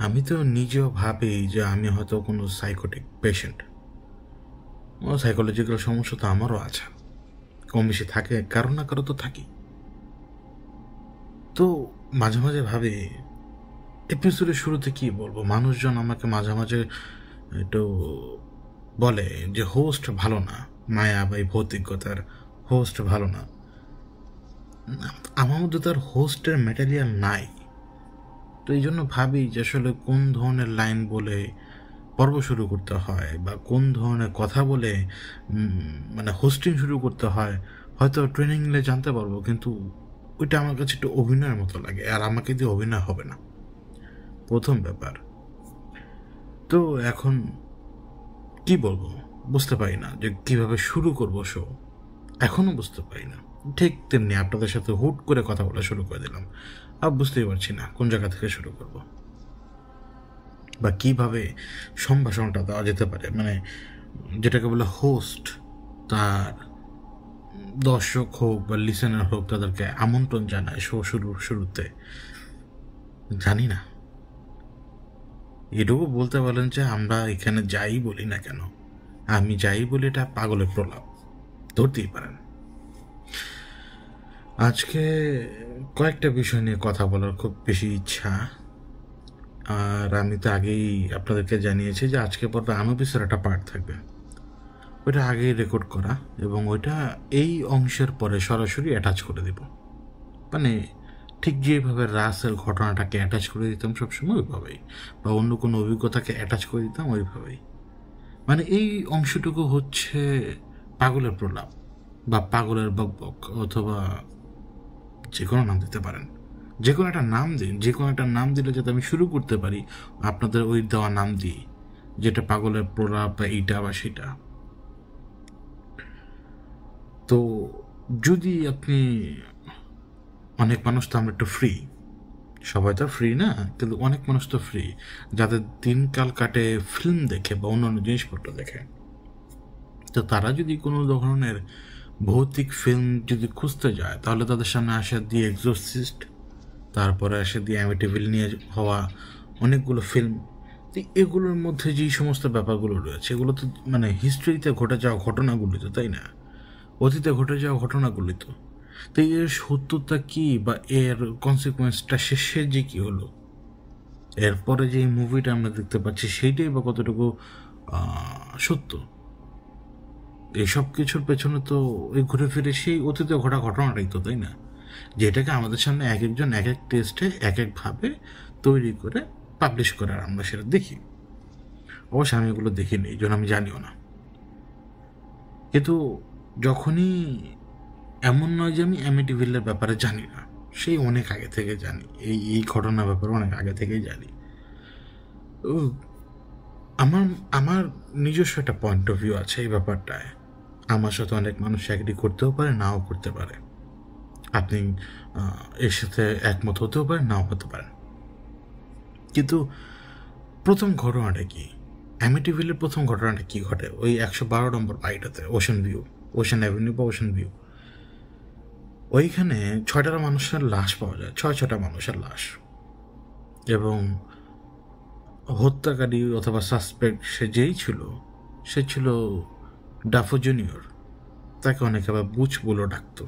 আমি তো নিজেও ভাবি যে আমি হয়তো কোনো সাইকোটিক পেশেন্ট। সাইকোলজিক্যাল সমস্যা তো আমারও আছে, কম বেশি থাকে, কারো না কারো তো থাকি। তো মাঝে মাঝে ভাবি এপিসোডের শুরুতে কি বলবো। মানুষজন আমাকে মাঝে মাঝে একটু বলে যে হোস্ট ভালো না, মায়া বা এই ভৌতিকতার হোস্ট ভালো না। আমার মধ্যে তার হোস্টের ম্যাটেরিয়াল নাই। তো এই জন্য ভাবি যে আসলে কোন ধরনের লাইন বলে পর্ব শুরু করতে হয় বা কোন ধরনের কথা বলে মানে হোস্টিং শুরু করতে হয়। হয়তো ট্রেনিং নিলে জানতে পারবো, কিন্তু ওইটা আমার কাছে একটু অভিনয়ের মতো লাগে, আর আমাকে দিয়ে অভিনয় হবে না, প্রথম ব্যাপার। তো এখন কি বলবো বুঝতে পারি না যে কিভাবে শুরু করবো শো, এখনো বুঝতে পারি না। ঠিক তেমনি আপনাদের সাথে হুট করে কথা বলা শুরু করে দিলাম, আর বুঝতেই পারছি না কোন জায়গা থেকে শুরু করব বা কিভাবে সম্ভাষণটা দেওয়া যেতে পারে। মানে যেটাকে বলে হোস্ট, তার দর্শক হোক বা লিসেনার হোক, তাদেরকে আমন্ত্রণ জানায় শো শুরুতে। জানি না, এটুকু বলতে পারেন যে আমরা এখানে যাই বলি না কেন, আমি যাই বলি এটা পাগলের প্রলাপ, ধরতেই পারেন। আজকে কয়েকটা বিষয় নিয়ে কথা বলার খুব বেশি ইচ্ছা। আর আমি তো আগেই আপনাদেরকে জানিয়েছি যে আজকে পর্বে আনুবিসের একটা পার্ট থাকবে, ওইটা আগেই রেকর্ড করা, এবং ওইটা এই অংশের পরে সরাসরি অ্যাটাচ করে দেব। মানে ঠিক যেভাবে রাসের ঘটনাটাকে অ্যাটাচ করে দিতাম সবসময় ওইভাবেই, বা অন্য কোনো অভিজ্ঞতাকে অ্যাটাচ করে দিতাম ওইভাবেই। মানে এই অংশটুকু হচ্ছে পাগলের প্রলাপ বা পাগলের বকবক, অথবা যে কোনো নাম দিতে পারেন। যে কোনো একটা নাম দিন, যে কোনো একটা নাম দিলে যাতে আমি শুরু করতে পারি আপনাদের ওই দেওয়া নাম দিই, যেটা পাগলের প্রলাপ বা এইটা বা সেটা। তো যদি আপনি, অনেক মানুষ তো আমরা একটু ফ্রি, সবাই তো ফ্রি না, কিন্তু অনেক মানুষ তো ফ্রি যাদের দিনকাল কাটে ফিল্ম দেখে বা অন্যান্য জিনিসপত্র দেখে। তো তারা যদি কোনো ধরনের ভৌতিক ফিল্ম যদি খুঁজতে যায়, তাহলে তাদের সামনে আসে দি এক্সোরসিস্ট, তারপরে আসে দি অ্যামিটিভিল নিয়ে হওয়া অনেকগুলো ফিল্ম। তো এগুলোর মধ্যে যেই সমস্ত ব্যাপারগুলো রয়েছে, এগুলো তো মানে হিস্ট্রিতে ঘটে যাওয়া ঘটনাগুলি তো, তাই না? অতীতে ঘটে যাওয়া ঘটনাগুলি তো। তো এর সত্যতা কি বা এর কনসিকুয়েন্সটা শেষে যে কি হলো, এরপরে যে মুভিটা আমরা দেখতে পাচ্ছি সেইটাই বা কতটুকু সত্য, এইসব কিছুর পেছনে তো ওই ঘুরে ফিরে সেই অতীতে ঘটা ঘটনাটাই তো, তাই না? যেটাকে আমাদের সামনে এক একজন এক এক টেস্টে এক একভাবে তৈরি করে পাবলিশ করে, আর আমরা সেটা দেখি। অবশ্য আমি এগুলো দেখিনি, এই জন্য আমি জানিও না। কিন্তু যখনই, এমন নয় যে আমি অ্যামিটিভিলের ব্যাপারে জানি না, সেই অনেক আগে থেকে জানি, এই ঘটনার ব্যাপারে অনেক আগে থেকেই জানি। আমার আমার নিজস্ব একটা পয়েন্ট অফ ভিউ আছে এই ব্যাপারটায়। আমার সাথে অনেক মানুষ এগ্রি করতেও পারে, নাও করতে পারে। আপনি এর সাথে একমত হতেও পারেন, নাও হতে পারেন। কিন্তু প্রথম ঘটনাটা কি, অ্যামিটিভিলের প্রথম ঘটনাটা কি ঘটে ওই 112 নম্বর বাড়িটাতে, ওশেন অ্যাভিনিউ বা ওশেন ভিউ। ওইখানে 6টা মানুষের লাশ পাওয়া যায়, 6টা মানুষের লাশ। এবং হত্যাকারী অথবা সাসপেক্ট সে যেই ছিল, সে ছিল ডাফো জুনিয়র। তাকে অনেকে আবার বুচ বলে ডাকত।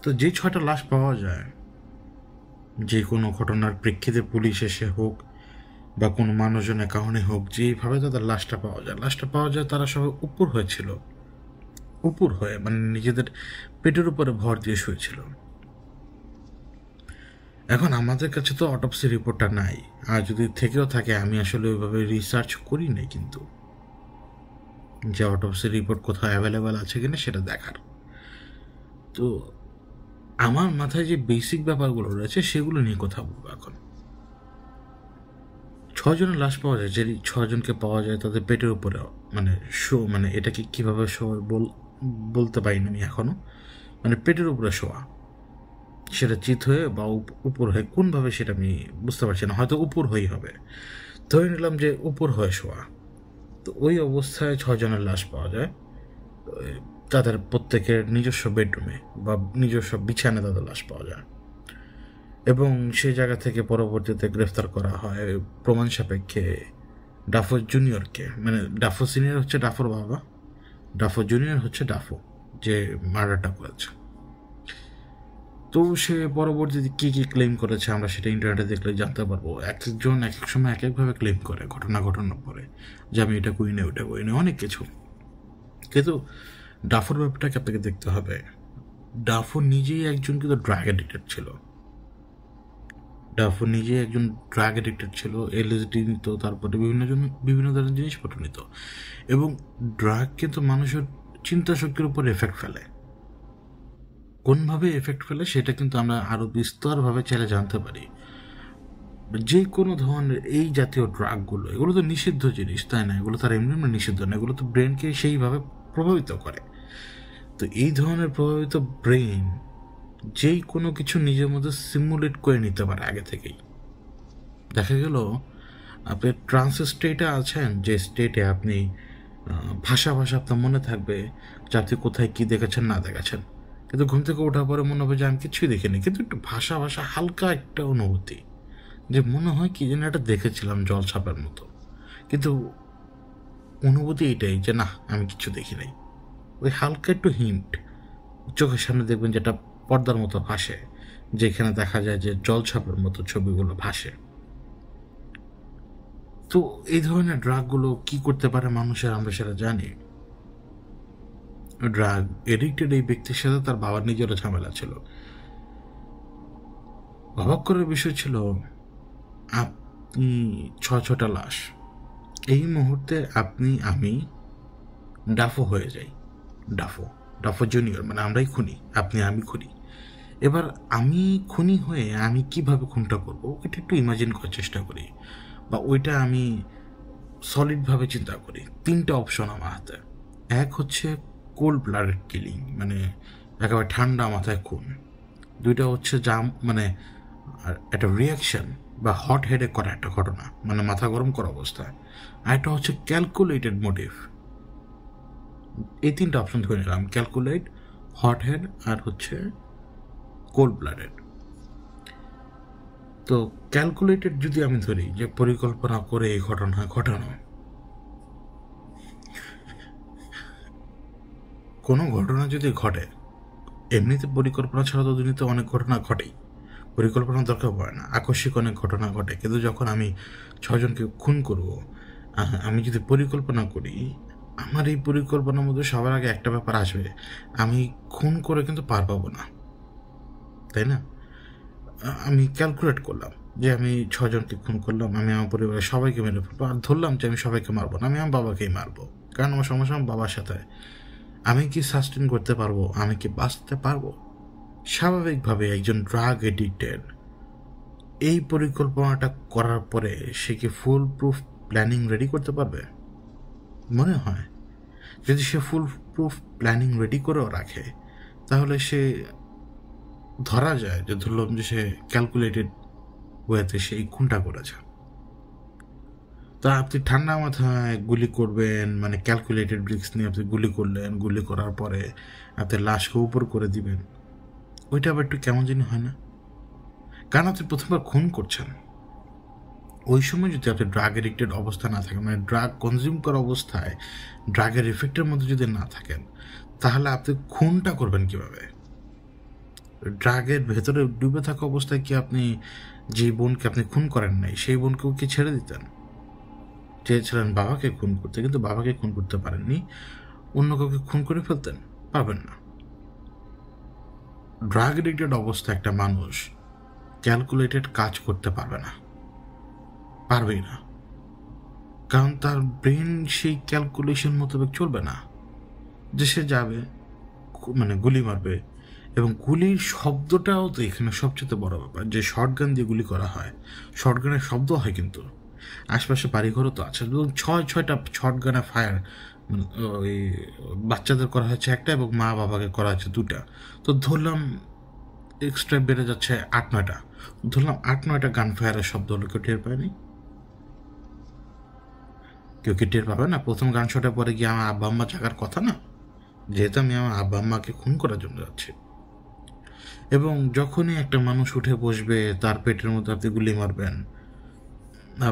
তো যে 6টা লাশ পাওয়া যায়, যে কোনো ঘটনার প্রেক্ষিতে পুলিশ এসে হোক বা কোনো মানুষজনের কারণে হোক, যেভাবে তাদের লাশটা পাওয়া যায় তারা সবাই উপর হয়েছিল, উপর হয়ে মানে নিজেদের পেটের উপরে ভর দিয়ে শুয়েছিল। এখন আমাদের কাছে তো অটোপসি রিপোর্টটা নাই, আর যদি থেকেও থাকে আমি আসলে ওইভাবে রিসার্চ করি নাই, কিন্তু যে অটোপসি রিপোর্ট কোথাও অ্যাভেলেবেল আছে কিনা সেটা দেখার। তো আমার মাথায় যে বেসিক ব্যাপারগুলো রয়েছে সেগুলো নিয়ে কথা বলবো এখন। 6জনের লাশ পাওয়া যায়, যে 6জনকে পাওয়া যায় তাদের পেটের উপরে মানে মানে এটাকে কীভাবে বলতে পারিনি আমি এখনও, মানে পেটের উপরে শোয়া, সেটা চিত হয়ে বা উপর হয়ে, কোনভাবে সেটা আমি বুঝতে পারছি না, হয়তো উপর হয়েই হবে, ধরে নিলাম যে উপর হয়ে শোয়া। তো ওই অবস্থায় 6জনের লাশ পাওয়া যায়, তাদের প্রত্যেকের নিজস্ব বেডরুমে বা নিজস্ব বিছানায় তাদের লাশ পাওয়া যায়। এবং সেই জায়গা থেকে পরবর্তীতে গ্রেফতার করা হয় প্রমাণ সাপেক্ষে ডাফো জুনিয়রকে। মানে ডাফো সিনিয়র হচ্ছে ডাফোর বাবা, ডাফো জুনিয়র হচ্ছে ডাফো যে মার্ডারটা করেছে। তো সে পরবর্তীতে কী কী ক্লেম করেছে আমরা সেটা ইন্টারনেটে দেখলে জানতে পারবো। এক একজন এক এক সময় এক একভাবে ক্লেম করে ঘটনা ঘটানোর পরে, যে আমি এটা করি না ওটা করি না, অনেক কিছু। কিন্তু ডাফোর ব্যাপারটাকে আপনাকে দেখতে হবে। ডাফো নিজেই একজন কিন্তু ড্রাগ অ্যাডিক্টেড ছিল। ডাফো নিজে একজন ড্রাগ অ্যাডিক্টেড ছিল, এলএসডি নিত, তারপরে বিভিন্ন ধরনের জিনিসপত্র নিত। এবং ড্রাগ কিন্তু মানুষের চিন্তা শক্তির উপর এফেক্ট ফেলে। কোনভাবে এফেক্ট ফেলে সেটা কিন্তু আমরা আরও বিস্তরভাবে চাইলে জানতে পারি। যে কোনো ধরনের এই জাতীয় ড্রাগগুলো, এগুলো তো নিষিদ্ধ জিনিস, তাই না? এগুলো তার এমনি নিষিদ্ধ না, এগুলো তো ব্রেনকে সেইভাবে প্রভাবিত করে। তো এই ধরনের প্রভাবিত ব্রেন যেই কোনো কিছু নিজের মধ্যে সিমুলেট করে নিতে পারে আগে থেকেই। দেখা গেল আপনি ট্রান্স স্টেটে আছেন, যে স্টেটে আপনি ভাষা আপনার মনে থাকবে যে আপনি কোথায় কী দেখেছেন না দেখেছেন, কিন্তু ঘুম থেকে ওঠার পরে মনে হবে যে আমি কিছুই দেখিনি, কিন্তু একটু ভাষা হালকা একটা অনুভূতি, যে মনে হয় কি যেন এটা দেখেছিলাম জলছাপের মতো, কিন্তু অনুভূতি এটাই যে না আমি কিছু দেখি নাই। ওই হালকা একটু হিন্ট চোখের সামনে দেখবেন যেটা পর্দার মতো ভাসে, যেখানে দেখা যায় যে জলছাপের মতো ছবিগুলো ভাসে। তো এই ধরনের ড্রাগগুলো কি করতে পারে মানুষের, আমরা সেটা জানি। ড্রাগ এডিক্টেড এই ব্যক্তির সাথে তার বাবার নিজেরও ঝামেলা ছিল। অবাক করার বিষয় ছিল, আপনি ছটা লাশ, এই মুহূর্তে আমি ডাফো হয়ে যাই, ডাফো জুনিয়র, মানে আমরাই খুনি, আমি খুনি। এবার আমি খুনি হয়ে আমি কিভাবে খুনটা করবো এটা একটু ইমাজিন করার চেষ্টা করি, বা ওইটা আমি সলিডভাবে চিন্তা করি। 3টা অপশন আমার হাতে। এক হচ্ছে কোল্ড ব্লাডেড কিলিং, মানে একেবারে ঠান্ডা মাথায় খুন। 2টা হচ্ছে মানে একটা রিয়াকশন বা হট হেডে করা একটা ঘটনা, মানে মাথা গরম করা অবস্থায়। আরেকটা হচ্ছে ক্যালকুলেটেড মোটিভ। এই 3টা অপশন ধরে নিলাম, ক্যালকুলেট, হট হেড আর হচ্ছে কোল্ড ব্লাডেড। তো ক্যালকুলেটেড যদি আমি ধরি, যে পরিকল্পনা করে এই ঘটনা ঘটানো, কোনো ঘটনা যদি ঘটে, এমনিতে পরিকল্পনা ছাড়া তো দুনিয়াতে অনেক ঘটনা ঘটেই, পরিকল্পনার দরকার পড়ে না, আকস্মিক অনেক ঘটনা ঘটে। কিন্তু যখন আমি 6 জনকে খুন করব, আমি যদি পরিকল্পনা করি, আমার এই পরিকল্পনার মধ্যে সবার আগে একটা ব্যাপার আসবে, আমি খুন করে কিন্তু পার পাবো না, তাই না? আমি ক্যালকুলেট করলাম যে আমি 6 জনকে খুন করলাম, আমি আমার পরিবারের সবাইকে মেরে ফেলবো, আর ধরলাম যে আমি সবাইকে মারবো না, আমি আমার বাবাকেই মারবো, কারণ আমার সমস্যা আমার বাবার সাথে। আমি কি সাস্টেন করতে পারবো? আমি কি বাঁচতে পারবো? স্বাভাবিকভাবে একজন ড্রাগ এডিক্টেড এই পরিকল্পনাটা করার পরে সে কি ফুল প্রুফ প্ল্যানিং রেডি করতে পারবে? মনে হয় যদি সে ফুল প্রুফ প্ল্যানিং রেডি করেও রাখে, তাহলে সে ধরা যায়, যে ধরলাম যে সে ক্যালকুলেটেড ওয়েতে সেই খুনটা করেছে। তা আপনি ঠান্ডা মাথায় গুলি করবেন, মানে ক্যালকুলেটেড রিস্ক নিয়ে আপনি গুলি করলেন, গুলি করার পরে আপনি লাশকে উপর করে দিবেন, ওইটা আবার একটু কেমন জানি হয় না? কারণ আপনি প্রথমবার খুন করছেন, ওই সময় যদি আপনি ড্রাগ এডিক্টেড অবস্থা না থাকেন, মানে ড্রাগ কনজিউম করা অবস্থায় ড্রাগের এফেক্টের মধ্যে যদি না থাকেন, তাহলে আপনি খুনটা করবেন কিভাবে? ড্রাগের ভেতরে ডুবে থাকা অবস্থায় কি আপনি যে বোনকে আপনি খুন করেন নাই, সেই বোনকেও কি ছেড়ে দিতেন? চেয়েছিলেন বাবাকে খুন করতে, কিন্তু বাবাকে খুন করতে পারেননি, অন্য কাউকে খুন করে ফেলতেন? পারবেন না। ড্রাগ এডিক্টেড অবস্থায় একটা মানুষ ক্যালকুলেটেড কাজ করতে পারবে না, পারবেই না, কারণ তার ব্রেন সেই ক্যালকুলেশন মোতাবেক চলবে না, যে সে যাবে মানে গুলি মারবে। এবং গুলির শব্দটাও তো এখানে সবচেয়ে বড় ব্যাপার, যে শর্টগান দিয়ে গুলি করা হয়, শর্টগানের শব্দ হয়, কিন্তু আশপাশে বাড়িঘরও তো আছে, 6টা শর্টগানে ফায়ার, ওই বাচ্চাদের করা হচ্ছে একটা এবং মা বাবাকে করা হচ্ছে 2টা। তো ধরলাম এক্সট্রা বেড়ে যাচ্ছে 8-9টা, ধরলাম 8-9টা গান ফায়ারের শব্দ হলো, কেউ টের পায়নি? কেউ কি টের পাবে না? প্রথম গান শোটার পরে গিয়ে আমার আব্বা আম্মা জাগার কথা না, যেহেতু আমি আমার আব্বা আম্মাকে খুন করার জন্য যাচ্ছি। এবং যখনই একটা মানুষ উঠে বসবে তার পেটের মধ্যে আপনি গুলি মারবেন,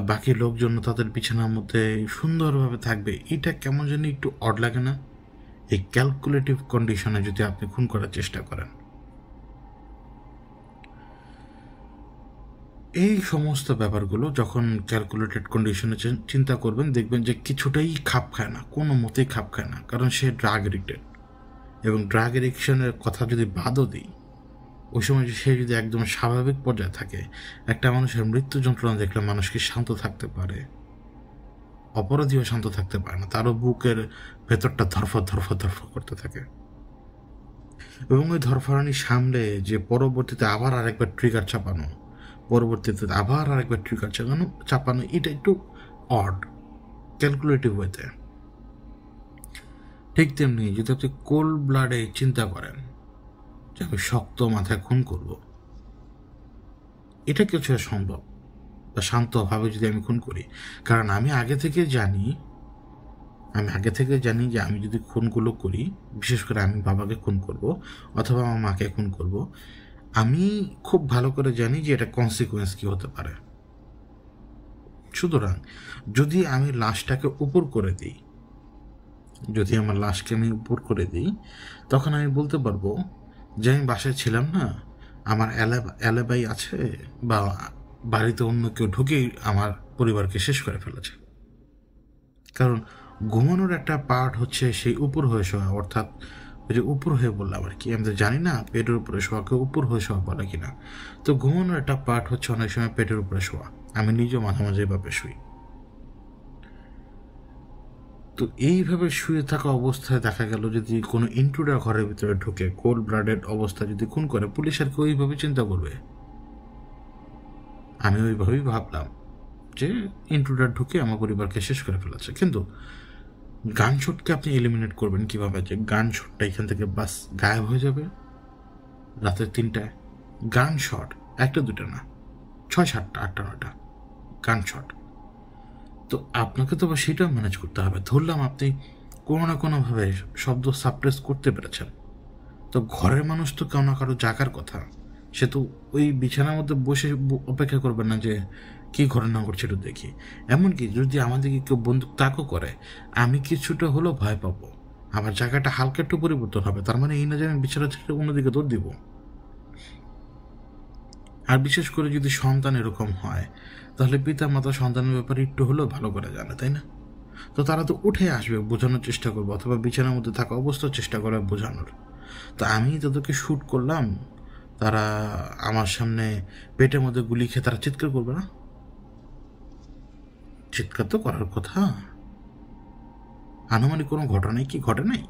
বাকি লোকজন তাদের বিছানার মধ্যে সুন্দরভাবে থাকবে, এটা কেমন যেন একটু অড লাগে না? এই ক্যালকুলেটিভ কন্ডিশনে যদি আপনি খুন করার চেষ্টা করেন, এই সমস্ত ব্যাপারগুলো যখন ক্যালকুলেটেড কন্ডিশনে চিন্তা করবেন, দেখবেন যে কিছুটাই খাপ খায় না, কোনো মতেই খাপ খায় না, কারণ সে ড্রাগ এডিক্টেড। এবং ড্রাগ এডিকশনের কথা যদি বাদও দিই, ওই সময় সে যদি একদম স্বাভাবিক পর্যায়ে থাকে, একটা মানুষের মৃত্যু যন্ত্রণা দেখলে মানুষ কি শান্ত থাকতে পারে? অপরাধীও শান্ত থাকতে পারে না, তারও বুকের ভেতরটা ধরফর ধরফর ধরফর করতে থাকে। এবং ওই ধরফরানি সামলে যে পরবর্তীতে আবার আরেকবার ট্রিগার চাপানো, পরবর্তীতে আবার আরেকবার ট্রিগার চাপানো, এটা একটু অড ক্যালকুলেটিভ ওয়েতে। ঠিক তেমনি যদি আপনি কোল্ড ব্লাডে চিন্তা করেন যে আমি শক্ত মাথায় খুন করব, এটা কিছু সম্ভব, বা শান্তভাবে যদি আমি খুন করি, কারণ আমি আগে থেকে জানি যে আমি যদি খুনগুলো করি, বিশেষ করে আমি বাবাকে খুন করব অথবা আমার মাকে খুন করব, আমি খুব ভালো করে জানি যে এটা কনসিকুয়েন্স কী হতে পারে। সুতরাং যদি আমি লাশটাকে উপর করে দিই, যদি আমার লাশকে আমি উপর করে দিই, তখন আমি বলতে পারবো যে আমি বাসায় ছিলাম না, আমার অ্যালাবাই আছে, বা বাড়িতে অন্য কেউ ঢুকেই আমার পরিবারকে শেষ করে ফেলেছে। কারণ ঘুমানোর একটা পার্ট হচ্ছে সেই উপর হয়ে শোয়া, অর্থাৎ ওই যে উপর হয়ে বললাম আর কি, আমি তো জানি না পেটের উপরে শোয়াকে উপর হয়ে শোয়া বলে কিনা। তো ঘুমানোর একটা পার্ট হচ্ছে অনেক সময় পেটের উপরে শোয়া, আমি নিজেও মাঝে মাঝে এভাবে শুই। তো এইভাবে শুয়ে থাকা অবস্থায় দেখা গেল যদি কোনো ইন্ট্রুডার ঘরের ভিতরে ঢুকে কোল্ড ব্লাডেড অবস্থায় যদি খুন করে, পুলিশ আর কি ওইভাবে চিন্তা করবে। আমি ওইভাবেই ভাবলাম যে ইন্ট্রুডার ঢুকে আমার পরিবারকে শেষ করে ফেলেছে। কিন্তু গান শটকে আপনি এলিমিনেট করবেন কিভাবে? যে গান শটটা এখান থেকে বাস গায়েব হয়ে যাবে রাতের 3টায়। গান শট একটা দুটো না, 6-7টা 8টা 9টা গান শট। তো আপনাকে তো সেটাও ম্যানেজ করতে হবে। ধরলাম আপনি কোনো না কোনোভাবে শব্দ সাপ্রেস করতে পেরেছেন, তো ঘরের মানুষ তো কেউ না কারো জাগার কথা, সে তো ওই বিছানার মধ্যে বসে অপেক্ষা করবে না যে কী ঘটনা ঘটছে একটু দেখি। এমনকি যদি আমাদেরকে কেউ বন্দুক তাকও করে, আমি কিছুটা হলেও ভয় পাবো, আমার জায়গাটা হালকা একটু পরিবর্তন হবে। তার মানে এই না যে আমি বিছানা ছেড়ে অন্যদিকে দৌড় দিব। আর বিশেষ করে যদি সন্তান এরকম হয়, তাহলে পিতা মাতা সন্তানের ব্যাপারে একটু হলেও ভালো করে জানে, তাই না? তো তারা তো উঠে আসবে, বোঝানোর চেষ্টা করবে, অথবা বিছানার মধ্যে থাকা অবস্থার চেষ্টা করবে বোঝানোর। তো আমি তাদেরকে শ্যুট করলাম, তারা আমার সামনে পেটের মধ্যে গুলি খেয়ে তারা চিৎকার করবে না? চিৎকার তো করার কথা। আনুমানিক কোনো ঘটনাই কি ঘটে নাই?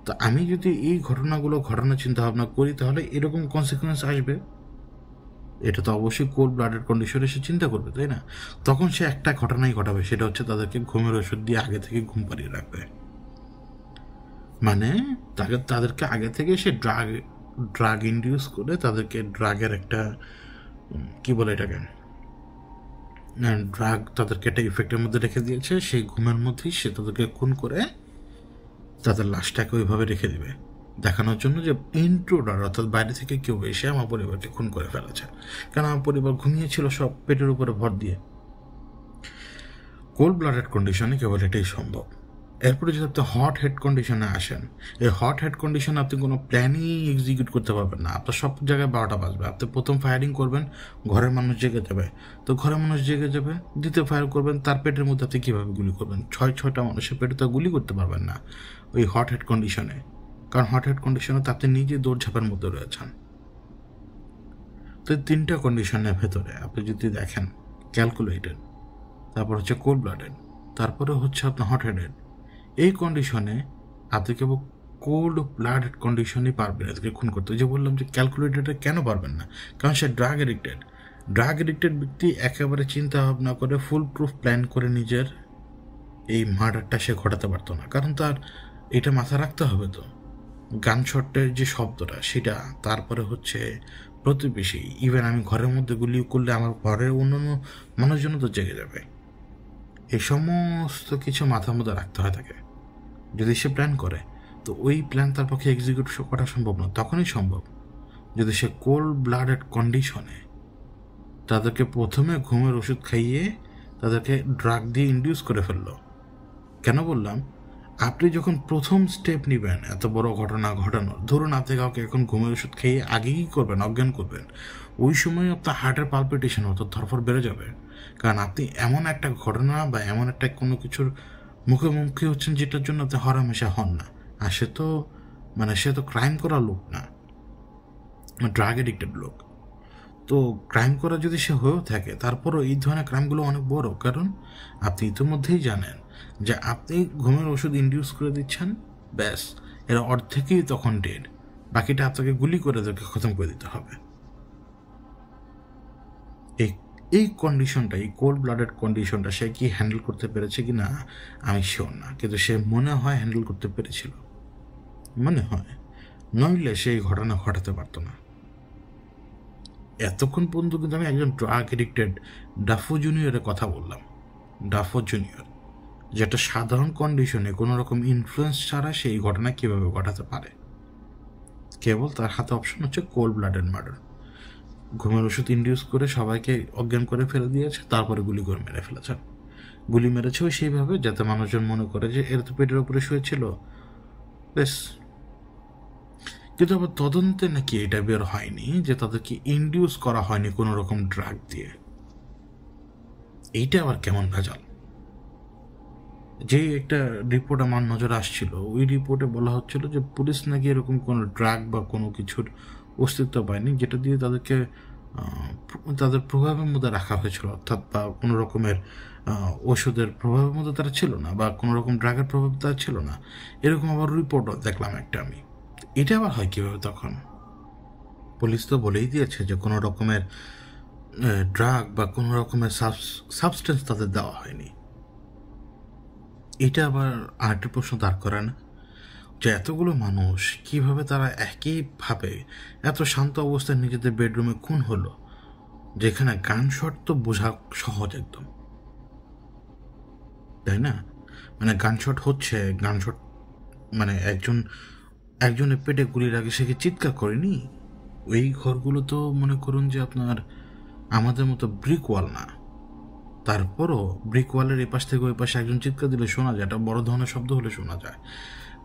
তো আমি যদি এই ঘটনাগুলো ঘটানোর চিন্তা ভাবনা করি, তাহলে এরকম কনসিকুয়েন্স আসবে। এটা তো অবশ্যই কোল্ড ব্লাডেড কন্ডিশনে সে চিন্তা করবে, তাই না? তখন সে একটা ঘটনাই ঘটাবে, সেটা হচ্ছে তাদেরকে ঘুমের ওষুধ দিয়ে আগে থেকে ঘুম পাড়িয়ে রাখবে। মানে তাদেরকে আগে থেকে সে ড্রাগ ইন্ডিউস করে, তাদেরকে ড্রাগের একটা কি বলে এটাকে, ড্রাগ তাদেরকে একটা ইফেক্টের মধ্যে রেখে দিয়েছে, সেই ঘুমের মধ্যেই সে তাদেরকে খুন করে তাদের লাশটাকে ওইভাবে রেখে দেবে, দেখানোর জন্য যে ইন্ট্রুডার অর্থাৎ বাইরে থেকে কেউ এসে আমার পরিবারকে খুন করে ফেলেছে। কারণ আমার পরিবার ঘুমিয়েছিল সব পেটের উপরে ভর দিয়ে। কোল্ড ব্লাডেড কন্ডিশনে কেবল এটাই সম্ভব। এরপরে যদি আপনি হট হেড কন্ডিশনে আসেন, এই হট হেড কন্ডিশনে আপনি কোনো প্ল্যানই এক্সিকিউট করতে পারবেন না। আপনার সব জায়গায় 12টা বাজবে। আপনি প্রথম ফায়ারিং করবেন, ঘরের মানুষ জেগে যাবে, তো ঘরের মানুষ জেগে যাবে। দ্বিতীয় ফায়ার করবেন, তার পেটের মধ্যে আপনি কীভাবে গুলি করবেন? 6টা মানুষের পেটে তো গুলি করতে পারবেন না ওই হট হেড কন্ডিশনে, কারণ হট হেড কন্ডিশনে তো আপনি নিজে দৌড়ঝাঁপের মধ্যে রয়েছেন। তো 3টা কন্ডিশনের ভেতরে আপনি যদি দেখেন ক্যালকুলেটেড, তারপর হচ্ছে কোল্ড ব্লাডেড, তারপরে হচ্ছে আপনার হট হেডেড, এই কন্ডিশনে আপনি কেবল কোল্ড ব্লাডেড কন্ডিশনই পারবেন এদেরকে খুন করতে। যে বললাম যে ক্যালকুলেটেডে কেন পারবেন না? কারণ সে ড্রাগ এডিক্টেড ব্যক্তি একেবারে চিন্তা ভাবনা করে ফুল প্রুফ প্ল্যান করে নিজের এই মার্ডারটা সে ঘটাতে পারতো না। কারণ তার এটা মাথা রাখতে হবে তো, গান শটের যে শব্দটা সেটা, তারপরে হচ্ছে প্রতিবেশী, ইভেন আমি ঘরের মধ্যে গুলি করলে আমার ঘরের অন্যান্য মানুষজন তো জেগে যাবে। এই সমস্ত কিছু মাথার মধ্যে রাখতে হয় তাকে যদি সে প্ল্যান করে। তো ওই প্ল্যান তার পক্ষে এক্সিকিউট করা সম্ভব না। তখনই সম্ভব যদি সে কোল্ড ব্লাডেড কন্ডিশনে তাদেরকে প্রথমে ঘুমের ওষুধ খাইয়ে তাদেরকে ড্রাগ দিয়ে ইনডিউস করে ফেললো। কেন বললাম, আপনি যখন প্রথম স্টেপ নেবেন এত বড় ঘটনা ঘটানোর, ধরুন আপনি কাউকে এখন ঘুমের ওষুধ খেয়ে আগে কী করবেন, অজ্ঞান করবেন, ওই সময় আপনার হার্টের পালপিটেশন হতো, ধরফর বেড়ে যাবে। কারণ আপনি এমন একটা ঘটনা বা এমন একটা কোনো কিছুর মুখোমুখি হচ্ছেন যেটার জন্য আপনি হরহামেশা হন না। আর সে তো ক্রাইম করা লোক না, ড্রাগ এডিক্টেড লোক। তো ক্রাইম করা যদি সে হয়েও থাকে, তারপরও এই ধরনের ক্রাইমগুলো অনেক বড়। কারণ আপনি ইতিমধ্যেই জানেন যে আপনি ঘুমের ওষুধ ইনডিউস করে দিচ্ছেন, ব্যাস এরা অর্ধেকই তখন ডেড, বাকিটা আপনাকে গুলি করে তাদেরকে খতম করে দিতে হবে। এই কন্ডিশনটা, এই কোল্ড ব্লাডেড কন্ডিশনটা সে কি হ্যান্ডেল করতে পেরেছে কি না আমি শিওর না, কিন্তু সে মনে হয় হ্যান্ডেল করতে পেরেছিল, মনে হয়, নইলে সেই ঘটনা ঘটাতে পারতো না। এতক্ষণ পর্যন্ত কিন্তু আমি একজন ড্রাগ এডিক্টেড ডাফো জুনিয়রের কথা বললাম। ডাফো জুনিয়র যেটা সাধারণ কন্ডিশনে কোনো রকম ইনফ্লুয়েন্স ছাড়া সেই ঘটনা কীভাবে ঘটাতে পারে, কেবল তার হাতে অপশন হচ্ছে কোল্ড ব্লাডেড মার্ডার। ঘুমের ওষুধ ইনডিউস করে সবাইকে অজ্ঞান করে ফেলে দিয়েছে, তারপরে গুলি করে মেরে ফেলেছে। গুলি মেরেছেও সেইভাবে যাতে মানুষজন মনে করে যে এর তো পেটের উপরে শুয়েছিল, বেশ। কিন্তু আবার তদন্তে নাকি এটা বের হয়নি যে তাদেরকে ইনডিউস করা হয়নি কোনো রকম ড্রাগ দিয়ে। এইটা আবার কেমন ভেজাল। যে একটা রিপোর্ট আমার নজরে আসছিল, ওই রিপোর্টে বলা হচ্ছিল যে পুলিশ নাকি এরকম কোনো ড্রাগ বা কোনো কিছুর অস্তিত্ব পায়নি যেটা দিয়ে তাদেরকে তাদের প্রভাবের মধ্যে রাখা হয়েছিল, অর্থাৎ বা কোনো রকমের ওষুধের প্রভাবের মধ্যে তারা ছিল না, বা কোনো রকম ড্রাগের প্রভাব তারা ছিল না। এরকম আবার রিপোর্টও দেখলাম একটা আমি। এটা আবার হয় কীভাবে? তখন পুলিশ তো বলেই দিয়েছে যে কোনো রকমের ড্রাগ বা কোনো রকমের সাবস্টেন্স তাদের দেওয়া হয়নি। এটা আবার আরেকটা প্রশ্ন দাঁড় করে না যে এতগুলো মানুষ কিভাবে তারা একইভাবে এত শান্ত অবস্থায় নিজেদের বেডরুমে খুন হলো, যেখানে গান শট তো বোঝা সহজ একদম, তাই না? মানে গান শট হচ্ছে, গান শট মানে একজনের পেটে গুলির আগে সে কি চিৎকার করেনি? ওই ঘরগুলো তো মনে করুন যে আপনার আমাদের মতো ব্রিক ওয়াল না, তারপরও ব্রিক ওয়ালের এপাশ থেকে ওই পাশে একজন চিৎকার দিলে শোনা যায়, একটা বড় ধরনের শব্দ হলে শোনা যায়।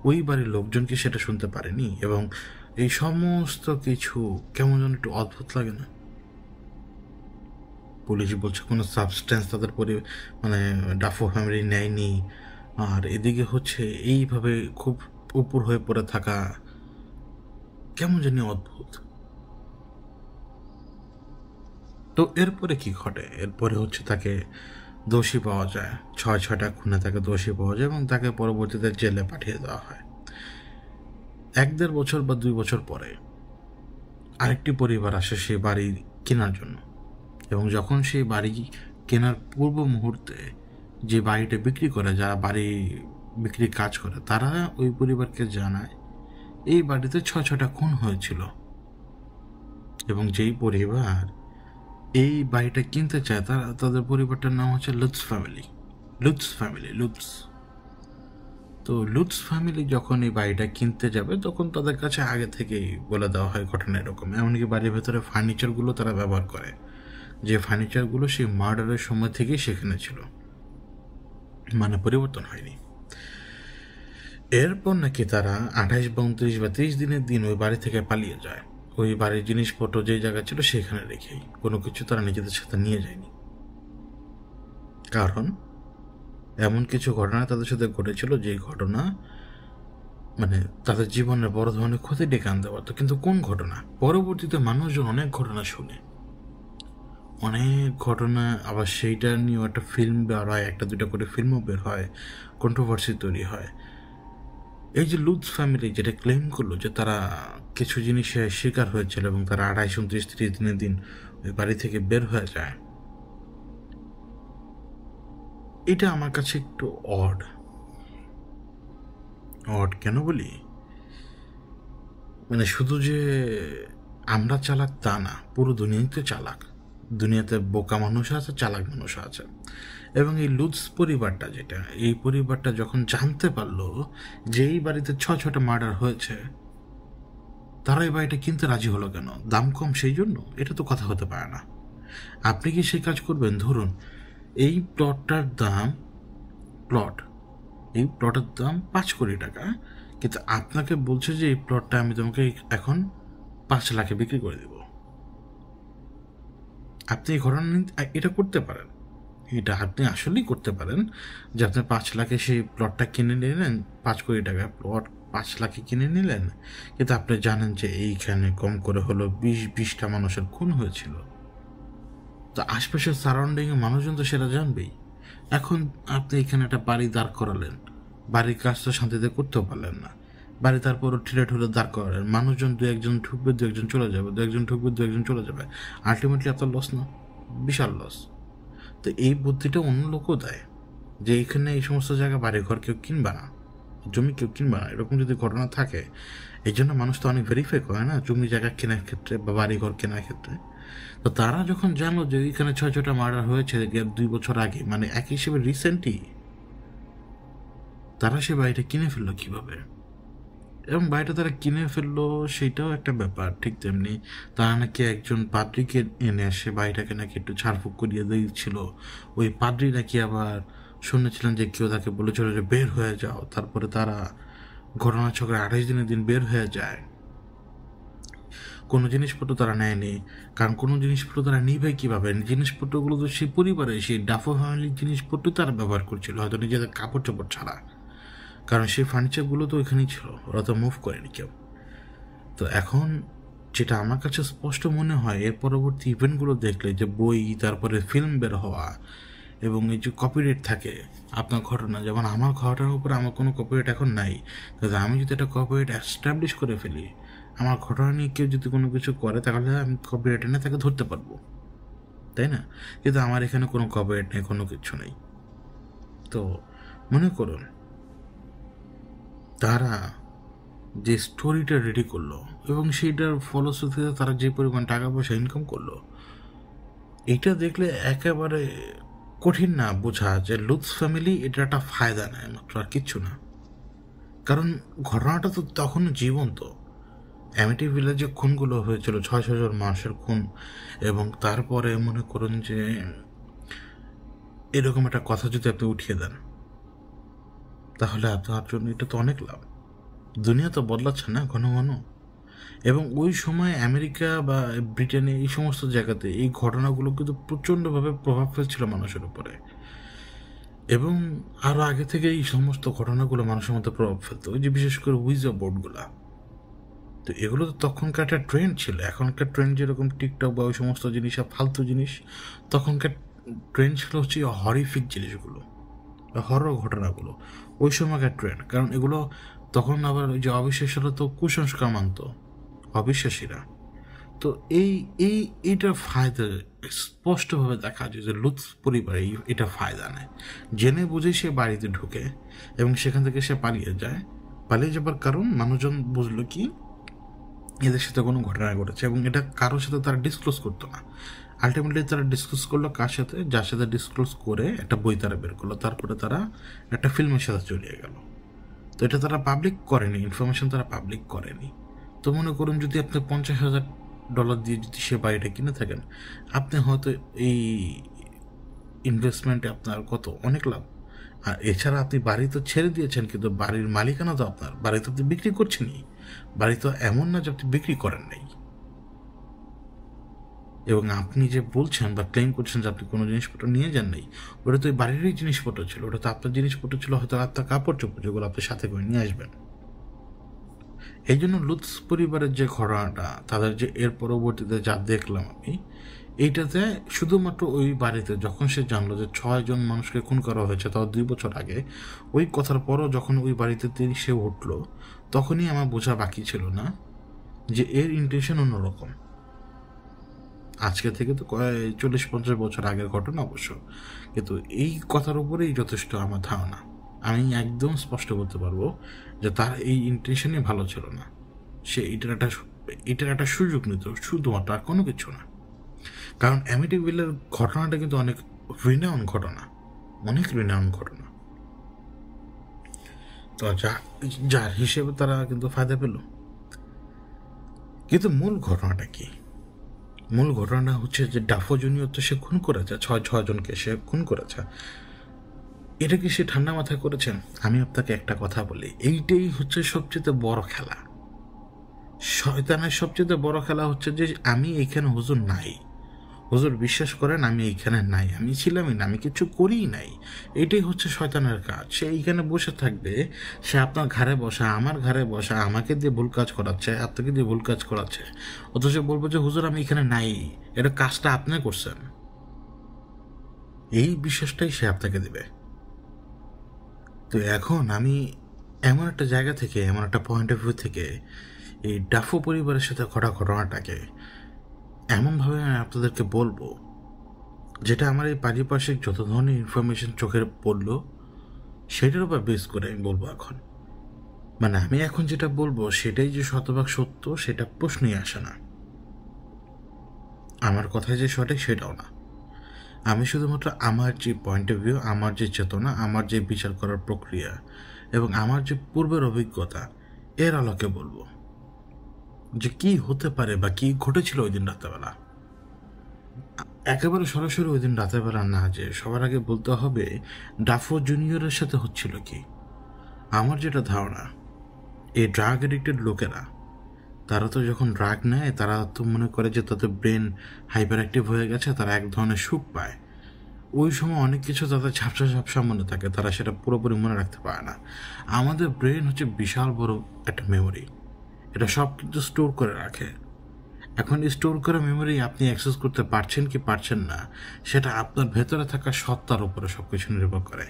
ওই বাড়ির লোকজনকে সেটা শুনতে পারেনি, এবং এই সমস্ত কিছু কেমন যেন একটু অদ্ভুত লাগে না? পুলিশ বলছে কোনো সাবস্টেন্স তাদের ডাফো ফ্যামিলি নেয়নি, আর এদিকে হচ্ছে এইভাবে খুব উপর হয়ে পড়ে থাকা, কেমন জানি অদ্ভুত। তো এরপরে কি ঘটে? এরপরে হচ্ছে তাকে দোষী পাওয়া যায়, 6টা খুনে তাকে দোষী পাওয়া যায় এবং তাকে পরবর্তীতে জেলে পাঠিয়ে দেওয়া হয়। 1-1.5 বছর বা 2 বছর পরে আরেকটি পরিবার আসে সেই বাড়ি কেনার জন্য, এবং যখন সেই বাড়ি কেনার পূর্ব মুহূর্তে যে বাড়িটা বিক্রি করে, যারা বাড়ি বিক্রির কাজ করে, তারা ওই পরিবারকে জানায় এই বাড়িতে 6টা খুন হয়েছিল, এবং যেই পরিবার এই বাড়িটা কিনতে চায় তাদের পরিবারটার নাম হচ্ছে লুৎস ফ্যামিলি। তো লুৎস ফ্যামিলি যখন এই বাড়িটা কিনতে যাবে, তখন তাদের কাছে আগে থেকেই বলে দেওয়া হয় ঘটনা এরকম। এমনকি বাড়ির ভেতরে ফার্নিচারগুলো তারা ব্যবহার করে, যে ফার্নিচারগুলো সেই মার্ডারের সময় থেকেই সেখানে ছিল, মানে পরিবর্তন হয়নি। এরপর নাকি তারা 28 বা 29 বা 30 দিনের দিন ওই বাড়ি থেকে পালিয়ে যায়। ওই বাড়ির জিনিসপত্র যে জায়গা ছিল সেখানে রেখেই, কোনো কিছু তারা নিজেদের সাথে নিয়ে যায়নি। কারণ এমন কিছু ঘটনা তাদের সাথে ঘটেছিল যে ঘটনা তাদের জীবনের বড় ধরনের ক্ষতি ডেকে আনতে পারতো। কিন্তু কোন ঘটনা? পরবর্তীতে মানুষজন অনেক ঘটনা শুনে, অনেক ঘটনা, আবার সেইটা নিয়েও একটা ফিল্ম বের হয়, 1-2টা করে ফিল্মও বের হয়, কন্ট্রোভার্সি তৈরি হয়। এই যে লুৎস ফ্যামিলি যেটা ক্লেম করলো যে তারা কিছু জিনিসের শিকার হয়েছিল এবং তারা 28, 29, 30 দিনের দিন ওই বাড়ি থেকে বের হয়ে যায়, এটা আমার কাছে একটু অড। কেন বলি? শুধু যে আমরা চালাক তা না, পুরো দুনিয়াই তো চালাক। দুনিয়াতে বোকা মানুষ আছে, চালাক মানুষ আছে। এবং এই লুৎস পরিবারটা যেটা, এই পরিবারটা যখন জানতে পারলো যে এই বাড়িতে 6টা মার্ডার হয়েছে, তারা এই বাড়িটা কিনতে রাজি হলো কেন? দাম কম সেই জন্য? এটা তো কথা হতে পারে না। আপনি কি সেই কাজ করবেন? ধরুন এই প্লটটার দাম, এই প্লটের দাম 5 কোটি টাকা, কিন্তু আপনাকে বলছে যে এই প্লটটা আমি তোমাকে এখন 5 লাখে বিক্রি করে দেব। আপনি এই ঘটনা এটা করতে পারেন, এটা আপনি আসলেই করতে পারেন যে আপনি 5 লাখে সেই প্লটটা কিনে নিলেন, 5 কোটি টাকা প্লট 5 লাখে কিনে নিলেন, কিন্তু আপনি জানেন যে এইখানে কম করে হলো 20টা মানুষের খুন হয়েছিল। তো আশপাশের সারাউন্ডিংয়ে মানুষজন তো সেটা জানবেই। এখন আপনি এখানে একটা বাড়ি দাঁড় করালেন, বাড়ির কাজ তো শান্তিতে করতেও পারলেন না, বাড়ি তারপরও ঠিলে ঠুলে দাঁড় করালেন, মানুষজন 2-1 ঢুকবে, 2-1 চলে যাবে, 2-1 ঢুকবে, 2-1 চলে যাবে, আলটিমেটলি আপনার লস না? বিশাল লস। তো এই বুদ্ধিটা অন্য লোকও দেয় যে এখানে এই সমস্ত জায়গায় বাড়িঘর কেউ কিনবে না, জমি কেউ কিনবে না, এরকম যদি ঘটনা থাকে। এই জন্য মানুষ তো অনেক ভেরিফাই করে না জমি জায়গা কেনার ক্ষেত্রে বা বাড়িঘর কেনার ক্ষেত্রে। তো তারা যখন জানলো যে এখানে 6টা মার্ডার হয়েছে 2 বছর আগে, মানে এক হিসেবে রিসেন্টলি, তারা সে বাড়িটা কিনে ফেললো কিভাবে? এবং বাড়িটা তারা কিনে ফেললো সেটাও একটা ব্যাপার। ঠিক তেমনি তারা নাকি একজন পাদ্রিকে এনে সে বাড়িটাকে নাকি একটু ঝাড়ফুঁক করিয়ে দিয়েছিল। ওই পাদ্রি নাকি আবার শুনেছিলেন যে কেউ তাকে বলেছিল যে বের হয়ে যাও, তারপরে তারা ঘটনাচক্রে 28 দিন বের হয়ে যায়। কোনো জিনিসপত্র তারা নেয়নি, কারণ কোনো জিনিসপত্র তারা নিবে কীভাবে? জিনিসপত্রগুলো তো সেই পরিবারে, সেই ডাফো ফ্যামিলির জিনিসপত্র তারা ব্যবহার করছিল, হয়তো নিজেদের কাপড় চোপড় ছাড়া, কারণ সেই ফার্নিচারগুলো তো ওইখানেই ছিল, ওরা তো মুভ করেনি কেউ। তো এখন যেটা আমার কাছে স্পষ্ট মনে হয় এর পরবর্তী ইভেন্টগুলো দেখলে, যে বই, তারপরে ফিল্ম বের হওয়া, এবং এই যে কপিরাইট থাকে আপনার ঘটনা, যেমন আমার ঘটনার উপরে আমার কোনো কপিরাইট এখন নাই, কিন্তু আমি যদি একটা কপিরাইট অ্যাস্টাবলিশ করে ফেলি, আমার ঘটনা নিয়ে কেউ যদি কোনো কিছু করে, তাহলে আমি কপিরাইট এনে তাকে ধরতে পারবো, তাই না? কিন্তু আমার এখানে কোনো কপিরাইট নেই, কোনো কিছু নেই। তো মনে করুন তারা যে স্টোরিটা রেডি করলো এবং সেইটার ফলশ্রুতিতে তারা যে পরিমাণ টাকা পয়সা ইনকাম করলো, এটা দেখলে একেবারে কঠিন না বোঝা যে লুৎস ফ্যামিলি এটা একটা ফায়দা নেয় মাত্র, আর কিচ্ছু না। কারণ ঘটনাটা তো তখনও জীবন্ত। অ্যামিটি ভিলেজে খুনগুলো হয়েছিল, 600 জন মানুষের খুন, এবং তারপরে মনে করুন যে এরকম একটা কথা যদি আপনি উঠিয়ে দেন, তাহলে আপনার জন্য এটা তো অনেক লাভ। দুনিয়া তো বদলাচ্ছে না ঘন ঘন, এবং ওই সময় আমেরিকা বা ব্রিটেনে এই সমস্ত জায়গাতে এই ঘটনাগুলো কিন্তু প্রচণ্ডভাবে প্রভাব ফেলছিল মানুষের উপরে, এবং আরও আগে থেকে এই সমস্ত ঘটনাগুলো মানুষের মধ্যে প্রভাব ফেলতো, ওই যে বিশেষ করে উইজা বোর্ডগুলা। তো এগুলো তো তখনকার একটা ট্রেন্ড ছিল। এখনকার ট্রেন্ড যেরকম টিকটক বা ওই সমস্ত জিনিস আর ফালতু জিনিস, তখনকার ট্রেন্ড ছিল হচ্ছে হরিফিক জিনিসগুলো, হরর ঘটনাগুলো, ওই সময়কার ট্রেন্ড। কারণ এগুলো তখন আবার ওই যে অবিশ্বাসীরা তো কুসংস্কার মানত, অবিশ্বাসীরা। তো এইটার ফায়দা স্পষ্টভাবে দেখা যায় যে লুৎস পরিবারে এটা ফায়দা নেয়, জেনে বুঝে সে বাড়িতে ঢুকে এবং সেখান থেকে সে পালিয়ে যায়। পালিয়ে যাবার কারণ মানুষজন বুঝলো কি এদের সাথে কোনো ঘটনা ঘটেছে, এবং এটা কারোর সাথে তারা ডিসক্লোজ করতো না। আলটিমেটলি তারা ডিসক্লোজ করলো কার সাথে? যার সাথে ডিসক্লোজ করে একটা বই তারা বের করলো, তারপরে তারা একটা ফিল্মের সাথে চলিয়ে গেল। তো এটা তারা পাবলিক করেনি, ইনফরমেশন তারা পাবলিক করেনি। তো মনে করুন যদি আপনি $50,000 দিয়ে যদি সে বাড়িটা কিনে থাকেন, আপনি হয়তো এই ইনভেস্টমেন্টে আপনার কত অনেক লাভ। আর এছাড়া আপনি বাড়ি তো ছেড়ে দিয়েছেন, কিন্তু বাড়ির মালিকানা তো আপনার, বাড়ি তো আপনি বিক্রি করছেনই। বাড়ি তো এমন না যে আপনি বিক্রি করেন নাই, এবং আপনি যে বলছেন বা ক্লেম করছেন যে আপনি কোনো জিনিসপত্র নিয়ে যান নাই, ওটা তো ওই বাড়িরই জিনিসপত্র ছিল, ওটা তো আপনার জিনিসপত্র ছিল, হয়তো আপনার কাপড় চোপড় যেগুলো আপনি সাথে করে নিয়ে আসবেন। এই জন্য লুৎস পরিবারের যে ঘটনাটা, তাদের যে এর পরবর্তীতে যা দেখলাম আমি, এইটাতে শুধুমাত্র ওই বাড়িতে যখন সে জানলো যে 6 জন মানুষকে খুন করা হয়েছে, তাও 2 বছর আগে, ওই কথার পরও যখন ওই বাড়িতে সে উঠলো, তখনই আমার বোঝা বাকি ছিল না যে এর ইন্টেনশন অন্যরকম। আজকে থেকে তো 40-50 বছর আগের ঘটনা অবশ্য, কিন্তু এই কথার উপরেই যথেষ্ট আমার ধারণা। আমি একদম স্পষ্ট করতে পারবো যে তার এই ইন্টেনশনই ভালো ছিল না, সে এটার একটা সুযোগ নিত শুধুমাত্র, আর কোনো কিছু না। কারণ অ্যামিটিভিলের ঘটনাটা কিন্তু অনেক রিনাউন ঘটনা, অনেক রিনাউন ঘটনা। তো যার হিসেবে তারা কিন্তু ফায়দা পেল। কিন্তু মূল ঘটনাটা কি? মূল ঘটনা হচ্ছে যে ডাফো জুনিয়র তো সে খুন করেছে, ছয়জনকে সে খুন করেছে। এটা কি সে ঠান্ডা মাথায় করেছেন? আমি আপনাকে একটা কথা বলি, এইটাই হচ্ছে সবচেয়ে বড় খেলা। শয়তানের সবচেয়ে বড় খেলা হচ্ছে যে আমি এইখানে হুজুর নাই, হুজুর বিশ্বাস করেন আমি এইখানে নাই, আমি ছিলামই না, আমি কিছু করিই নাই। এটাই হচ্ছে শয়তানের কাজ। সে এইখানে বসে থাকবে, সে আপনার ঘাড়ে বসা, আমার ঘাড়ে বসা, আমাকে দিয়ে ভুল কাজ করাচ্ছে, আপনাকে দিয়ে ভুল কাজ করাচ্ছে, অথচ বলবো যে হুজুর আমি এখানে নাই, এটা কাজটা আপনি করছেন। এই বিশ্বাসটাই সে আপনাকে দেবে। তো এখন আমি এমন একটা জায়গা থেকে, এমন একটা পয়েন্ট অফ ভিউ থেকে এই ডাফো পরিবারের সাথে ঘটা ঘটনাটাকে এমনভাবে আমি আপনাদেরকে বলবো, যেটা আমার এই পারিপার্শ্বিক যত ধরনের ইনফরমেশন চোখে পড়লো সেটার উপর বেস করে আমি বলবো এখন। মানে আমি এখন যেটা বলবো সেটাই যে শতভাগ সত্য সেটা প্রশ্নই আসে না। আমার কথায় যে সঠিক সেটাও না। আমি শুধুমাত্র আমার যে পয়েন্ট অফ ভিউ, আমার যে চেতনা, আমার যে বিচার করার প্রক্রিয়া এবং আমার যে পূর্বের অভিজ্ঞতা, এর আলোকে বলবো যে কি হতে পারে বা কি ঘটেছিল ওই দিন রাতেবেলা। একেবারে সরাসরি ওই দিন রাতের বেলা না, যে সবার আগে বলতে হবে ডাফো জুনিয়রের সাথে হচ্ছিল কি। আমার যেটা ধারণা, এই ড্রাগ এডিক্টেড লোকেরা, তারা তো যখন ড্রাগ নেয় তারা তো মনে করে যে তাদের ব্রেন হাইপার অ্যাক্টিভ হয়ে গেছে, তারা এক ধরনের সুখ পায়। ওই সময় অনেক কিছু তাদের ঝাপসা ঝাপসা মনে থাকে, তারা সেটা পুরোপুরি মনে রাখতে পারে না। আমাদের ব্রেন হচ্ছে বিশাল বড় একটা মেমোরি, এটা সব কিছু স্টোর করে রাখে। এখন স্টোর করা মেমোরি আপনি অ্যাক্সেস করতে পারছেন কি পারছেন না, সেটা আপনার ভেতরে থাকা সত্তার উপরে সব কিছু নির্ভর করে।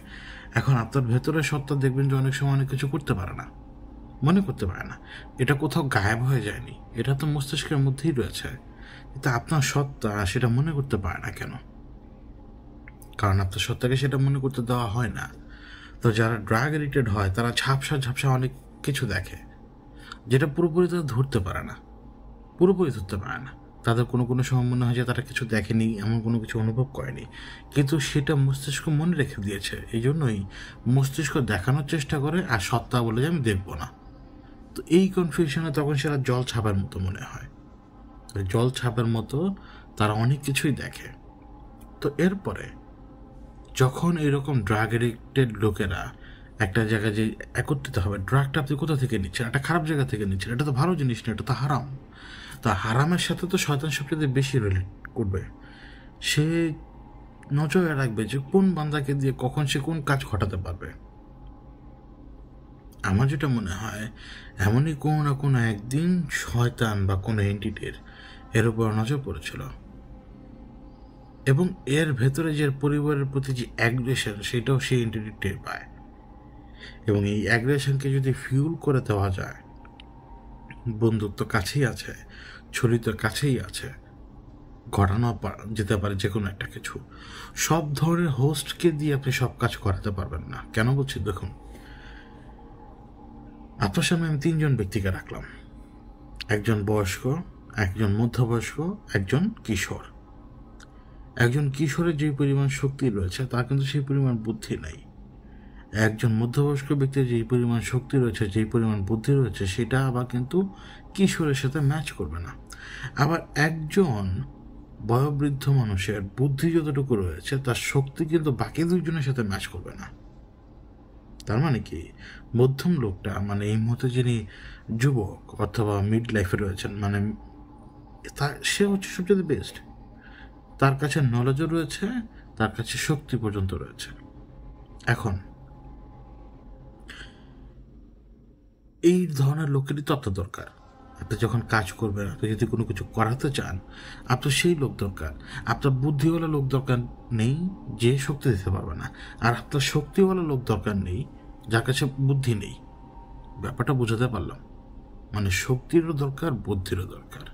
এখন আপনার ভেতরে সত্তা দেখবেন যে অনেক সময় অনেক কিছু করতে পারে না, মনে করতে পারে না, এটা কোথাও গায়েব হয়ে যায়নি, এটা তো মস্তিষ্কের মধ্যেই রয়েছে, কিন্তু আপনার সত্তা সেটা মনে করতে পারে না কেন? কারণ আপনার সত্তাকে সেটা মনে করতে দেওয়া হয় না। তো যারা ড্রাগ এডিক্টেড হয় তারা ঝাপসা ঝাপসা অনেক কিছু দেখে, যেটা পুরোপুরি তারা ধরতে পারে না, পুরোপুরি ধরতে পারে না। তাদের কোনো কোনো সময় মনে হয় যে তারা কিছু দেখেনি, এমন কোনো কিছু অনুভব করেনি, কিন্তু সেটা মস্তিষ্ক মনে রেখে দিয়েছে। এই জন্যই মস্তিষ্ক দেখানোর চেষ্টা করে আর সত্তা বলে যে আমি দেখবো না। তো এই কনফিউশনে তখন সেটা জল ছাপের মতো মনে হয়, জল ছাপের মতো তারা অনেক কিছুই দেখে। তো এরপরে যখন এরকম ড্রাগ এডিক্টেড লোকেরা একটা জায়গায় যে একত্রিত হবে, ড্রাগটা আপনি কোথা থেকে নিচ্ছেন? একটা খারাপ জায়গা থেকে নিচ্ছেন, এটা তো ভালো জিনিস না, এটা তো হারাম। তা হারামের সাথে তো শয়তান সবচেয়ে বেশি রিলেট করবে। সে নজরে রাখবে যে কোন বান্দাকে দিয়ে কখন সে কোন কাজ ঘটাতে পারবে। আমার যেটা মনে হয়, এমনই কোনো না কোনো একদিন শয়তান বা কোনো এন্টিটির এর উপর নজর পড়েছিল, এবং এর ভেতরে যে পরিবারের প্রতি যে অ্যাগ্রেশন সেটাও সেই এন্টিটি টের পায়। এবং এই অ্যাগ্রেশনকে যদি ফিউল করে দেওয়া যায়, বন্দুক তো কাছেই আছে, ছুরি তো কাছেই আছে, ঘটানো যেতে পারে যে কোনো একটা কিছু। সব ধরনের হোস্টকে দিয়ে আপনি সব কাজ করাতে পারবেন না। কেন বলছি দেখুন, আপনার সামনে আমি তিনজন ব্যক্তিকে রাখলাম, একজন বয়স্ক, একজন মধ্যবয়স্ক, একজন কিশোর। একজন কিশোরের যে পরিমাণ শক্তি রয়েছে তার কিন্তু সেই পরিমাণ বুদ্ধি নাই। একজন মধ্যবয়স্ক ব্যক্তির যেই পরিমাণ শক্তি রয়েছে, যেই পরিমাণ বুদ্ধি রয়েছে, সেটা আবার কিন্তু কিশোরের সাথে ম্যাচ করবে না। আবার একজন বয়োবৃদ্ধ মানুষের বুদ্ধি যতটুকু রয়েছে তার শক্তি কিন্তু বাকি দুজনের সাথে ম্যাচ করবে না। তার মানে কি, মধ্যম লোকটা, মানে এই মুহূর্তে যিনি যুবক অথবা মিড লাইফে রয়েছেন, মানে সে হচ্ছে সবচেয়ে বেস্ট। তার কাছে নলেজও রয়েছে, তার কাছে শক্তি পর্যন্ত রয়েছে। এখন এই ধরনের লোকেরই তত্ত্ব দরকার। আপনি যখন কাজ করবেন, আপনি যদি কোনো কিছু করাতে চান, আপনার সেই লোক দরকার। আপনার বুদ্ধিওয়ালা লোক দরকার নেই যে শক্তি দিতে পারবে না, আর আপনার শক্তিওয়ালা লোক দরকার নেই যার কাছে বুদ্ধি নেই। ব্যাপারটা বোঝাতে পারলাম? মানে শক্তিরও দরকার, বুদ্ধিরও দরকার।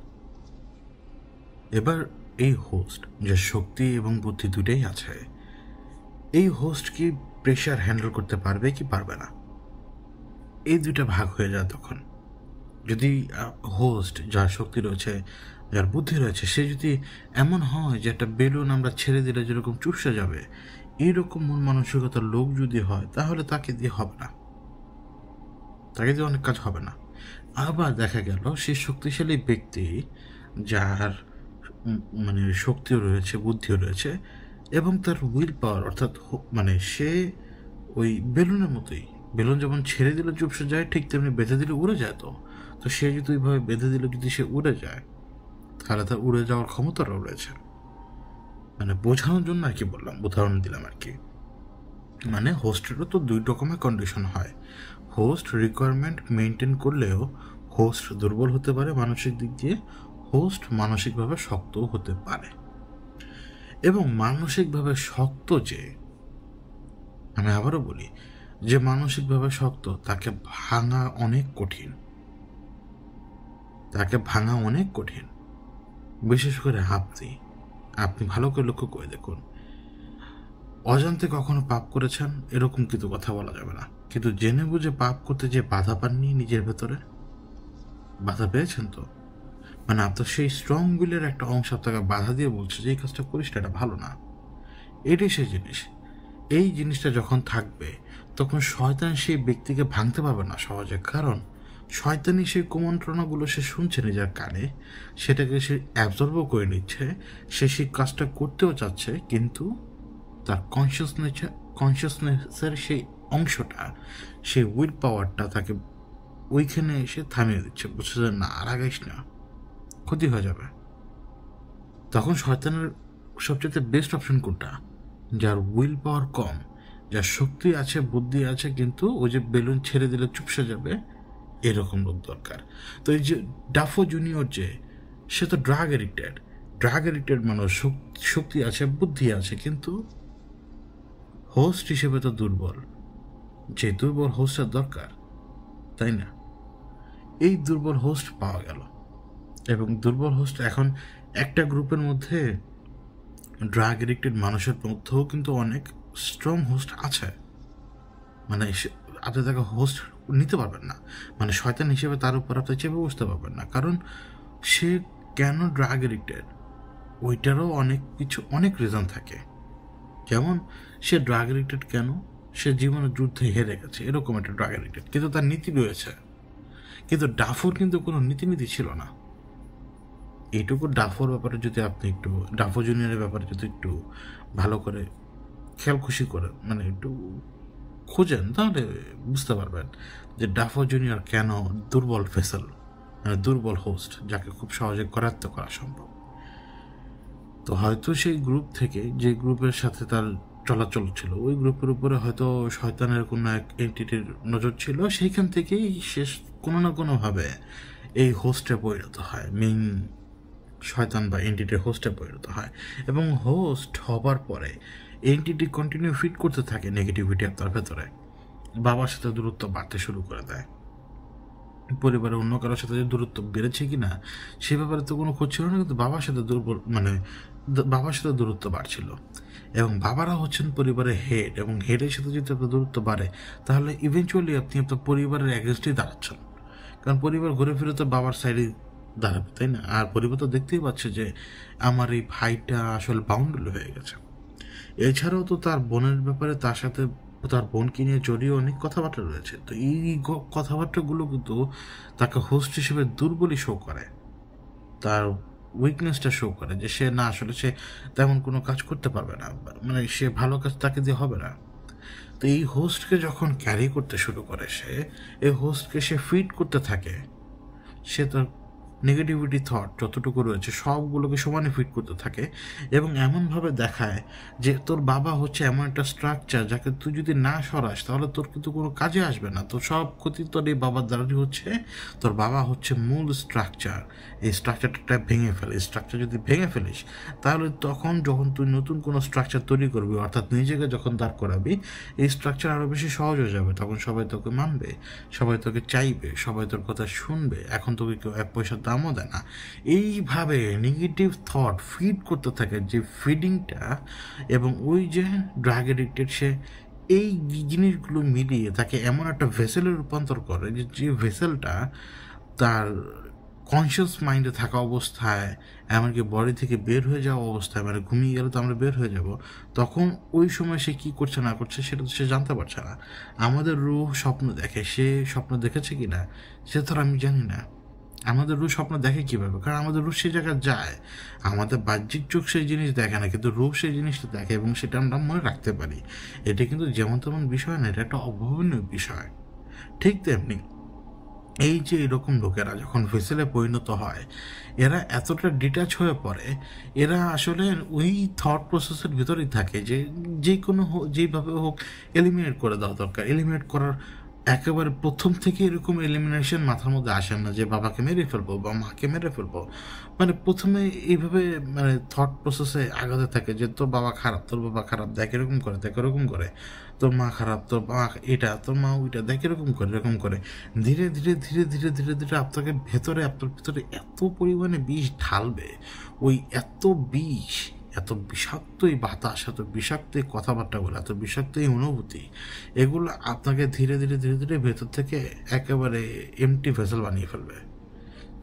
এবার এই হোস্ট যে শক্তি এবং বুদ্ধি দুটাই আছে, এই হোস্ট কি প্রেশার হ্যান্ডেল করতে পারবে কি পারবে না, এই দুইটা ভাগ হয়ে যায়। তখন যদি হোস্ট যার শক্তি রয়েছে যার বুদ্ধি রয়েছে, সে যদি এমন হয় যে একটা বেলুন আমরা ছেড়ে দিলে যেরকম চুপসে যাবে, এইরকম মন মানসিকতার লোক যদি হয়, তাহলে তাকে দিয়ে হবে না, তাকে দিয়ে অনেক কাজ হবে না। আবার দেখা গেল সে শক্তিশালী ব্যক্তি, যার মানে শক্তিও রয়েছে, বুদ্ধিও রয়েছে, এবং তার উইল পাওয়ার, অর্থাৎ মানে সে ওই বেলুনের মতোই, বেলুন যেমন ছেড়ে দিলে চুপসে যায়, ঠিক তেমনি বেঁধে দিলে উড়ে যায়। তো সে যদি ওইভাবে বেঁধে দিলে যদি সে উড়ে যায়, তাহলে তার উড়ে যাওয়ার ক্ষমতাটাও রয়েছে। মানে বোঝানোর জন্য আর কি বললাম, উদাহরণ দিলাম আর কি। মানে হোস্টেরও তো দুই রকমের কন্ডিশন হয়। হোস্ট রিকোয়ারমেন্ট মেনটেন করলেও হোস্ট দুর্বল হতে পারে মানসিক দিক দিয়ে, হোস্ট মানসিকভাবে শক্তও হতে পারে। এবং মানসিকভাবে শক্ত যে, আমি আবারও বলি, যে মানসিকভাবে শক্ত তাকে ভাঙা অনেক কঠিন, তাকে ভাঙা অনেক কঠিন। বিশেষ করে আপনি ভালো করে লক্ষ্য করে দেখুন, অজান্তে কখনো পাপ করেছেন এরকম কিন্তু কথা বলা যাবে না, কিন্তু জেনে বুঝে পাপ করতে যে বাধা পাননি, নিজের ভেতরে বাধা পেয়েছেন তো, মানে আপনার সেই স্ট্রং উইলের একটা অংশ আপনাকে বাধা দিয়ে বলছে যে এই কাজটা করিস, এটা ভালো না। এটাই সেই জিনিস। এই জিনিসটা যখন থাকবে, তখন শয়তান সেই ব্যক্তিকে ভাঙতে পারবে না সহজে, কারণ শয়তানি সেই কুমন্ত্রণাগুলো সে শুনছে নিজের কানে, সেটাকে সে অ্যাবজর্বও করে নিচ্ছে, সে সেই কাজটা করতেও চাচ্ছে, কিন্তু তার কনসিয়াসনেসের সেই অংশটা, সেই উইল পাওয়ারটা তাকে ওইখানে এসে থামিয়ে দিচ্ছে, বুঝছে যে না, আর আগাইস না, ক্ষতি হয়ে যাবে। তখন শয়তানের সবচেয়ে বেস্ট অপশন কোনটা? যার উইল পাওয়ার কম, যার শক্তি আছে, বুদ্ধি আছে, কিন্তু ওই যে বেলুন ছেড়ে দিলে চুপসে যাবে, এরকম লোক দরকার। তো এই যে ডাফো জুনিয়র, যে সে তো ড্রাগ এডিক্টেড মানুষ, শক্তি আছে, বুদ্ধি আছে, কিন্তু হোস্ট হিসেবে তো দুর্বল। যে দুর্বল হোস্টের দরকার, তাই না? এই দুর্বল হোস্ট পাওয়া গেল, এবং দুর্বল হোস্ট এখন একটা গ্রুপের মধ্যে, ড্রাগ এডিক্টেড মানুষের মধ্যেও কিন্তু অনেক স্ট্রং হোস্ট আছে। মানে আপনি তাকে হোস্ট নিতে পারবেন না, মানে শয়তান হিসেবে তার উপর আপনি চেপে বসতে পারবেন না, কারণ সে কেন ড্রাগ এডিক্টেড, ওইটারও অনেক রিজন থাকে। যেমন সে ড্রাগ এডিক্টেড কেন, সে জীবনের যুদ্ধে হেরে গেছে, এরকম একটা ড্রাগ এডিক্টেড, কিন্তু তার নীতি রয়েছে। কিন্তু ডাফোর কিন্তু কোনো নীতি ছিল না। এইটুকু ডাফোর ব্যাপারে যদি আপনি একটু, ডাফো জুনিয়রের ব্যাপারে যদি একটু ভালো করে খেয়াল খুশি করে, মানে একটু খোঁজেন, তাহলে বুঝতে পারবেন যে ডাফো জুনিয়র কেন দুর্বল ভেসেল, মানে দুর্বল হোস্ট, যাকে খুব সহজে করায়ত্ত করা সম্ভব। তো হয়তো সেই গ্রুপ থেকে, যে গ্রুপের সাথে তার চলাচল ছিল, ওই গ্রুপের উপরে হয়তো শয়তানের কোনো এক এন্টিটির নজর ছিল, সেইখান থেকেই শেষ কোনো না কোনোভাবে এই হোস্টে পরিণত হয়, মেইন শয়তান বা এন্টিটির হোস্টে পরিণত হয়। এবং হোস্ট হবার পরে এন্টিটি কন্টিনিউ ফিট করতে থাকে নেগেটিভিটি আপনার ভেতরে, বাবার সাথে দূরত্ব বাড়তে শুরু করে দেয়। পরিবারের অন্য কারোর সাথে যে দূরত্ব বেড়েছে কিনা সে ব্যাপারে তো কোনো খোঁজ ছিল না, কিন্তু বাবার সাথে বাবার সাথে দূরত্ব বাড়ছিল। এবং বাবারা হচ্ছেন পরিবারের হেড, এবং হেডের সাথে যদি আপনার দূরত্ব বাড়ে, তাহলে ইভেনচুয়ালি আপনি আপনার পরিবারের এগেনস্টেই দাঁড়াচ্ছেন, কারণ পরিবার ঘুরে ফিরে তো বাবার সাইডে দাঁড়াবে, তাই না? আর পরিবার তো দেখতেই পাচ্ছে যে আমার এই ভাইটা আসলে বাউন্ডারি হয়ে গেছে। এছাড়াও তো তার বোনের ব্যাপারে তার সাথে, তার বোনকে নিয়ে জড়িয়ে অনেক কথাবার্তা রয়েছে। তো এই কথাবার্তাগুলো কিন্তু তাকে হোস্ট হিসেবে দুর্বলই শো করে, তার উইকনেসটা শো করে, যে সে না, আসলে সে তেমন কোনো কাজ করতে পারবে না, মানে সে ভালো কাজ তাকে দিয়ে হবে না। তো এই হোস্টকে যখন ক্যারি করতে শুরু করে, এই হোস্টকে সে ফিড করতে থাকে, সে তার নেগেটিভিটি থট যতটুকু রয়েছে সবগুলোকে সমানে ফিট করতে থাকে, এবং এমনভাবে দেখায় যে তোর বাবা হচ্ছে এমন একটা স্ট্রাকচার, যাকে তুই যদি না সরাস তাহলে তোর কিন্তু কোনো কাজে আসবে না, তোর সব ক্ষতি তোর এই বাবার দ্বারাই হচ্ছে। তোর বাবা হচ্ছে মূল স্ট্রাকচার, এই স্ট্রাকচারটা ভেঙে ফেলে। এই স্ট্রাকচার যদি ভেঙে ফেলিস, তাহলে তখন যখন তুই নতুন কোনো স্ট্রাকচার তৈরি করবি, অর্থাৎ নিজেকে যখন দাঁড় করাবি, এই স্ট্রাকচার আরও বেশি সহজ হয়ে যাবে। তখন সবাই তোকে মানবে, সবাই তোকে চাইবে, সবাই তোর কথা শুনবে। এখন তোকে কেউ এক পয়সার দামও দেয় না। এইভাবে নেগেটিভ থট ফিড করতে থাকে, যে ফিডিংটা, এবং ওই যে ড্রাগ এডিক্টেড, সে এই জিনিসগুলো মিলিয়ে তাকে এমন একটা ভেসেলে রূপান্তর করে যে ভেসেলটা তার কনসিয়াস মাইন্ডে থাকা অবস্থায়, এমনকি বডি থেকে বের হয়ে যাওয়া অবস্থায়, মানে ঘুমিয়ে গেলে তো আমরা বের হয়ে যাব, তখন ওই সময় সে কী করছে না করছে সেটা তো সে জানতে পারছে না। আমাদের রূহ স্বপ্ন দেখে, সে স্বপ্ন দেখেছে কি না সে তো আমি জানি না। আমাদের রূহ স্বপ্ন দেখে কীভাবে? কারণ আমাদের রূহ সেই জায়গায় যায়। আমাদের বাহ্যিক চোখ সেই জিনিস দেখে না, কিন্তু রূহ সেই জিনিসটা দেখে এবং সেটা আমরা মনে রাখতে পারি। এটা কিন্তু যেমন তেমন বিষয় না, এটা একটা অভাবনীয় বিষয়। ঠিক তেমনি এই যে এরকম লোকেরা যখন ভেসেলে পরিণত হয়, এরা এতটা ডিটাচ হয়ে পড়ে, এরা আসলে ওই থট প্রসেসের ভিতরেই থাকে যে যে কোনো যেইভাবে হোক এলিমিনেট করে দেওয়া দরকার। এলিমিনেট করার একেবারে প্রথম থেকে এরকম এলিমিনেশন মাথার মধ্যে আসে না যে বাবাকে মেরে ফেলবো বা মাকে মেরে ফেলবো। মানে প্রথমে এইভাবে মানে থট প্রসেসে আগাতে থাকে যে তোর বাবা খারাপ, তোর বাবা খারাপ, দেখ এরকম করে, দেখ এরকম করে, তোর মা খারাপ, তোর মা এটা, তোর মা ওইটা, দেখ এরকম করে, এরকম করে। ধীরে ধীরে ধীরে ধীরে ধীরে ধীরে আপনার ভিতরে এত পরিমাণে বিষ ঢালবে, ওই এত বিষ, এত বিষাক্ত এই বাতাস, এত বিষাক্ত এই কথাবার্তাগুলো, এত বিষাক্ত এই অনুভূতি, এগুলো আপনাকে ধীরে ধীরে ধীরে ধীরে ভেতর থেকে একেবারে এমটি ভেসেল বানিয়ে ফেলবে।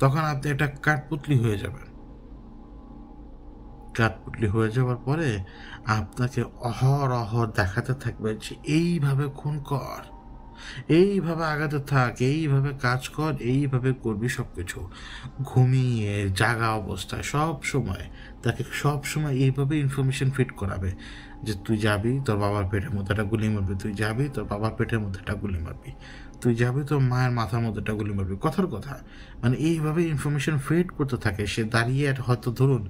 তখন আপনি একটা কাঠপুতলি হয়ে যাবেন। কাঠপুতলি হয়ে যাওয়ার পরে আপনাকে অহরহ দেখাতে থাকবে যে এইভাবে খুন কর, এইভাবে আগাতে থাক, এইভাবে কাজ কর, এইভাবে করবি সব কিছু। ঘুমিয়ে জাগা অবস্থায় সব সময় তাকে সব সময় এইভাবে ইনফরমেশন ফিট করাবে যে তুই যাবি তোর বাবার পেটের মধ্যে একটা গুলি মারবি, তুই যাবি তোর বাবার পেটের মধ্যে একটা গুলি মারবি, তুই যাবি তোর মায়ের মাথার মধ্যে একটা গুলি মারবি। কথার কথা, মানে এইভাবে ইনফরমেশন ফিট করতে থাকে। সে দাঁড়িয়ে হয়তো ধরুন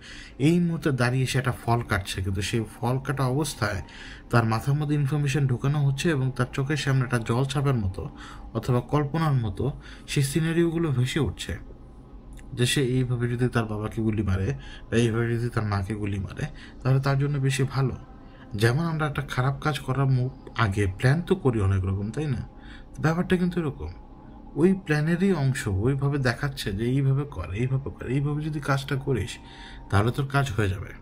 এই মুহূর্তে দাঁড়িয়ে সে একটা ফল কাটছে, কিন্তু সেই ফল কাটা অবস্থায় তার মাথার মধ্যে ইনফরমেশন ঢোকানো হচ্ছে এবং তার চোখের সামনে একটা জল ছাপের মতো অথবা কল্পনার মতো সেই সিনারিওগুলো ভেসে উঠছে যে সে এইভাবে যদি তার বাবাকে গুলি মারে বা এইভাবে যদি তার মাকে গুলি মারে তাহলে তার জন্য বেশি ভালো। যেমন আমরা একটা খারাপ কাজ করার আগে প্ল্যান তো করি অনেক রকম, তাই না? ব্যাপারটা কিন্তু এরকম, ওই প্ল্যানেরই অংশ। ওইভাবে দেখাচ্ছে যে এইভাবে কর, এইভাবে কর, এইভাবে যদি কাজটা করিস তাহলে তোর কাজ হয়ে যাবে।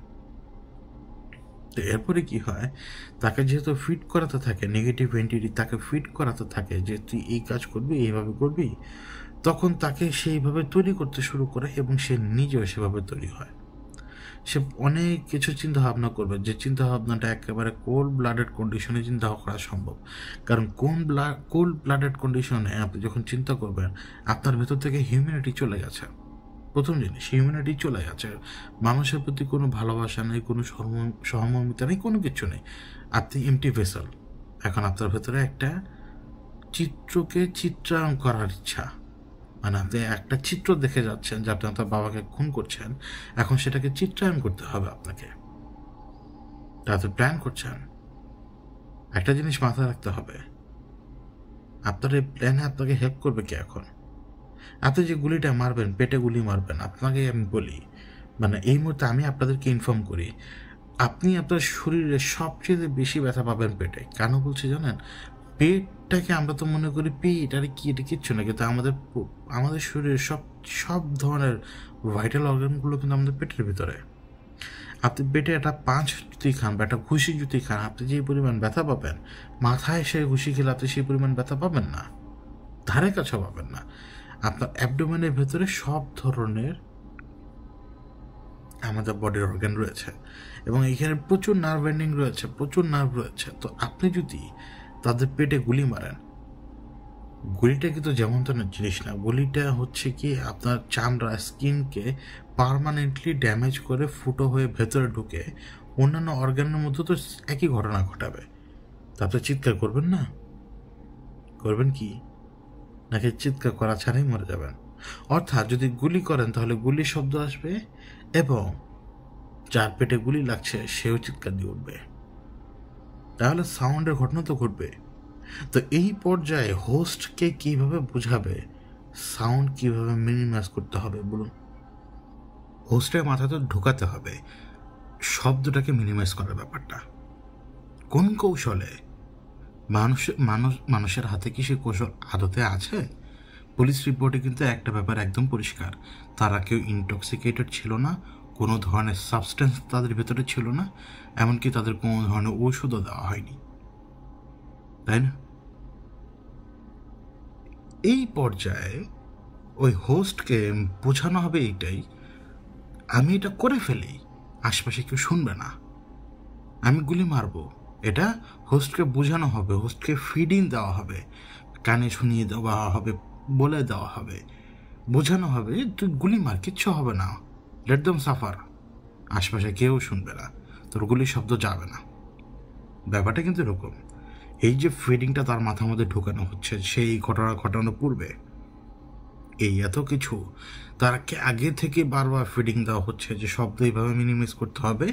তো এরপরে কি হয়, তাকে যেহেতু ফিট করাতে থাকে, নেগেটিভ এন্টিটি তাকে ফিট করাতে থাকে যে তুই এই কাজ করবি, এইভাবে করবি, তখন তাকে সেইভাবে তৈরি করতে শুরু করে এবং সে নিজেও সেভাবে তৈরি হয়। সে অনেক কিছু চিন্তা ভাবনা করবে, যে চিন্তা ভাবনাটা একেবারে কোল্ড ব্লাডেড কন্ডিশনে চিন্তা করা সম্ভব। কারণ কোল্ড ব্লাডেড কন্ডিশনে আপনি যখন চিন্তা করবেন আপনার ভেতর থেকে হিউম্যানিটি চলে গেছে। প্রথম জিনিস, হিউম্যানিটি চলে গেছে, মানুষের প্রতি কোনো ভালোবাসা নেই, কোনো সহমর্মিতা নেই, কোনো কিছু নেই। আপনি এমটি ভেসেল। এখন আপনার ভেতরে একটা চিত্রকে চিত্রায়ন করার ইচ্ছা, মানে আপনি একটা চিত্র দেখে যাচ্ছেন যে আপনি আপনার বাবাকে খুন করছেন, এখন সেটাকে চিত্রায়ন করতে হবে আপনাকে। তা আপনি প্ল্যান করছেন। একটা জিনিস মাথায় রাখতে হবে, আপনার এই প্ল্যানে আপনাকে হেল্প করবে কে? এখন আপনি যে গুলিটা মারবেন, পেটে গুলি মারবেন, আপনাকে আমি বলি, মানে এই মুহূর্তে আমি আপনাদেরকে ইনফর্ম করি, আপনি আপনার শরীরে সবচেয়ে বেশি ব্যথা পাবেন পেটে। কেন বলছি জানেন? পেটটাকে আমরা তো মনে করি পেট আর কি, এটা কিচ্ছু না, কিন্তু আমাদের শরীরের সব ধরনের ভাইটাল অর্গানগুলো কিন্তু আমাদের পেটের ভিতরে। আপনি পেটে একটা পাঁচ যদি খান বা একটা ঘুষি যদি খান, আপনি যে পরিমাণ ব্যথা পাবেন, মাথায় সে ঘুষি খেলে আপনি সেই পরিমাণ ব্যথা পাবেন না, ধারে কাছে পাবেন না। আপনার অ্যাবডোমেনের ভেতরে সব ধরনের আমাদের বডির অর্গান রয়েছে এবং এখানে প্রচুর নার্ভ এন্ডিং রয়েছে, প্রচুর নার্ভ রয়েছে। তো আপনি যদি তাদের পেটে গুলি মারেন, গুলিটা কিন্তু যেমন তেমন জিনিস না, গুলিটা হচ্ছে কি আপনার চামড়া, স্কিনকে পার্মানেন্টলি ড্যামেজ করে ফুটো হয়ে ভেতরে ঢুকে অন্যান্য অর্গানের মধ্যে তো একই ঘটনা ঘটাবে। তা আপনি চিৎকার করবেন না? করবেন কি? নাকি চিৎকার করা ছাড়াই মরে যাবেন? অর্থাৎ যদি গুলি করেন তাহলে গুলির শব্দ আসবে এবং যার পেটে গুলি লাগছে সেও চিৎকার দিয়ে উঠবে, তাহলে সাউন্ডের ঘটনা তো ঘটবে। তো এই পর্যায়ে হোস্টকে কিভাবে বোঝাবে সাউন্ড কিভাবে মিনিমাইজ করতে হবে বলুন? হোস্টের মাথায় তো ঢোকাতে হবে শব্দটাকে মিনিমাইজ করার ব্যাপারটা। কোন কৌশলে? মানুষের হাতে কি সে কৌশল আদতে আছে? পুলিশ রিপোর্টে কিন্তু একটা ব্যাপার একদম পরিষ্কার, তারা কেউ ইনটক্সিকেটেড ছিল না, কোনো ধরনের সাবস্টেন্স তাদের ভেতরে ছিল না, এমনকি তাদের কোনো ধরনের ঔষধও দেওয়া হয়নি, তাই না? এই পর্যায়ে ওই হোস্টকে বোঝানো হবে এইটাই, আমি এটা করে ফেলি, আশপাশে কেউ শুনবে না, আমি গুলি মারবো। এটা হোস্টকে বোঝানো হবে, হোস্টকে ফিডিং দেওয়া হবে, কানে শুনিয়ে দেওয়া হবে, বলে দেওয়া হবে, বোঝানো হবে তুই গুলি মার, কিচ্ছু হবে না, লেট দেম সাফার, আশপাশে কেউ শুনবে না, তোর গুলির শব্দ যাবে না। ব্যাপারটা কিন্তু এরকম। এই যে ফিডিংটা তার মাথার মধ্যে ঢুকানো হচ্ছে সেই ঘটনা ঘটানোর পূর্বে, এই এত কিছু তারকে আগে থেকে বারবার ফিডিং দেওয়া হচ্ছে যে শব্দ এইভাবে মিনিমাইজ করতে হবে,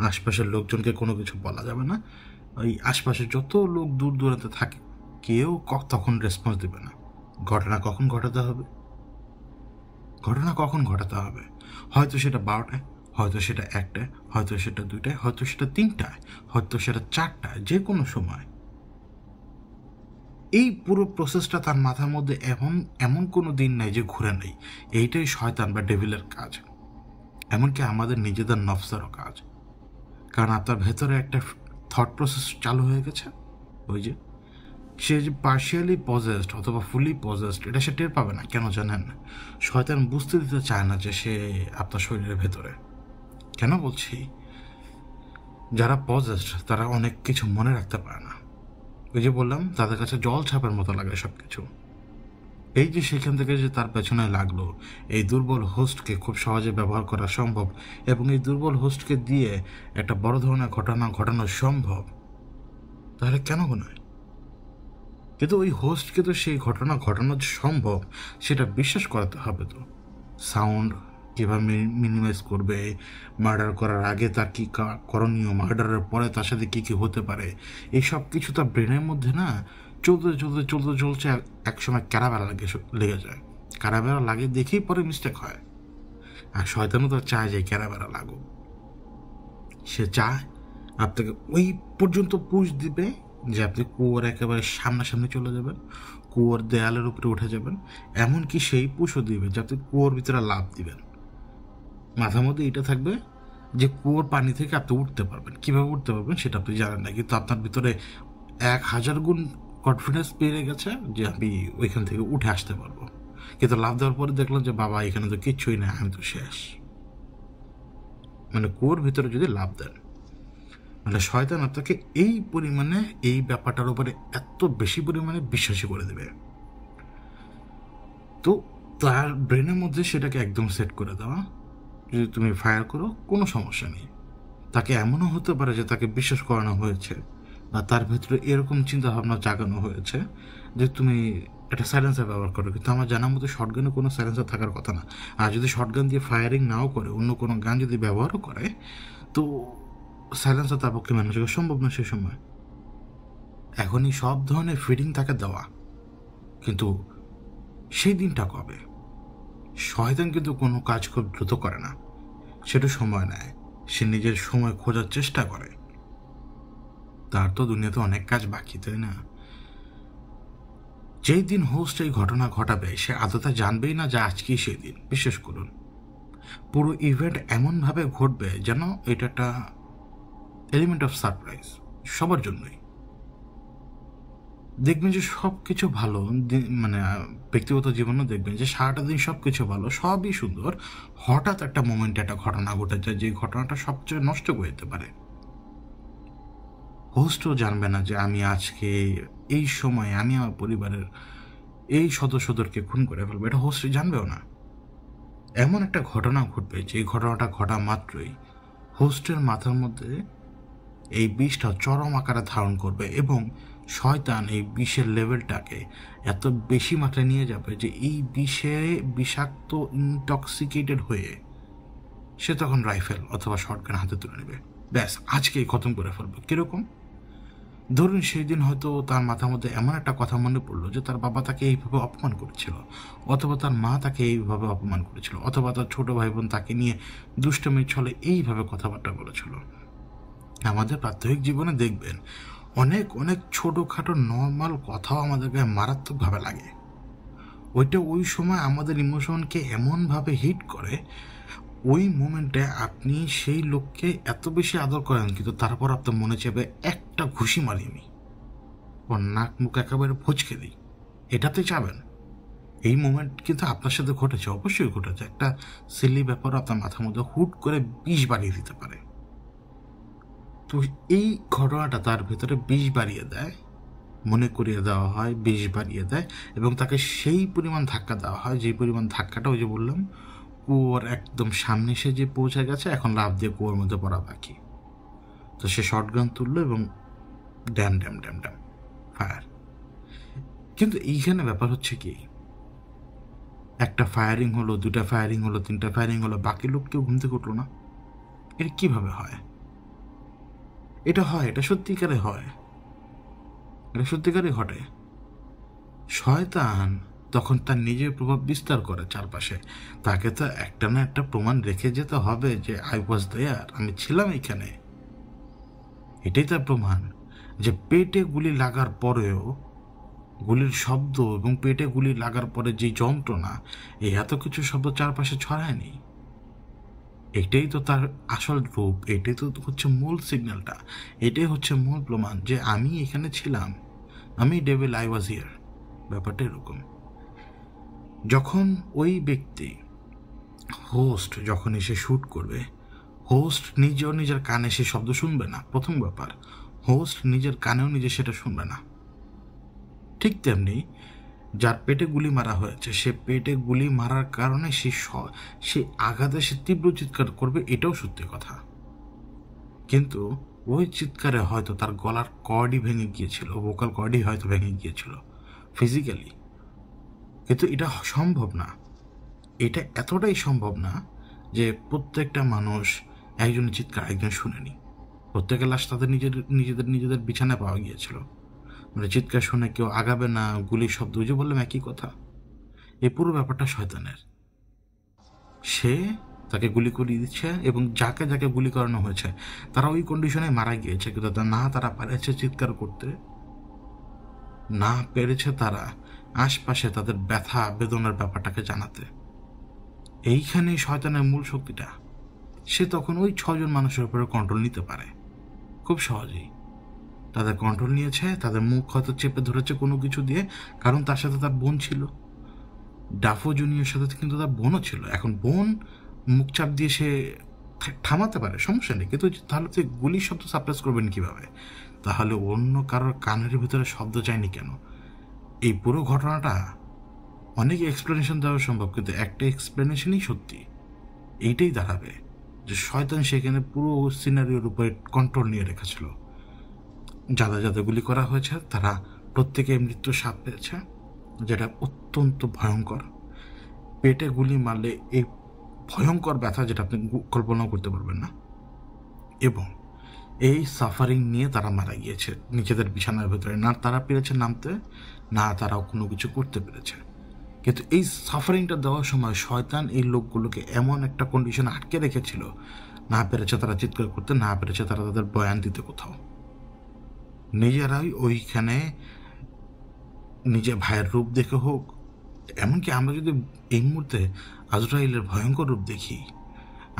আশপাশের লোকজনকে কোনো কিছু বলা যাবে না, ওই আশপাশে যত লোক দূর দূরান্তে থাকে কেউ তখন রেসপন্স দেবে না। ঘটনা কখন ঘটাতে হবে, ঘটনা কখন ঘটাতে হবে, হয়তো সেটা 12টায়, হয়তো সেটা 1টায়, হয়তো সেটা 2টায়, হয়তো সেটা 3টায়, হয়তো সেটা 4টায়, যে কোনো সময়। এই পুরো প্রসেসটা তার মাথার মধ্যে এমন কোনো দিন নাই যে ঘুরে নেই। এইটাই শয়তান বা ডেভিলের কাজ, এমনকি আমাদের নিজেদের নফসেরও কাজ। কারণ আপনার ভেতরে একটা থট প্রসেস চালু হয়ে গেছে, ওই যে সে যে পার্শিয়ালি পজেসড অথবা ফুলি পজেসড এটা সে টের পাবে না। কেন জানেন? শয়তান বুঝতে দিতে চায় না যে সে আপনার শরীরের ভেতরে। কেন বলছি? যারা পজেসড তারা অনেক কিছু মনে রাখতে পারে না। ওই যে বললাম তাদের কাছে জল ছাপের মতো লাগে সব কিছু। এই যে সেখান থেকে যে তার পেছনে লাগলো, এই দুর্বল হোস্টকে খুব সহজে ব্যবহার করা সম্ভব এবং এই দুর্বল হোস্টকে দিয়ে একটা বড় ধরনের ঘটনা ঘটানো সম্ভব, তাহলে কেন নয়? কিন্তু ওই হোস্টকে তো সেই ঘটনা ঘটানো সম্ভব সেটা বিশ্বাস করাতে হবে। তো সাউন্ড কীভাবে মিনিমাইজ করবে, মার্ডার করার আগে তার কী করণীয়, মার্ডারের পরে তার সাথে কী কী হতে পারে, এই সব কিছু তার ব্রেনের মধ্যে না চলছে একসময় ক্যারাবেলা লেগে যায়। ক্যারাবেলা লাগে দেখেই পরে মিস্টেক হয়। আর শয়তানও তো চায় যে ক্যারাবেলা লাগুক, সে চায় আপনাকে ওই পর্যন্ত পুশ দিবে যে আপনি কুয়োর একেবারে সামনাসামনি চলে যাবেন, কুয়োর দেয়ালের উপরে উঠে যাবেন, এমনকি সেই পুশও দিবে যে আপনি কুয়োর ভিতরে লাফ দিবেন। মাথার মধ্যে এটা থাকবে যে কুয়োর পানি থেকে আপনি উঠতে পারবেন। কীভাবে উঠতে পারবেন সেটা আপনি জানেন না, কিন্তু আপনার ভিতরে 1000 গুণ কনফিডেন্স পেয়ে গেছে যে আমি ওইখান থেকে উঠে আসতে পারবো। কিন্তু লাফ দেওয়ার পরে দেখলাম যে বাবা এখানে তো কিচ্ছুই না, আমি তো শেষ। মানে কুয়োর ভিতরে যদি লাফ দেন, মানে শয়তান আপনাকে এই পরিমাণে এই ব্যাপারটার উপরে এত বেশি পরিমাণে বিশ্বাসী করে দেবে। তো তার ব্রেনের মধ্যে সেটাকে একদম সেট করে দেওয়া, যদি তুমি ফায়ার করো কোনো সমস্যা নেই। তাকে এমনও হতে পারে যে তাকে বিশ্বাস করানো হয়েছে বা তার ভিতরে এরকম চিন্তাভাবনা জাগানো হয়েছে যে তুমি একটা সাইলেন্সার ব্যবহার করো, কিন্তু আমার জানার মতো শর্টগানে কোনো সাইলেন্সার থাকার কথা না। আর যদি শর্টগান দিয়ে ফায়ারিং নাও করে, অন্য কোনো গান যদি ব্যবহারও করে, তো সাইলেন্সার তার পক্ষে ম্যানেজ করা সম্ভব না সে সময়। এখনই সব ধরনের ফিডিং তাকে দেওয়া, কিন্তু সেই দিনটা কবে? শয়তান কিন্তু কোনো কাজ খুব দ্রুত করে না, সেটা সময় নেয়। সে নিজের সময় খোঁজার চেষ্টা করে। তার তো দুনিয়াতে অনেক কাজ বাকি, তাই না? যেই দিন হোস্ট এই ঘটনা ঘটাবে সে আদতে জানবেই না যে আজকেই সেই দিন। বিশ্বাস করুন, পুরো ইভেন্ট এমনভাবে ঘটবে যেন এটা একটা এলিমেন্ট অফ সারপ্রাইজ সবার জন্যই। দেখবেন যে সব কিছু ভালো, মানে ব্যক্তিগত জীবনেও দেখবেন যে সারাটা দিন সব কিছু ভালো, সবই সুন্দর, হঠাৎ একটা মোমেন্টে একটা ঘটনা ঘটে যায় যে ঘটনাটা সবচেয়ে নষ্ট করে দিতে পারে। হোস্টও জানবে না যে আমি আজকে এই সময় আমি আমার পরিবারের এই সদস্যদেরকে খুন করে ফেলবো, এটা হোস্ট জানবেও না। এমন একটা ঘটনা ঘটবে যে ঘটনাটা ঘটা মাত্রই হোস্টের মাথার মধ্যে এই বিষটা চরম আকারে ধারণ করবে এবং শয়তান এই বিষের লেভেলটাকে এত বেশি মাত্রায় নিয়ে যাবে যে এই বিষে বিষাক্ত ইনটক্সিকেটেড হয়ে সে তখন রাইফেল অথবা শটগান হাতে তুলে নেবে। ব্যাস, আজকেই খতম করে ফেলবে। কীরকম? ধরুন সেই দিন হয়তো তার মাথার মধ্যে এমন একটা কথা মনে পড়লো যে তার বাবা তাকে এইভাবে অপমান করেছিল, অথবা তার মা তাকে এইভাবে অপমান করেছিল, অথবা তার ছোট ভাই বোন তাকে নিয়ে দুষ্টমির ছলে এইভাবে কথাবার্তা বলেছিল। আমাদের প্রাত্যহিক জীবনে দেখবেন অনেক অনেক ছোটোখাটো নর্মাল কথাও আমাদের গায়ে মারাত্মকভাবে লাগে। ওইটা ওই সময় আমাদের ইমোশনকে এমনভাবে হিট করে, ওই মোমেন্টে আপনি সেই লোককে এত বেশি আদর করেন কিন্তু তারপর আপনার মনে চাইবে একটা ঘুষি মারিনি, ওর নাক মুখ একেবারে ফুচকে দিই। এটাতে চাবেন, এই মোমেন্ট কিন্তু আপনার সাথে ঘটেছে, অবশ্যই ঘটেছে। একটা সিলি ব্যাপার আপনার মাথার মধ্যে হুট করে বিষ বাড়িয়ে দিতে পারে। তো এই ঘটনাটা তার ভেতরে বিষ বাড়িয়ে দেয়, মনে করিয়ে দেওয়া হয়, বিষ বাড়িয়ে দেয়, এবং তাকে সেই পরিমাণ ধাক্কা দেওয়া হয়, যে পরিমাণ ধাক্কাটা ওই যে বললাম কুয়োর একদম সামনে সে যে পৌঁছে গেছে, এখন লাফ দিয়ে কুয়োর মধ্যে পড়া বাকি। তো সে শটগান তুললো এবং ড্যাম ড্যাম ড্যাম ড্যাম ফায়ার। কিন্তু এইখানে ব্যাপার হচ্ছে কি, একটা ফায়ারিং হলো, দুটা ফায়ারিং হলো, তিনটা ফায়ারিং হলো, বাকি লোক কেউ ঘুম থেকে উঠলো না। এটা কিভাবে হয়? এটা হয়, এটা সত্যিকারে হয়, এটা সত্যিকারে ঘটে। শয়তান তখন তার নিজের প্রভাব বিস্তার করে চারপাশে। তাকে তো একটা না একটা প্রমাণ রেখে যেতে হবে যে আই ওয়াজ দেয়ার, আমি ছিলাম এখানে। এটাই তার প্রমাণ, যে পেটে গুলি লাগার পরেও গুলির শব্দ এবং পেটে গুলি লাগার পরে যে যন্ত্রণা, এই এত কিছু শব্দ চারপাশে ছড়ায়নি। এটাই তো তার আসল রূপ, এটাই তো হচ্ছে মূল সিগন্যালটা, এটাই হচ্ছে মূল প্রমাণ যে আমি এখানে ছিলাম, আমি ডেভিল, আই ওয়াজ হিয়ার। ব্যাপারটা এরকম। যখন ওই ব্যক্তি হোস্ট যখন এসে শ্যুট করবে, হোস্ট নিজেও নিজের কানে সে শব্দ শুনবে না, প্রথম ব্যাপার। হোস্ট নিজের কানেও নিজে সেটা শুনবে না। ঠিক তেমনি যার পেটে গুলি মারা হয়েছে, সে পেটে গুলি মারার কারণে সে আঘাতে সে তীব্র চিৎকার করবে, এটাও সত্যি কথা। কিন্তু ওই চিৎকারে হয়তো তার গলার কর্ডই ভেঙে গিয়েছিল, ভোকাল কর্ডই হয়তো ভেঙে গিয়েছিল ফিজিক্যালি। কিন্তু এটা সম্ভব না, এটা এতটাই সম্ভব না যে প্রত্যেকটা মানুষ একজনের চিৎকার একজন শুনেনি। প্রত্যেকের লাশ তাদের নিজেদের বিছানায় পাওয়া গিয়েছিল। মানে চিৎকার শুনে কেউ আগাবে না, গুলির শব্দ, যে বললাম একই কথা। এই পুরো ব্যাপারটা শয়তানের। সে তাকে গুলি করিয়ে দিচ্ছে, এবং যাকে যাকে গুলি করানো হয়েছে তারা ওই কন্ডিশনে মারা গিয়েছে, কিন্তু না তারা পেরেছে চিৎকার করতে, না পেরেছে তারা আশপাশে তাদের ব্যথা বেদনার ব্যাপারটাকে জানাতে। এইখানেই শয়তানের মূল শক্তিটা। সে তখন ওই 6 জন মানুষের উপরে কন্ট্রোল নিতে পারে খুব সহজেই। তাদের কন্ট্রোল নিয়েছে, তাদের মুখ হয়তো চেপে ধরেছে কোনো কিছু দিয়ে, কারণ তার সাথে তার বোন ছিল। ডাফো জুনিয়র সাথে কিন্তু তার বোনও ছিল। এখন বোন মুখ চাপ দিয়ে সে থামাতে পারে, সমস্যা নেই, কিন্তু তাহলে তুই গুলির শব্দ সাপ্রেস করবেন কিভাবে? তাহলে অন্য কারোর কানের ভিতরে শব্দ চায়নি কেন? এই পুরো ঘটনাটা অনেক এক্সপ্লেনেশন দেওয়া সম্ভব, কিন্তু একটা এক্সপ্লেনেশনই সত্যি। এইটাই দাঁড়াবে যে শয়তান সেখানে পুরো সিনারিওর উপরে কন্ট্রোল নিয়ে রেখেছিল। যাদের যাদের গুলি করা হয়েছে তারা প্রত্যেকে মৃত্যুর স্বাদ পেয়েছে, যেটা অত্যন্ত ভয়ঙ্কর। পেটে গুলি মারলে এই ভয়ঙ্কর ব্যথা, যেটা আপনি কল্পনাও করতে পারবেন না। এবং এই সাফারিং নিয়ে তারা মারা গিয়েছে নিজেদের বিছানার ভেতরে। না তারা পেরেছে নামতে, না তারাও কোনো কিছু করতে পেরেছে। কিন্তু এই সাফারিংটা দেওয়ার সময় শয়তান এই লোকগুলোকে এমন একটা কন্ডিশনে আটকে রেখেছিল, না পেরেছে তারা চিৎকার করতে, না পেরেছে তারা তাদের বয়ান দিতে কোথাও। নিজেরাই ওইখানে নিজের ভাইয়ের রূপ দেখে হোক, এমনকি আমরা যদি এই মুহূর্তে আজরাইলের ভয়ঙ্কর রূপ দেখি,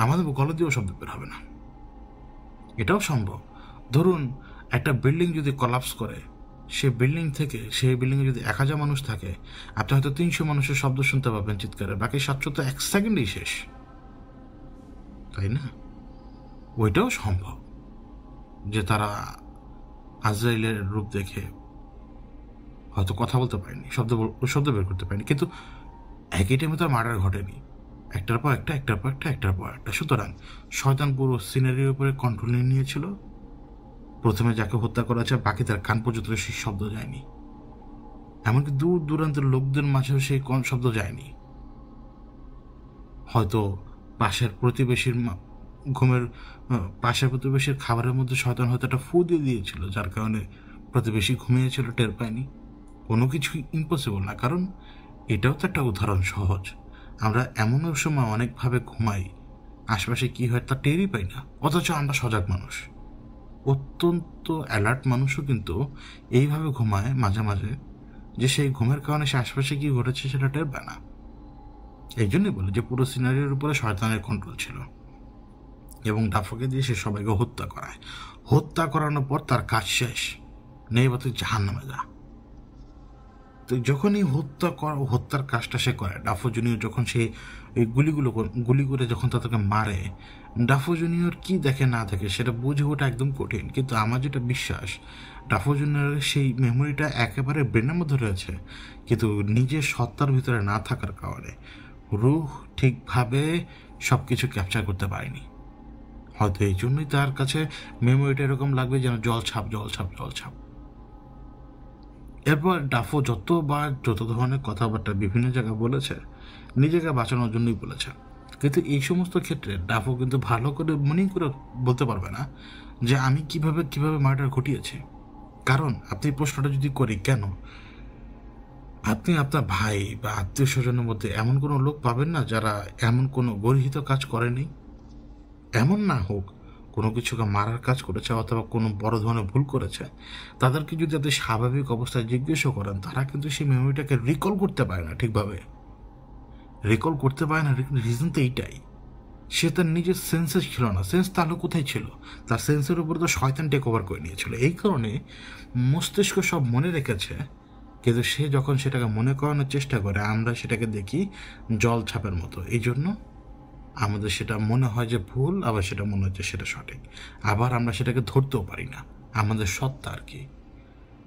আমাদের গলা দিয়েও শব্দ বের হবে না। এটাও সম্ভব। ধরুন একটা বিল্ডিং যদি কলাপস করে, সেই বিল্ডিংয়ে যদি 1000 মানুষ থাকে, আপনি হয়তো 300 মানুষের শব্দ শুনতে পাবেন চিৎকারে, বাকি 700 তো 1 সেকেন্ডেই শেষ, তাই না? ওইটাও সম্ভব যে তারা আজরাইলের রূপ দেখে হয়তো কথা বলতে পারেনি, শব্দ বের করতে পারেনি, কিন্তু একই টাইমে তো মার্ডার ঘটেনি, একটার পর একটা, একটার পর একটা, একটার পর একটা। সুতরাং শয়তান পুরো সিনারির উপরে কন্ট্রোল নিয়ে নিয়েছিল। প্রথমে যাকে হত্যা করা হয়েছে, বাকি তার কান পর্যন্ত সেই শব্দ যায়নি, এমনকি দূর দূরান্তের লোকদের মাঝেও সেই শব্দ যায়নি। হয়তো পাশের প্রতিবেশীর খাবারের মধ্যে শয়তান হয়তো একটা ফু দিয়ে দিয়েছিল, যার কারণে প্রতিবেশী ঘুমিয়েছিল, টের পায়নি। কোনো কিছুই ইম্পসিবল না, কারণ এটাও তো একটা উদাহরণ সহজ। আমরা এমনও সময় অনেকভাবে ঘুমাই, আশপাশে কী হয় তা টেরই পাই না, অথচ আমরা সজাগ মানুষ, অত্যন্ত অ্যালার্ট মানুষও কিন্তু এইভাবে ঘুমায় মাঝে মাঝে, যে সেই ঘুমের কারণে সে আশপাশে কী ঘটেছে সেটা টের পায় না। এই জন্যই বলে যে পুরো সিনারিওর উপরে শয়তানের কন্ট্রোল ছিল, এবং ডাফোকে দিয়ে সে সবাইকে হত্যা করায়। হত্যা করানোর পর তার কাজ শেষ, নেই বা তুই জাহান্নামে যা। তো যখনই হত্যার কাজটা সে করে, ডাফো জুনিয়র যখন সে এই গুলি করে যখন তাদেরকে মারে, ডাফো জুনিয়র কি দেখে না দেখে সেটা বুঝে ওঠা একদম কঠিন। কিন্তু আমার যেটা বিশ্বাস, ডাফো জুনিয়রের সেই মেমোরিটা একেবারে ব্রেনের মধ্যে রয়েছে, কিন্তু নিজের সত্তার ভিতরে না থাকার কারণে রুহ ঠিকভাবে সব কিছু ক্যাপচার করতে পারেনি। হয়তো এই জন্যই তার কাছে মেমোরিটা এরকম লাগবে যেন জলছাপ। এরপর ডাফো যত ধরনের কথাবার্তা বিভিন্ন জায়গায় বলেছে, নিজেকে বাঁচানোর জন্যই বলেছে। কিন্তু এই সমস্ত ক্ষেত্রে ডাফো কিন্তু ভালো করে মনে করে বলতে পারবে না যে আমি কিভাবে মার্ডার ঘটিয়েছি। কারণ আপনি প্রশ্নটা যদি করি কেন, আপনি আপনার ভাই বা আত্মীয় স্বজনের মধ্যে এমন কোনো লোক পাবেন না যারা এমন কোনো গর্হিত কাজ করেনি। এমন না হোক কোনো কিছুকে মারার কাজ করেছে অথবা কোনো বড় ধরনের ভুল করেছে, তাদেরকে যদি আপনি স্বাভাবিক অবস্থায় জিজ্ঞেসও করেন, তারা কিন্তু সেই মেমোরিটাকে রিকল করতে পারে না ঠিকভাবে। রিজন তো এইটাই, সে তার নিজের সেন্সেস ছিল না। সেন্স তাহলে কোথায় ছিল? তার সেন্সের উপরে তো শয়তান টেক ওভার করে নিয়েছিল। এই কারণে মস্তিষ্ক সব মনে রেখেছে, কিন্তু সে যখন সেটাকে মনে করানোর চেষ্টা করে, আমরা সেটাকে দেখি জল ছাপের মতো। এই জন্য আমাদের সেটা মনে হয় যে ভুল, আবার সেটা মনে হচ্ছে সেটা সঠিক, আবার আমরা সেটাকে ধরতেও পারি না। আমাদের সত্তা আর কি।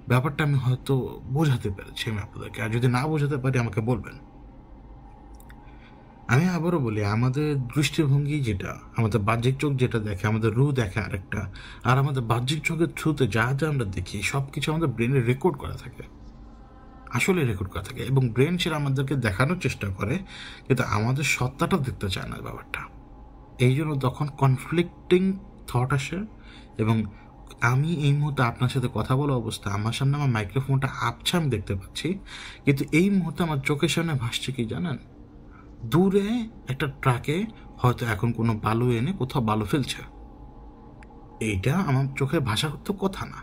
ব্যাপারটা আমি হয়তো বোঝাতে পেরেছি আমি আপনাদেরকে, আর যদি না বোঝাতে পারি আমাকে বলবেন। আমি আবারও বলি, আমাদের দৃষ্টিভঙ্গি যেটা, আমাদের বাহ্যিক চোখ যেটা দেখে, আমাদের রুহ দেখে আরেকটা, আর আমাদের বাহ্যিক চোখের থ্রুতে যা আমরা দেখি সব কিছু আমাদের ব্রেনে রেকর্ড করা থাকে, আসলে রেকর্ড করা থাকে। এবং ব্রেন সেটা আমাদেরকে দেখানোর চেষ্টা করে, কিন্তু আমাদের সত্তাটা দেখতে চায় না ব্যাপারটা। এই জন্য তখন কনফ্লিক্টিং থট আসে। এবং আমি এই মুহূর্তে আপনার সাথে কথা বলা অবস্থা, আমার সামনে আমার মাইক্রোফোনটা আপছে, আমি দেখতে পাচ্ছি, কিন্তু এই মুহূর্তে আমার চোখের সামনে ভাসছে কি জানেন? দূরে একটা ট্রাকে হয়তো এখন কোনো বালু এনে কোথাও বালু ফেলছে। এইটা আমার চোখে ভাষার তো কথা না।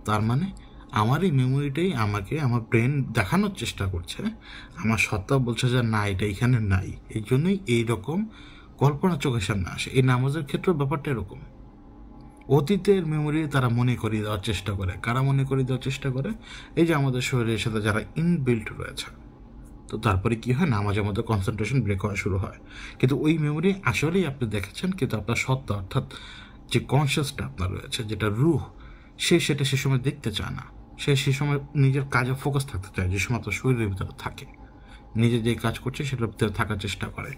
তার মানে আমার এই মেমোরিটাই আমাকে আমার ব্রেন দেখানোর চেষ্টা করছে, আমার সত্তা বলছে যে না, এটা এখানে নাই। এই জন্যই এইরকম কল্পনা চোখের সামনে আসে। এই নামাজের ক্ষেত্রে ব্যাপারটা এরকম। অতীতের মেমোরি তারা মনে করিয়ে দেওয়ার চেষ্টা করে। কারা মনে করিয়ে দেওয়ার চেষ্টা করে? এই যে আমাদের শরীরের সাথে যারা ইনবিল্ট রয়েছে। তো তারপরে কি হয়, নামাজের মধ্যে কনসেন্ট্রেশন ব্রেক হওয়া শুরু হয়। কিন্তু ওই মেমোরি আসলেই আপনি দেখেছেন, কিন্তু আপনার সত্তা অর্থাৎ যে কনসিয়াসটা আপনার রয়েছে, যেটা রুহ, সেটা সে সময় দেখতে চায় না। সে সময় নিজের কাজে ফোকাস থাকতে চায়, যে সময় আপনার শরীরের ভিতরে থাকে, নিজে যে কাজ করছে সেটার ভিতরে থাকার চেষ্টা করে।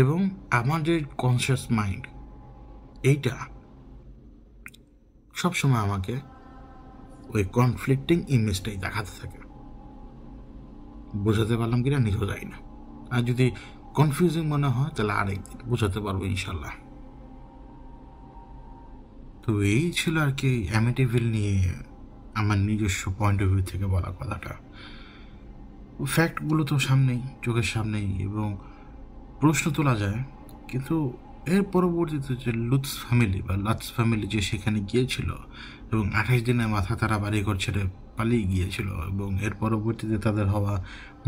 এবং আমার যে কনসিয়াস মাইন্ড, এইটা সবসময় আমাকে ওই কনফ্লিক্টিং ইমেজটাই দেখাতে থাকে। বোঝাতে পারলাম কিনা নিজেও যাই না। আর যদি কনফিউজিং মনে হয় তাহলে আরেকদিন বোঝাতে পারবো ইনশাল্লাহ। তো এই ছিল আর কি অ্যামিটিভিল নিয়ে আমার নিজস্ব পয়েন্ট অফ ভিউ থেকে বলা কথাটা। ফ্যাক্টগুলো তো সামনেই, চোখের সামনেই, এবং প্রশ্ন তোলা যায়। কিন্তু এর পরবর্তীতে যে লুৎস ফ্যামিলি যে সেখানে গিয়েছিল এবং 28 দিনের মাথা তারা বাড়িঘর ছেড়ে পালিয়ে গিয়েছিল, এবং এর পরবর্তীতে তাদের হওয়া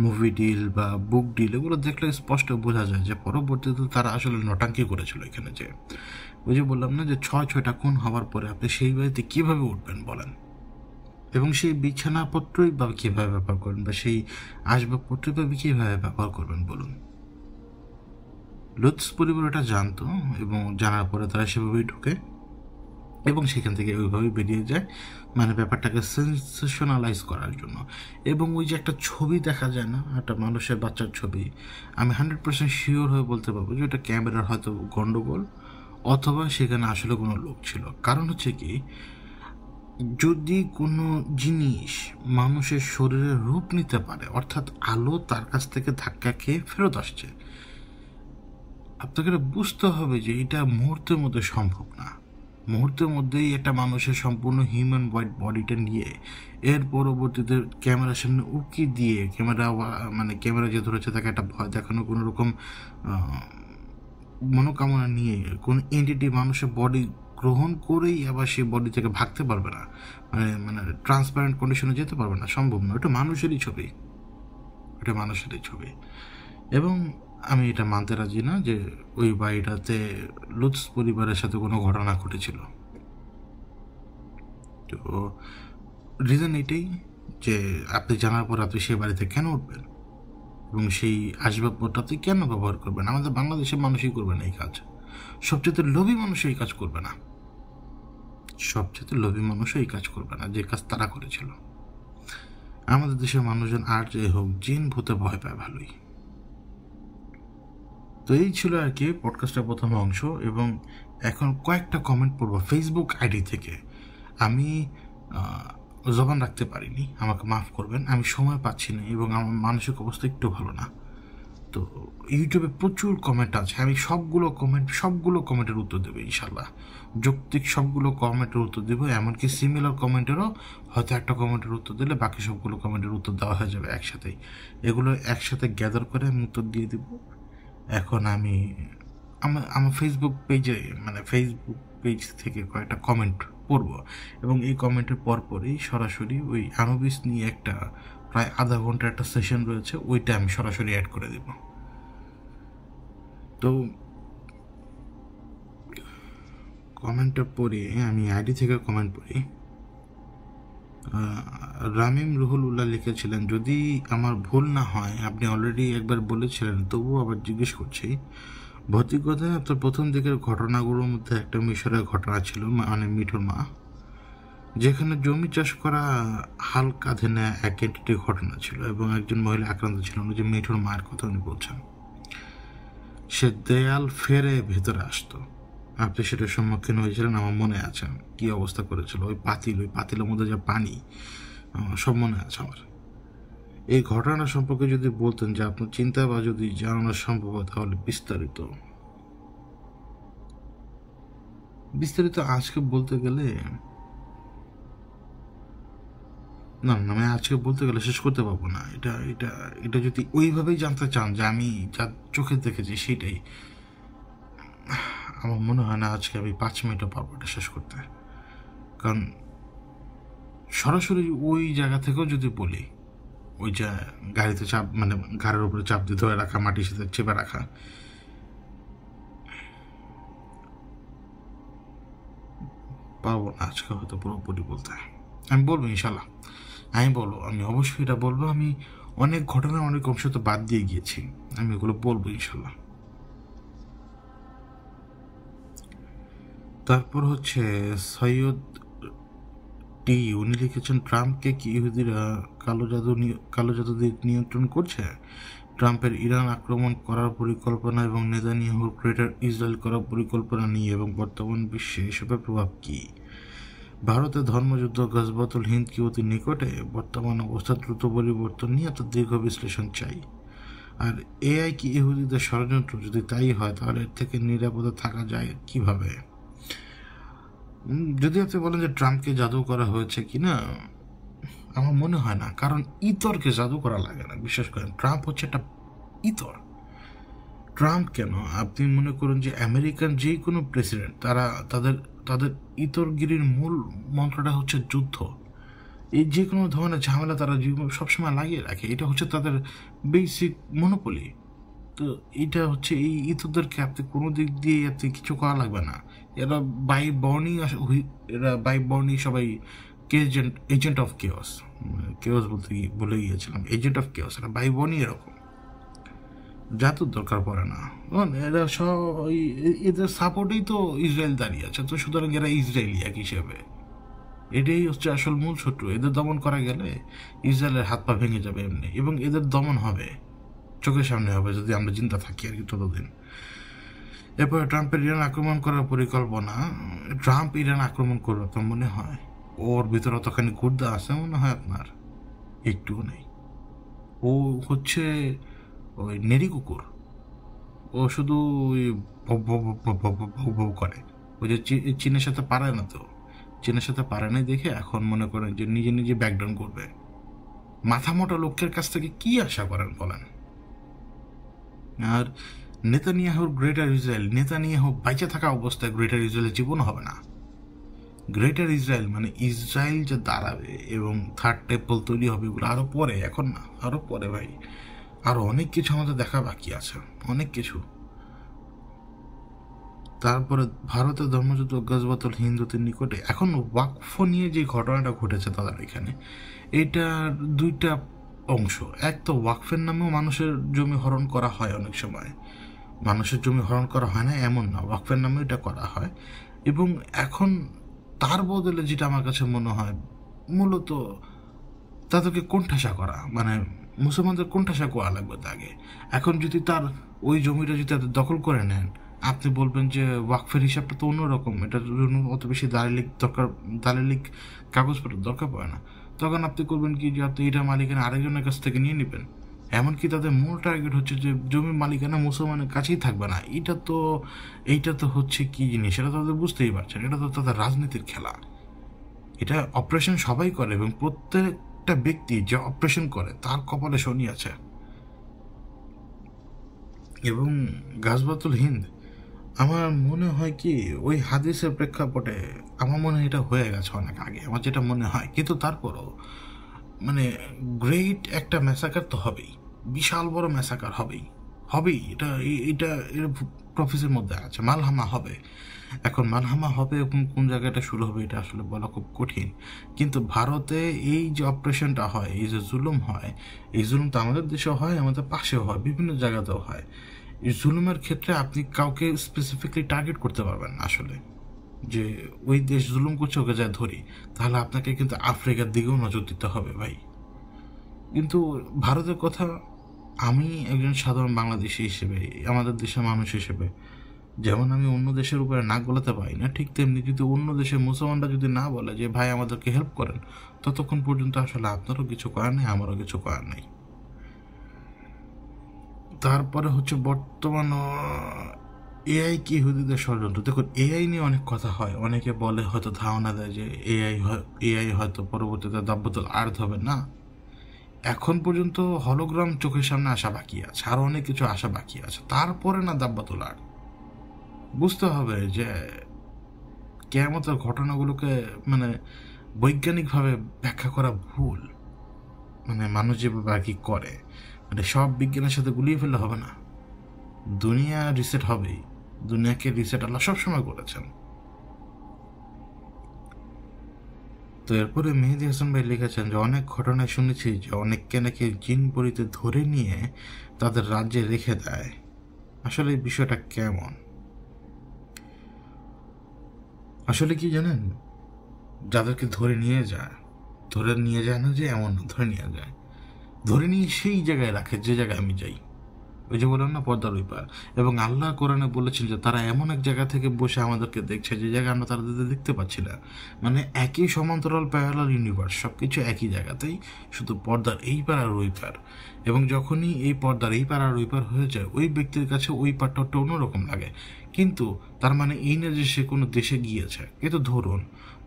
মুভি ডিল বা বুক ডিল, এগুলো দেখলে স্পষ্ট বোঝা যায় যে পরবর্তীতে তারা আসলে নটাঙ্কি করেছিল এখানে। যে ওই যে বললাম না যে 6টা খুন হওয়ার পরে আপনি সেই বাড়িতে কীভাবে উঠবেন বলেন, এবং সেই বিছানাপত্রই বা কীভাবে ব্যবহার করবেন, বা সেই আসবাবপত্রই বা কীভাবে ব্যবহার করবেন বলুন। লুৎস পরিবার এটা জানতো, এবং জানার পরে তারা সেভাবেই ঢুকে এবং সেখান থেকে ওইভাবেই বেরিয়ে যায়, মানে ব্যাপারটাকে সেন্সেশনালাইজ করার জন্য। এবং ওই যে একটা ছবি দেখা যায় না, একটা মানুষের বাচ্চার ছবি, আমি 100% শিওর হয়ে বলতে পারবো যে ওটা ক্যামেরার হয়তো গন্ডগোল, অথবা সেখানে আসলে কোনো লোক ছিল। কারণ হচ্ছে কি, যদি কোনো জিনিস মানুষের শরীরের রূপ নিতে পারে, অর্থাৎ আলো তার কাছ থেকে ধাক্কা খেয়ে ফেরত আসছে, আপনাকে বুঝতে হবে যে এটা মুহূর্তের মধ্যে সম্ভব না। মুহূর্তের মধ্যেই একটা মানুষের সম্পূর্ণ হিউম্যান বডিটা নিয়ে এর পরবর্তীতে ক্যামেরার সামনে উকি দিয়ে ক্যামেরা যে ধরেছে তাকে একটা ভয় দেখানো, কোনো রকম মনোকামনা নিয়ে কোন এন্টিটি মানুষের বডি গ্রহণ করেই আবার সেই বডি থেকে ভাগতে পারবে না, মানে ট্রান্সপারেন্ট কন্ডিশনে যেতে পারবে না, সম্ভব না। এটা মানুষেরই ছবি। এবং আমি এটা মানতে রাজি না যে ওই বাড়িটাতে লুৎস পরিবারের সাথে কোনো ঘটনা ঘটেছিল। তো রিজন এটাই যে আপনি জানার পর আপনি সেই বাড়িতে কেন উঠবেন এবং সেই আসবাবপত্র আপনি কেন ব্যবহার করবেন? আমাদের বাংলাদেশের মানুষই করবে না এই কাজ। সবচেয়ে লোভী মানুষ এই কাজ করবে না, সবচেয়ে লোভী মানুষও এই কাজ করবে না যে কাজ তারা করেছিল। আমাদের দেশের মানুষজন আর যে হোক জিন ভূতে ভয় পায় ভালোই। তো এই ছিল আর কি পডকাস্টের প্রথম অংশ, এবং এখন কয়েকটা কমেন্ট পড়বো ফেসবুক আইডি থেকে। আমি জবান রাখতে পারিনি, আমাকে মাফ করবেন, আমি সময় পাচ্ছি না এবং আমার মানসিক অবস্থা একটু ভালো না। তো ইউটিউবে প্রচুর কমেন্ট আছে, আমি সবগুলো কমেন্টের উত্তর দেবো ইনশাল্লাহ, যৌক্তিক সবগুলো কমেন্টের উত্তর দেবো। এমনকি সিমিলার কমেন্টেরও হয়তো একটা কমেন্টের উত্তর দিলে বাকি সবগুলো কমেন্টের উত্তর দেওয়া হয়ে যাবে একসাথেই। এগুলো একসাথে গ্যাদার করে আমি উত্তর দিয়ে দিব। এখন আমি আমার ফেসবুক পেজ থেকে কয়েকটা কমেন্ট পড়বো, এবং এই কমেন্টের পরপরই সরাসরি ওই আনুবিস নিয়ে একটা প্রায় আধা ঘন্টার একটা সেশন রয়েছে, ওইটা আমি সরাসরি অ্যাড করে দেব। তো কমেন্টটা পড়ি, আমি আইডি থেকে কমেন্ট পড়ি। রামিম রুহুল উল্লাহ লিখেছিলেন, যদি আমার ভুল না হয় আপনি অলরেডি একবার বলেছিলেন, তবুও আবার জিজ্ঞেস করছি। ভৌতিক কথায় আপনার প্রথম দিকের ঘটনাগুলোর মধ্যে একটা মিশরের ঘটনা ছিল, মানে মিঠুর মা, যেখানে জমি চাষ করা হাল কাঁধে নেয় এক এন্টিটি ঘটনা ছিল, এবং একজন মহিলা আক্রান্ত ছিলেন, যে মিঠুর মায়ের কথা উনি বলছেন। সে দেয়াল ফেরে ভেতরে আসতো, আপনি সেটার সম্মুখীন হয়েছিলেন, আমার মনে আছে কি অবস্থা করেছিল। ওই পাতিলের মধ্যে যে পানি, সব মনে আছে আমার। এই ঘটনা সম্পর্কে যদি বলতেন যে আপনার চিন্তা বা যদি জানানো সম্ভব হয়, তাহলে বিস্তারিত আজকে বলতে গেলে না, আমি আজকে বলতে গেলে শেষ করতে পারবো না। এটা যদি ওইভাবেই জানতে চান যে আমি যা চোখে দেখেছি সেটাই, আমার মনে হয় না আজকে আমি 5 মিনিটও পারবো এটা শেষ করতে। কারণ সরাসরি ওই জায়গা থেকেও যদি বলি, ওই যে গাড়িতে চাপ, মানে ঘাড়ের উপরে চাপ দিয়ে ধরে রাখা, মাটির সাথে চেপে রাখা, পারবো না আজকে হয়তো পুরোপুরি বলতে। আমি বলবো ইনশাল্লাহ, আমি অবশ্যই এটা বলবো। আমি অনেক ঘটনা, অনেক অংশ তো বাদ দিয়ে গিয়েছি, আমি ওগুলো বলবো ইনশাল্লাহ। তারপর হচ্ছে সৈয়দ টি, উনি লিখেছেন, ট্রাম্পকে কি ইহুদিরা কালো জাদু দিয়ে নিয়ন্ত্রণ করছে? ট্রাম্পের ইরান আক্রমণ করার পরিকল্পনা এবং নেতানিয়াহুর গ্রেটার ইসরায়েল করার পরিকল্পনা নিয়ে এবং বর্তমান বিশ্বে এসবের প্রভাব কী? ভারতের ধর্মযুদ্ধ গজবাতুল হিন্দ কি অতি নিকটে? বর্তমান অবস্থা দ্রুত পরিবর্তন নিয়ে এত দীর্ঘ বিশ্লেষণ চাই। আর এআই কি ইহুদিদের ষড়যন্ত্র? যদি তাই হয় তাহলে এর থেকে নিরাপদে থাকা যায় কিভাবে? যদি আপনি বলেন যে ট্রাম্পকে জাদু করা হয়েছে কিনা, আমার মনে হয় না, কারণ ইতরকে জাদু করা লাগে না, বিশ্বাস করেন। ট্রাম্প হচ্ছে একটা ইতর। ট্রাম্প কেন, আপনি মনে করুন যে আমেরিকান যে কোনো প্রেসিডেন্ট, তাদের ইতরগিরির মূল মন্ত্রটা হচ্ছে যুদ্ধ। এই যে কোনো ধরনের ঝামেলা তারা সবসময় লাগিয়ে রাখে, এটা হচ্ছে তাদের বেসিক মনোপলি। তো এটা হচ্ছে, এই ইতরদেরকে আপনি কোনো দিক দিয়ে আপনি কিছু করা লাগবে না। এরা বাই বর্ণই সবাই এজেন্ট অফ কেওস বলে গিয়েছিলাম, এজেন্ট অফ কেওস। এরা বাই বর্ণই এরকম, জাতুর দরকার পড়ে না। এরা সব এদের সাপোর্টেই তো ইসরায়েল দাঁড়িয়ে আছে, তো সুতরাং এরা ইসরায়েলি এক হিসেবে। এটাই হচ্ছে আসল মূল শত্রু। এদের দমন করা গেলে ইসরায়েলের হাত পা ভেঙে যাবে এমনি, এবং এদের দমন হবে, চোখের সামনে হবে, যদি আমরা চিন্তা থাকি আর কি ততদিন। এরপরে ট্রাম্পের ইরান আক্রমণ করার পরিকল্পনা। ট্রাম্প ইরান আক্রমণ করবে তো মনে হয়? ওর ভিতরে অতখানি গুর্দা আছে মনে হয় আপনার? একটুও নেই। ও হচ্ছে ওই নেড়ি কুকুর, ও শুধু ওই ভৌ করে। ওই যে চীনের সাথে পারে না, তো চীনের সাথে পারে নাই দেখে এখন মনে করেন যে নিজে নিজে ব্যাকডাউন করবে। মাথা মোটা লোকের কাছ থেকে কি আশা করেন বলেন? আর নেতানিয়াহুর গ্রেটার ইসরায়েল, নেতানিয়াহু বাইচে থাকা অবস্থায় গ্রেটার ইসরায়েলের জীবন হবে না। গ্রেটার ইসরায়েল মানে ইসরায়েল যে দাঁড়াবে এবং থার্ড টেম্পল তৈরি হবে, এগুলো আরো পরে, এখন না, আরো পরে ভাই। আরো অনেক কিছু আমাদের দেখা বাকি আছে, অনেক কিছু। তারপরে ভারতের ধর্মযুদ্ধ গজওয়াতুল হিন্দুদের নিকটে এখন ওয়াকফ নিয়ে যে ঘটনাটা ঘটেছে তাদের এখানে, এইটার দুইটা অংশ। এক তো ওয়াকফের নামেও মানুষের জমি হরণ করা হয়, অনেক সময় মানুষের জমি হরণ করা হয় না এমন না, ওয়াকফের নামেও এটা করা হয়। এবং এখন তার বদলে যেটা আমার কাছে মনে হয় মূলত তাদেরকে কোণঠাসা করা, মানে মুসলমানদের কোণঠাসা করা লাগবে তাকে। এখন যদি তার ওই জমিটা যদি তাদের দখল করে নেন, আপনি বলবেন যে ওয়াকফের হিসাবটা তো অন্যরকম, এটার জন্য অত বেশি দালিলিক কাগজপত্র দরকার পড়ে না। তখন আপনি করবেন কি, যে আপনি এটা মালিকানা আরেকজনের কাছ থেকে নিয়ে নেবেন। এমনকি তাদের মূল টার্গেট হচ্ছে যে জমির মালিকানা মুসলমানের কাছেই থাকবে না। এইটা তো হচ্ছে কি জিনিস, এটা তাদের বুঝতেই পারছেন, এটা তো তাদের রাজনীতির খেলা। এটা অপারেশন সবাই করে এবং প্রত্যেকটা ব্যক্তি যে অপারেশন করে তার কপালে শনি আছে। এবং গাজওয়াতুল হিন্দ আমার মনে হয় কি ওই হাদিসের প্রেক্ষাপটে আমার মনে হয় এটা হয়ে গেছে অনেক আগে, আমার যেটা মনে হয়। কিন্তু তারপরও মানে গ্রেট একটা ম্যাসাকার তো হবেই, বিশাল বড় ম্যাসাকার হবেই। এটা এর প্রফেসের মধ্যে আছে, মালহামা হবে। এখন মালহামা হবে এবং কোন জায়গাটা শুরু হবে এটা আসলে বলা খুব কঠিন। কিন্তু ভারতে এই যে অপারেশনটা হয়, এই যে জুলুম হয়, এই জুলুম তো আমাদের দেশেও হয়, আমাদের পাশেও হয়, বিভিন্ন জায়গাতেও হয়। এই জুলুমের ক্ষেত্রে আপনি কাউকে স্পেসিফিকলি টার্গেট করতে পারবেন না আসলে, যে ওই দেশ জুলুম করছে ওকে যা ধরি। তাহলে আপনাকে কিন্তু আফ্রিকার দিকেও নজর দিতে হবে ভাই। কিন্তু ভারতের কথা, আমি একজন সাধারণ বাংলাদেশি হিসেবে, আমাদের দেশের মানুষ হিসেবে, যেমন আমি অন্য দেশের উপরে নাক গলাতে পারি না, ঠিক তেমনি যদি অন্য দেশের মুসলমানরা যদি না বলে যে ভাই আমাদেরকে হেল্প করেন, ততক্ষণ পর্যন্ত আসলে আপনারও কিছু করার নেই, আমারও কিছু করার নেই। তারপরে হচ্ছে বর্তমান এআই কি ইহুদিদের ষড়যন্ত্র। দেখুন, এআই নিয়ে অনেক কথা হয়, অনেকে বলে হয়তো ধারণা দেয় যে এআই হয়তো পরবর্তীতে দাব্বাতুল আর্থ হবে না। এখন পর্যন্ত হলোগ্রাম চোখের সামনে আসা বাকি আছে, আরো অনেক কিছু আসা বাকি আছে, তারপরে না দাব্বাতুল আর্থ। বুঝতে হবে যে কিয়ামতের ঘটনাগুলোকে মানে বৈজ্ঞানিকভাবে ব্যাখ্যা করা ভুল। মানে মানুষ যেভাবে আর কি করে, মানে সব বিজ্ঞানের সাথে গুলিয়ে ফেললে হবে না। দুনিয়া রিসেট হবেই, দুনিয়াকে রিসেট আল্লাহ সবসময় করেছেন। তো এরপরে মেহেদী হাসান ভাই লিখেছেন যে অনেক ঘটনায় শুনেছি যে অনেককে নাকি জিন পরিতে ধরে নিয়ে তাদের রাজ্যে রেখে দেয়। আসলে এই বিষয়টা কেমন? আসলে কি জানেন, যাদেরকে ধরে নিয়ে যায় না যে এমন না, ধরে নিয়ে সেই জায়গায় রাখে যে জায়গায় আমি যাই। ওই যে বললাম না, পর্দার ওই পার। এবং আল্লাহ কোরআনে বলেছেন যে তারা এমন এক জায়গা থেকে বসে আমাদেরকে দেখছে যে জায়গায় আমরা তাদের দেখতে পাচ্ছি না। মানে একই সমান্তরাল প্যারালাল ইউনিভার্স, সব কিছু একই জায়গাতেই, শুধু পর্দার এই পার আর ওই পার। এবং যখনই এই পর্দার এই পার আর ওই পার হয়ে যায়, ওই ব্যক্তির কাছে ওই পারটা একটু অন্যরকম লাগে। কিন্তু তার মানে এই না যে সে কোনো দেশে গিয়েছে। কিন্তু ধরুন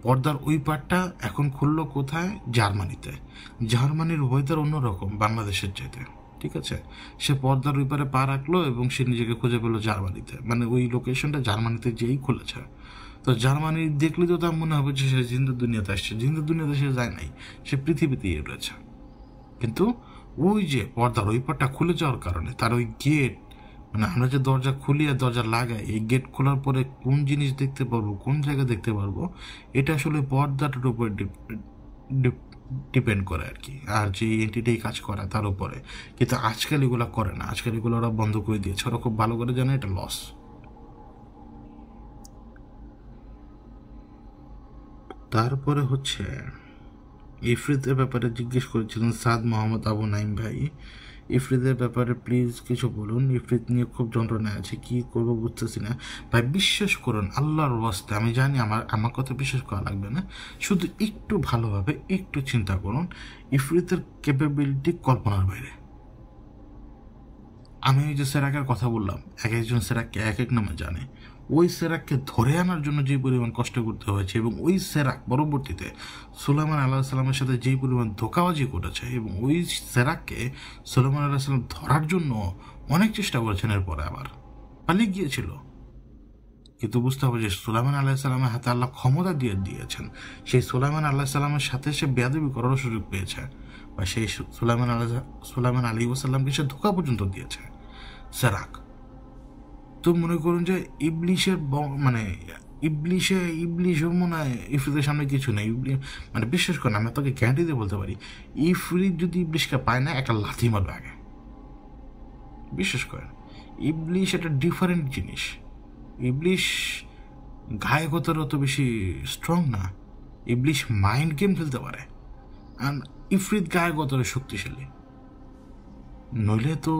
পর্দার ওই পারটা এখন খুললো কোথায়? জার্মানিতে। জার্মানির ওয়েদার অন্যরকম বাংলাদেশের চাইতে, ঠিক আছে? সে পর্দার ওই পারে পা রাখলো এবং সে নিজেকে খুঁজে পেলো জার্মানিতে, মানে ওই লোকেশনটা জার্মানিতে যেই খুলেছে। তো জার্মানি দেখলে তো তার মনে হবে যে সে জিন্দু দুনিয়াতে আসছে। জিন্দু দুনিয়াতে সে যায় নাই, সে পৃথিবীতেই রয়েছে। কিন্তু ওই যে পর্দার ওই পারটা খুলে যাওয়ার কারণে তার ওই গেট, মানে আমরা যে দরজা খুলি আর দরজা লাগাই, এই গেট খোলার পরে কোন জিনিস দেখতে পারবো, কোন জায়গা দেখতে পারবো, এটা আসলে পর্দাটার উপর ডিপেন্ড করে আর কি, আর যে এন্টিটাই কাজ করে তার উপরে। কিন্তু আজকাল এগুলো করে না, আজকাল এগুলো ওরা বন্ধ করে দিয়েছে। ওরা খুব ভালো করে জানে এটা লস। তারপরে হচ্ছে ইফরিতের ব্যাপারে জিজ্ঞেস করেছিলেন সাদ মোহাম্মদ আবু নাইম ভাই। ইফরিতের ব্যাপারে প্লিজ কিছু বলুন, ইফরিত নিয়ে খুব যন্ত্রণায় আছে, কি করবো বুঝতেছি না ভাই। বিশ্বাস করুন আল্লাহর ওয়াস্তে, আমি জানি আমার কথা বিশ্বাস করা লাগবে না, শুধু একটু ভালোভাবে একটু চিন্তা করুন। ইফরিতের ক্যাপাবিলিটি কল্পনার বাইরে। আমি ওই যে সেরাকের কথা বললাম, এক একজন সেরাককে এক এক নামে জানে। ওই সেরাককে ধরে আনার জন্য যে পরিমাণ কষ্ট করতে হয়েছে, এবং ওই সেরাক পরবর্তীতে সুলাইমান আল্লাহ সাল্লামের সাথে যেই পরিমাণ ধোঁকাবাজি করেছে, এবং ওই সেরাককে সুলাইমান আল্লাহ সাল্লাম ধরার জন্য অনেক চেষ্টা করেছেন, এরপরে আবার পালিয়ে গিয়েছিল। কিন্তু বুঝতে হবে যে সুলাইমান আল্লাহ সাল্লামের হাতে আল্লাহ ক্ষমতা দিয়েছেন। সেই সুলাইমান আল্লাহ সাল্লামের সাথে সে বেয়াদবি করারও সুযোগ পেয়েছে, বা সেই সুলাইমান আলী ওয়াসাল্লামকে সে ধোঁকা পর্যন্ত দিয়েছে সেরাক। তো মনে করুন যে ইবলিশের মানে ইবলিশও মনে হয় ইফরিতের সামনে কিছু নেই। মানে বিশ্বাস করেন, আমি আপনাকে গ্যারান্টি দিয়ে বলতে পারি, ইফরিত যদি ইবলিশকে পায় না, একটা লাথি মারবে আগে। বিশ্বাস করেন, ইবলিশ একটা ডিফারেন্ট জিনিস। ইবলিশ গায়কতার অত বেশি স্ট্রং না, ইবলিশ মাইন্ড গেম খেলতে পারে, আর ইফরিত গায়কতার শক্তিশালী। নইলে তো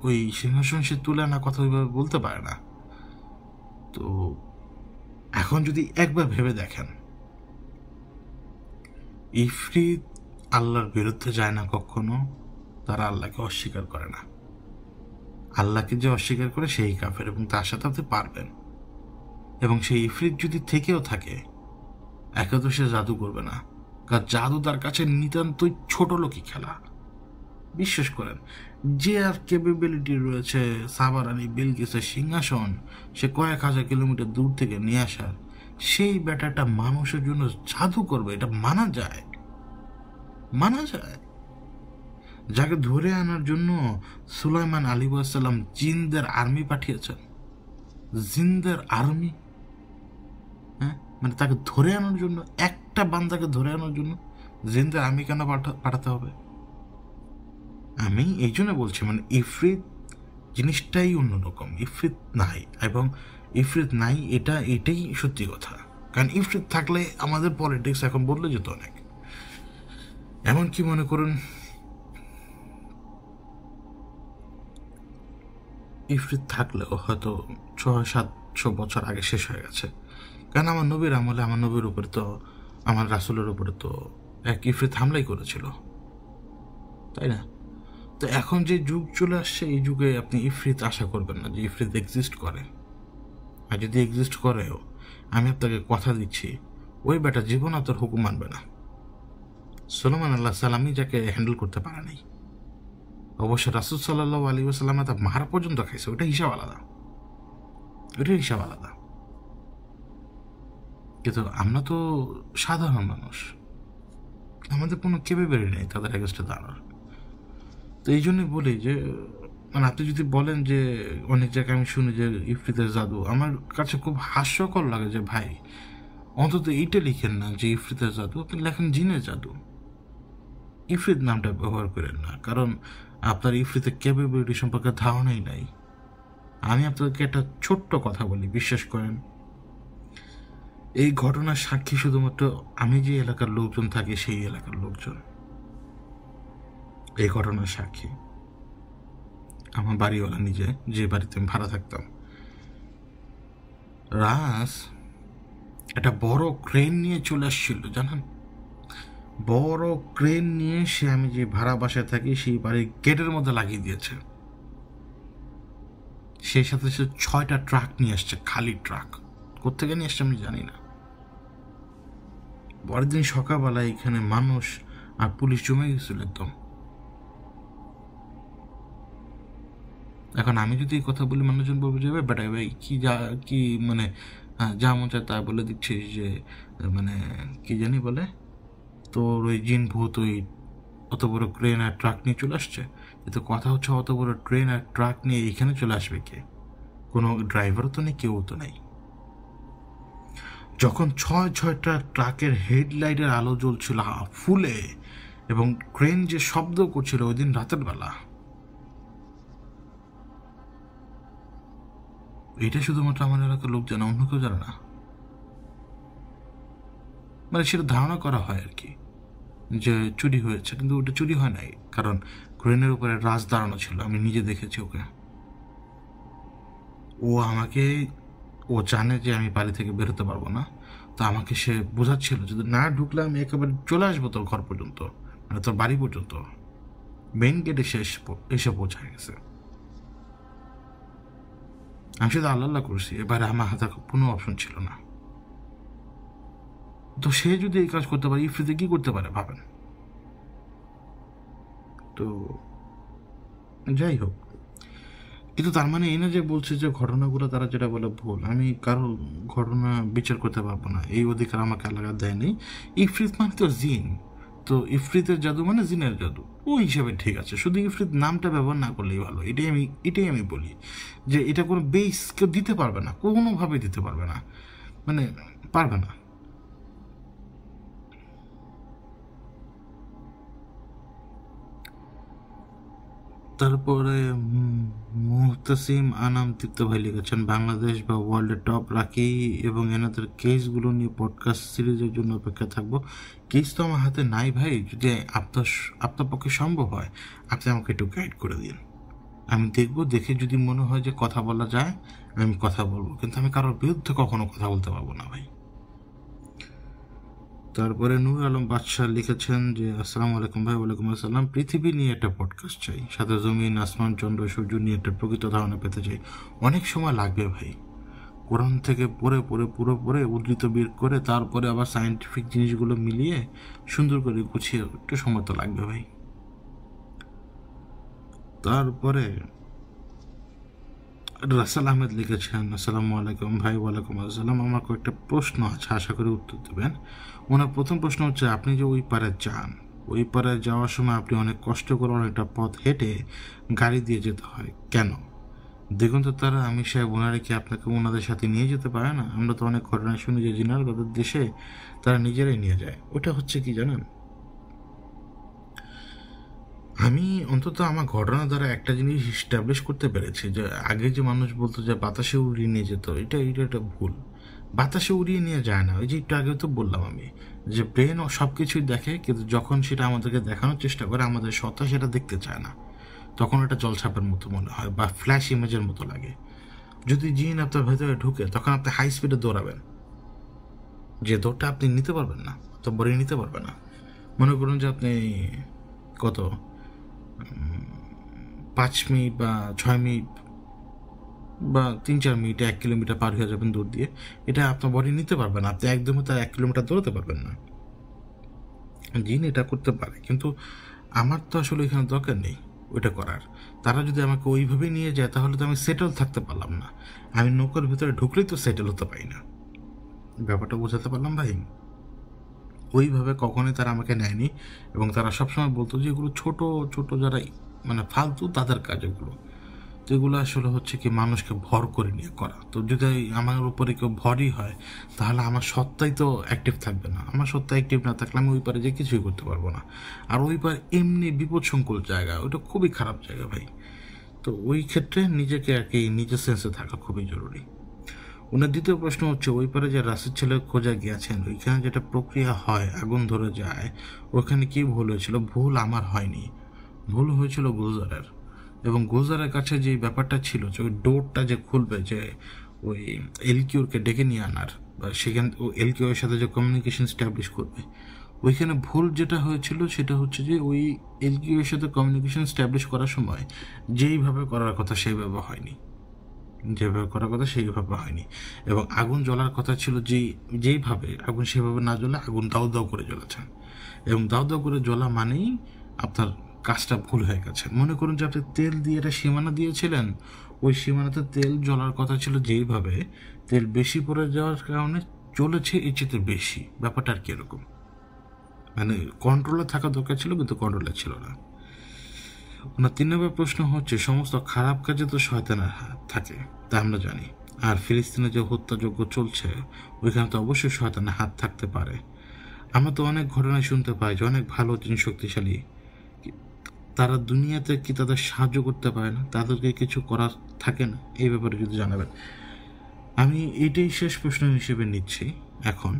ওই সিংহাসন সে তুলে আনা কথা ওইভাবে বলতে পারে না। তো এখন যদি একবার ভেবে দেখেন, ইফরিত আল্লাহর বিরুদ্ধে যায় না কখনো, তারা আল্লাহকে অস্বীকার করে না। আল্লাহকে যে অস্বীকার করে সেই কাফের, এবং তার সাথে আপনি পারবেন। এবং সেই ইফরিত যদি থেকেও থাকে, একে তো সে জাদু করবে না, কারণ জাদু তার কাছে নিতান্তই ছোট লোকই খেলা। বিশ্বাস করেন, যে আর ক্যাপেবিলিটি রয়েছে সাবা রানী বিলকিসের সিংহাসন সে কয়েক হাজার কিলোমিটার দূর থেকে নিয়ে আসার, সেই ব্যাটাটা মানুষের জন্য জাদু করবে, এটা মানা যায়? মানা যায়? যাকে ধরে আনার জন্য সুলাইমান আলাইহিসসালাম জিনদের আর্মি পাঠিয়েছেন, জিনদের আর্মি। হ্যাঁ, মানে তাকে ধরে আনার জন্য, একটা বান্দাকে ধরে আনার জন্য জিনদের আর্মি কেন পাঠাতে হবে? আমি এই জন্য বলছি, মানে ইফরিত জিনিসটাই অন্যরকম। ইফরিত নাই, এবং ইফরিত নাই এটাই সত্যি কথা। কারণ ইফরিত থাকলে আমাদের পলিটিক্স এখন বদলে যেত অনেক। এমনকি মনে করুন, ইফরিত থাকলেও হয়তো 600-700 বছর আগে শেষ হয়ে গেছে। কারণ আমার নবীর আমলে, আমার নবীর উপরে তো, আমার রাসূলের উপরে তো এক ইফরিত হামলাই করেছিল, তাই না? তো এখন যে যুগ চলে আসছে, এই যুগে আপনি ইফরিত আশা করবেন না যে ইফরিত এক্সিস্ট করে। আর যদি এক্সিস্ট করেও, আমি আপনাকে কথা দিচ্ছি, ওই বেটা জীবন আর তোর হুকুম মানবে না। সুলাইমান আলাইহিস সালামই যাকে হ্যান্ডেল করতে পারে নাই। অবশ্য রাসূল সাল্লাল্লাহু আলাইহি ওয়াসাল্লাম তা মারা পর্যন্ত খাইছে, ওটা হিসাব আলাদা, ওইটার হিসাব আলাদা। কিন্তু আমরা তো সাধারণ মানুষ, আমাদের কোনো ক্যাপাবিলিটি নেই তাদের এগেস্টে দাঁড়ানোর। তো এই জন্যই বলি যে, মানে আপনি যদি বলেন যে অনেক জায়গায় আমি শুনি যে ইফরিতের জাদু, আমার কাছে খুব হাস্যকর লাগে যে ভাই, অন্তত এইটা লিখেন না যে ইফরিতের জাদু, আপনি লেখেন জিনের জাদু। ইফরিত নামটা ব্যবহার করেন না, কারণ আপনার ইফরিতের ক্যাপাবিলিটি সম্পর্কে ধারণাই নাই। আমি আপনাদেরকে একটা ছোট্ট কথা বলি, বিশ্বাস করেন, এই ঘটনার সাক্ষী শুধুমাত্র আমি যে এলাকার লোকজন থাকি সেই এলাকার লোকজন। এই ঘটনার সাক্ষী আমার বাড়িওয়ালা নিজে, যে বাড়িতে আমি ভাড়া থাকতাম। রাস একটা বড় ক্রেন নিয়ে চলে আসছিল, জানেন? বড় ক্রেন নিয়ে সে, আমি যে ভাড়া বাসায় থাকি সেই বাড়ির গেটের মধ্যে লাগিয়ে দিয়েছে। সেই সাথে সে 6টা ট্রাক নিয়ে আসছে, খালি ট্রাক। কোথেকে নিয়ে আসছে আমি জানি না। পরের দিন সকালবেলায় এখানে মানুষ আর পুলিশ জমে গেছিল একদম। এখন আমি যদি এই কথা বলি, মানুষজন বলবে যে বেটা ভাই কি মানে যা মন চায় তা বলে দিচ্ছে, যে মানে কি জানি বলে, তোর ওই জিন ভূত ওই অত বড় ট্রেন আর ট্রাক নিয়ে চলে আসছে। কিন্তু কথা হচ্ছে, অত বড় ট্রেন আর ট্রাক নিয়ে এখানে চলে আসবে কে? কোনো ড্রাইভারও তো নেই, কেউ তো নেই। যখন 6টা ট্রাকের হেডলাইটের আলো জ্বলছিল ফুলে, এবং ক্রেন যে শব্দ করছিল ওই দিন রাতের বেলা, এটা শুধুমাত্র আমার এলাকার লোক জানে, অন্য কেউ জানে না। মানে সেটা ধারণা করা হয় আর কি যে চুরি হয়েছে, কিন্তু ওটা চুরি হয় নাই, কারণ ক্রেনের উপরে রাজ দাঁড়ানো ছিল, আমি নিজে দেখেছি ওকে। ও জানে যে আমি বাড়ি থেকে বেরোতে পারবো না, তো আমাকে সে বোঝাচ্ছিল যদি না ঢুকলে আমি একেবারে চলে আসবো তোর ঘর পর্যন্ত, মানে তোর বাড়ি পর্যন্ত। মেইন গেটে সে এসে পৌঁছায় গেছে। আমি শুধু আল্লাহ করছি, এবারে আমার হাতে কোনো অপশন ছিল না। তো সে যদি এই কাজ করতে পারে, ইফরিতে কি করতে পারে ভাবেন। তো যাই হোক, কিন্তু তার মানে এই না যে বলছে যে ঘটনাগুলো তারা যেটা বলে ভুল। আমি কারো ঘটনা বিচার করতে পারবো না, এই অধিকার আমাকে আল্লাহ দেয়নি। ইফরিত মানে তো জিন, তো ইফরিতের জাদু মানে জিনের জাদু, ওই হিসাবে ঠিক আছে, শুধু ইফরিত নামটা ব্যবহার না করলেই ভালো। এটাই আমি বলি যে এটা কোনো বেস কেউ দিতে পারবে না, কোনোভাবে দিতে পারবে না, মানে পারবে না। তারপরে মুহতাসিম আনাম তৃপ্ত ভাই লিখেছেন, বাংলাদেশ বা ওয়ার্ল্ডের টপ রাখি এবং এনাদের কেসগুলো নিয়ে পডকাস্ট সিরিজের জন্য অপেক্ষা থাকবো। কেস তো আমার হাতে নাই ভাই, যদি আপনার পক্ষে সম্ভব হয় আপনি আমাকে একটু গাইড করে দিন, আমি দেখবো, দেখে যদি মনে হয় যে কথা বলা যায় আমি কথা বলবো, কিন্তু আমি কারোর বিরুদ্ধে কখনো কথা বলতে পারবো না ভাই। তারপরে নূর আলম বাদশাহ লিখেছেন যে আসসালামু আলাইকুম ভাই। ওয়ালাইকুম আসসালাম। পৃথিবী নিয়ে একটা পডকাস্ট চাই, সাথে জমিন আসমান চন্দ্র সূর্য নিয়ে একটা প্রকৃত ধারণা পেতে চাই। অনেক সময় লাগবে ভাই, কোরআন থেকে পুরো উদ্ধৃত বের করে তারপরে আবার সায়েন্টিফিক জিনিসগুলো মিলিয়ে সুন্দর করে গুছিয়ে একটু সময় তো লাগবে ভাই। তারপরে রাসেল আহমেদ লিখেছেন, আসসালামু আলাইকুম ভাই। ওয়ালাইকুম আসসালাম। আমার কয়েকটা প্রশ্ন আছে, আশা করি উত্তর দেবেন। ওনার প্রথম প্রশ্ন হচ্ছে, আপনি যে ওই পারে যান, ওই পারে যাওয়ার সময় আপনি অনেক কষ্ট করে অনেকটা পথ হেঁটে গাড়ি দিয়ে যেতে হয় কেন? দেখুন তো তারা আমি সাহেব, ওনারা কি আপনাকে ওনাদের সাথে নিয়ে যেতে পারে না? আমরা তো অনেক ঘটনা শুনি যে জিনারা তাদের দেশে তারা নিজেরাই নিয়ে যায়। ওটা হচ্ছে কি জানেন, আমি অন্তত আমার ঘটনা দ্বারা একটা জিনিস ইস্টাবলিশ করতে পেরেছি যে আগে যে মানুষ বলতো যে বাতাসে উড়িয়ে নিয়ে যেত, এটা একটা ভুল। বাতাসে উড়িয়ে নিয়ে যায় না। ওই যে একটু আগে তো বললাম আমি যে ব্রেন সব কিছুই দেখে, কিন্তু যখন সেটা আমাদেরকে দেখানোর চেষ্টা করে আমাদের সত্তা সেটা দেখতে চায় না, তখন এটা জলছাপের মতো মনে হয় বা ফ্ল্যাশ ইমেজের মতো লাগে। যদি জিন আপনার ভেতরে ঢুকে তখন আপনি হাই স্পিডে দৌড়াবেন, যে দৌড়টা আপনি নিতে পারবেন না, তো বড়ি নিতে পারবেন না। মনে করুন যে আপনি কত 5 মিনিট বা 6 মিনিট বা 3-4 মিনিটে 1 কিলোমিটার পার হয়ে যাবেন দৌড় দিয়ে, এটা আপনার বডি নিতে পারবে না, আপনি একদমই তার 1 কিলোমিটার দৌড়াতে পারবেন না। জিন এটা করতে পারে, কিন্তু আমার তো আসলে এখানে দরকার নেই ওইটা করার। তারা যদি আমাকে ওইভাবে নিয়ে যায় তাহলে তো আমি সেটেল থাকতে পারলাম না। আমি নৌকার ভিতরে ঢুকলেই তো সেটেল হতে পারি না। ব্যাপারটা বোঝাতে পারলাম ভাই? ওইভাবে কখনোই তারা আমাকে নেয়নি, এবং তারা সবসময় বলতো যে এগুলো ছোট ছোট যারা মানে ফালতু তাদের কাজ এগুলো। তো এগুলো আসলে হচ্ছে কি মানুষকে ভর করে নিয়ে করা। তো যদি আমার উপরে কেউ ভরই হয় তাহলে আমার সত্তাই তো অ্যাক্টিভ থাকবে না। আমার সত্তা অ্যাক্টিভ না থাকলে আমি ওই পারে যে কিছুই করতে পারবো না। আর ওই পারে এমনি বিপদসংকুল জায়গা, ওইটা খুবই খারাপ জায়গা ভাই। তো ওই ক্ষেত্রে নিজেকে আর কি নিজের সেন্সে থাকা খুবই জরুরি। ওনার দ্বিতীয় প্রশ্ন হচ্ছে, ওই পারে যে রাসেল ছেলে খোঁজা গিয়েছেন ওইখানে যেটা প্রক্রিয়া হয় আগুন ধরে যায়, ওখানে কি ভুল হয়েছিল? ভুল আমার হয়নি, ভুল হয়েছিল গুলজারের। এবং গুলজারের কাছে যে ব্যাপারটা ছিল যে ওই ডোরটা যে খুলবে, যে ওই এলকিউরকে ডেকে নিয়ে আনার বা সেখান এলকিউর সাথে যে কমিউনিকেশন স্ট্যাবলিশ করবে, ওইখানে ভুল যেটা হয়েছিল সেটা হচ্ছে যে ওই এলকিউর সাথে কমিউনিকেশন স্ট্যাবলিশ করার সময় যেইভাবে করার কথা সেইভাবে হয়নি, যেভাবে করার কথা সেইভাবে হয়নি। এবং আগুন জ্বলার কথা ছিল যেইভাবে আগুন সেভাবে না জ্বলে আগুন দাউ দাউ করে জ্বলেছে, এবং দাউ দাউ করে জ্বলা মানেই আপনার কাজটা ভুল হয়ে গেছে। মনে করুন যে আপনি তেল দিয়ে একটা সীমানা দিয়েছিলেন, ওই সীমানাতে তেল জ্বলার কথা ছিল যেইভাবে, তেল বেশি পড়ে যাওয়ার কারণে চলেছে এর চেয়ে বেশি। ব্যাপারটা আর কি এরকম, মানে কন্ট্রোলে থাকা দরকার ছিল কিন্তু কন্ট্রোলে ছিল না। ওনার 3 নম্বর প্রশ্ন হচ্ছে, সমস্ত খারাপ কাজে তো শয়তানের হাত থাকে তা আমরা জানি, আর ফিলিস্তিনে যে হত্যাযজ্ঞ চলছে ওইখানে তো অবশ্যই শয়তানের হাত থাকতে পারে। আমরা তো অনেক ঘটনা শুনতে পাই যে অনেক ভালো জিনিস শক্তিশালী, তারা দুনিয়াতে কি তাদের সাহায্য করতে পারে না? তাদেরকে কিছু করার থাকে না? এই ব্যাপারে যদি জানাবেন। আমি এইটাই শেষ প্রশ্ন হিসেবে নিচ্ছি এখন।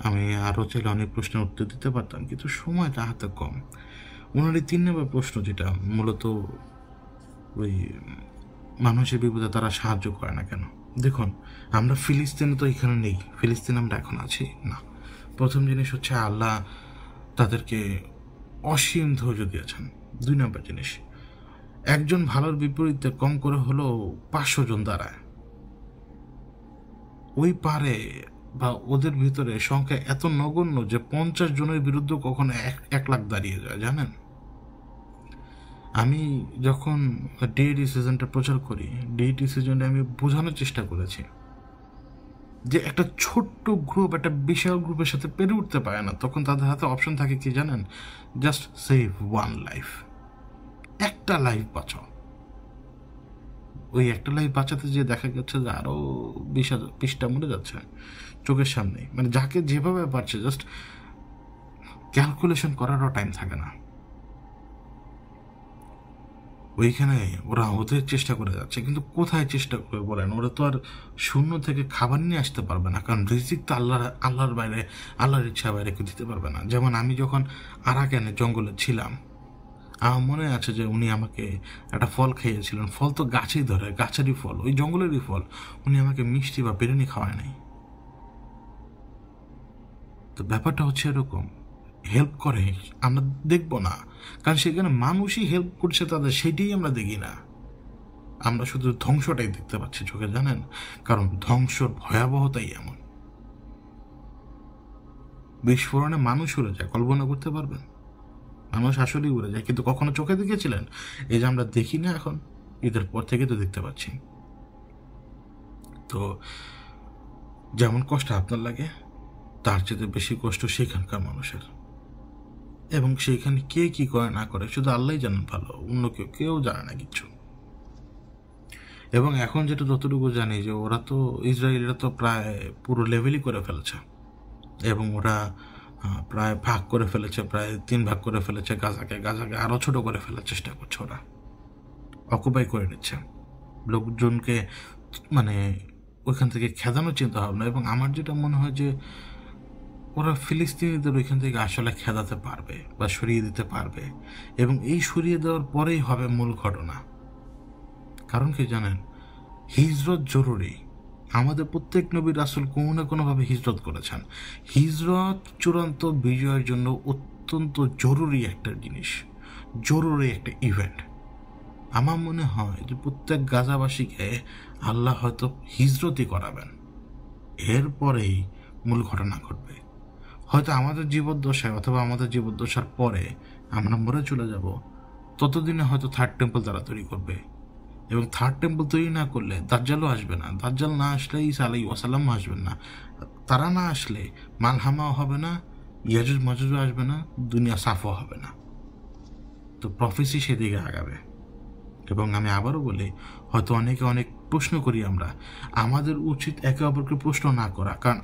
আমি আরও চাইলে অনেক প্রশ্নের উত্তর দিতে পারতাম, কিন্তু সময়টা হাতে কম। ওনার এই 3 নম্বর প্রশ্ন, যেটা মূলত ওই মানুষের বিপদে তারা সাহায্য করে না কেন? দেখুন, আমরা ফিলিস্তিনে তো এখানে নেই, ফিলিস্তিনে আমরা এখন আছি না। প্রথম জিনিস হচ্ছে আল্লাহ তাদেরকে অসীম ধৈর্য দিয়েছেন। 2 নম্বর জিনিস, একজন ভালোর বিপরীতে কম করে হলেও 500 জন দাঁড়ায়। ওই পারে বা ওদের ভিতরে সংখ্যা এত নগণ্য যে 50 জনের বিরুদ্ধে কখনো 1 লাখ দাঁড়িয়ে যায়, জানেন? আমি যখন ডে ডিসিশনটা প্রচার করি, ডে ডিসিশনে আমি বোঝানোর চেষ্টা করেছি যে একটা ছোট্ট গ্রুপ একটা বিশাল গ্রুপের সাথে পেরে উঠতে পারে না, তখন তাদের হাতে অপশন থাকে কি জানেন? জাস্ট সেভ ওয়ান লাইফ, একটা লাইফ বাঁচাও। ওই একটা লাইফ বাঁচাতে যে দেখা যাচ্ছে যে আরও 20,000 মরে যাচ্ছে চোখের সামনে। মানে যাকে যেভাবে পারছে জাস্ট ক্যালকুলেশন করারও টাইম থাকে না। ওইখানে ওরা ওদের চেষ্টা করে যাচ্ছে, কিন্তু কোথায় চেষ্টা করে বলেন? ওরা তো আর শূন্য থেকে খাবার নিয়ে আসতে পারবে না, কারণ রিজিক তো আল্লাহর বাইরে, আল্লাহর ইচ্ছা বাইরে কেউ দিতে পারবে না। যেমন আমি যখন আরাকানে জঙ্গলে ছিলাম, আমার মনে আছে যে উনি আমাকে একটা ফল খাইয়েছিলেন। ফল তো গাছেই ধরে, গাছেরই ফল, ওই জঙ্গলেরই ফল। উনি আমাকে মিষ্টি বা বিরিয়ানি খাওয়ায় নাই। তো ব্যাপারটা হচ্ছে এরকম, হেল্প করে আমরা দেখবো না, কারণ সেখানে মানুষই হেল্প করছে তাদের, সেটাই আমরা দেখি না। আমরা শুধু ধ্বংসটাই দেখতে পাচ্ছি চোখে, জানেন? কারণ ধ্বংসর ভয়াবহতাই এমন। বিস্ফোরণে মানুষ উড়ে যায়, কল্পনা করতে পারবেন? মানুষ আসলেই উড়ে যায়, কিন্তু কখনো চোখে দেখেছিলেন? এই যে আমরা দেখি না এখন, ঈদের পর থেকে তো দেখতে পাচ্ছি। তো যেমন কষ্ট আপনার লাগে, তার চেয়ে বেশি কষ্ট সেখানকার মানুষের। এবং সেইখানে কে কি করে না করে শুধু আল্লাহই জানেন ভালো, অন্য কেউ জানে না কিচ্ছু। এবং এখন যেটা যতটুকু জানি যে ওরা তো, ইসরায়েলিরা তো প্রায় পুরো লেভেলই করে ফেলেছে, এবং ওরা প্রায় ভাগ করে ফেলেছে, প্রায় 3 ভাগ করে ফেলেছে গাজাকে আরও ছোট করে ফেলার চেষ্টা করছে। ওরা অকুপাই করে নিচ্ছে লোকজনকে, মানে ওইখান থেকে খেদানোর চিন্তা ভাবনা। এবং আমার যেটা মনে হয় যে ওরা ফিলিস্তিনিদের ওইখান থেকে আসলে খেদাতে পারবে বা সরিয়ে দিতে পারবে, এবং এই সরিয়ে দেওয়ার পরেই হবে মূল ঘটনা। কারণ কি জানেন? হিজরত জরুরি। আমাদের প্রত্যেক নবী রাসূল কোনো না কোনোভাবে হিজরত করেছেন। হিজরত চূড়ান্ত বিজয়ের জন্য অত্যন্ত জরুরি একটা জিনিস, জরুরি একটা ইভেন্ট। আমার মনে হয় যে প্রত্যেক গাজাবাসীকে আল্লাহ হয়তো হিজরতই করাবেন, এরপরেই মূল ঘটনা ঘটবে। হয়তো আমাদের জীবদ্দশায় অথবা আমাদের জীবদ্দশার পরে আমরা মরে চলে যাব, ততদিনে হয়তো 3rd টেম্পল তারা তৈরি করবে। এবং 3rd টেম্পল তৈরি না করলে দাজ্জালও আসবে না। দাজ্জাল না আসলে ঈসা আলাইহিস সালামও আসবেন না। তারা না আসলে মালহামাও হবে না, ইয়াজুজ মাজুজও আসবে না, দুনিয়া সাফও হবে না। তো প্রফেসি সেদিকে আগাবে। এবং আমি আবারও বলি, হয়তো অনেকে অনেক প্রশ্ন করি আমরা, আমাদের উচিত একে অপরকে প্রশ্ন না করা। কারণ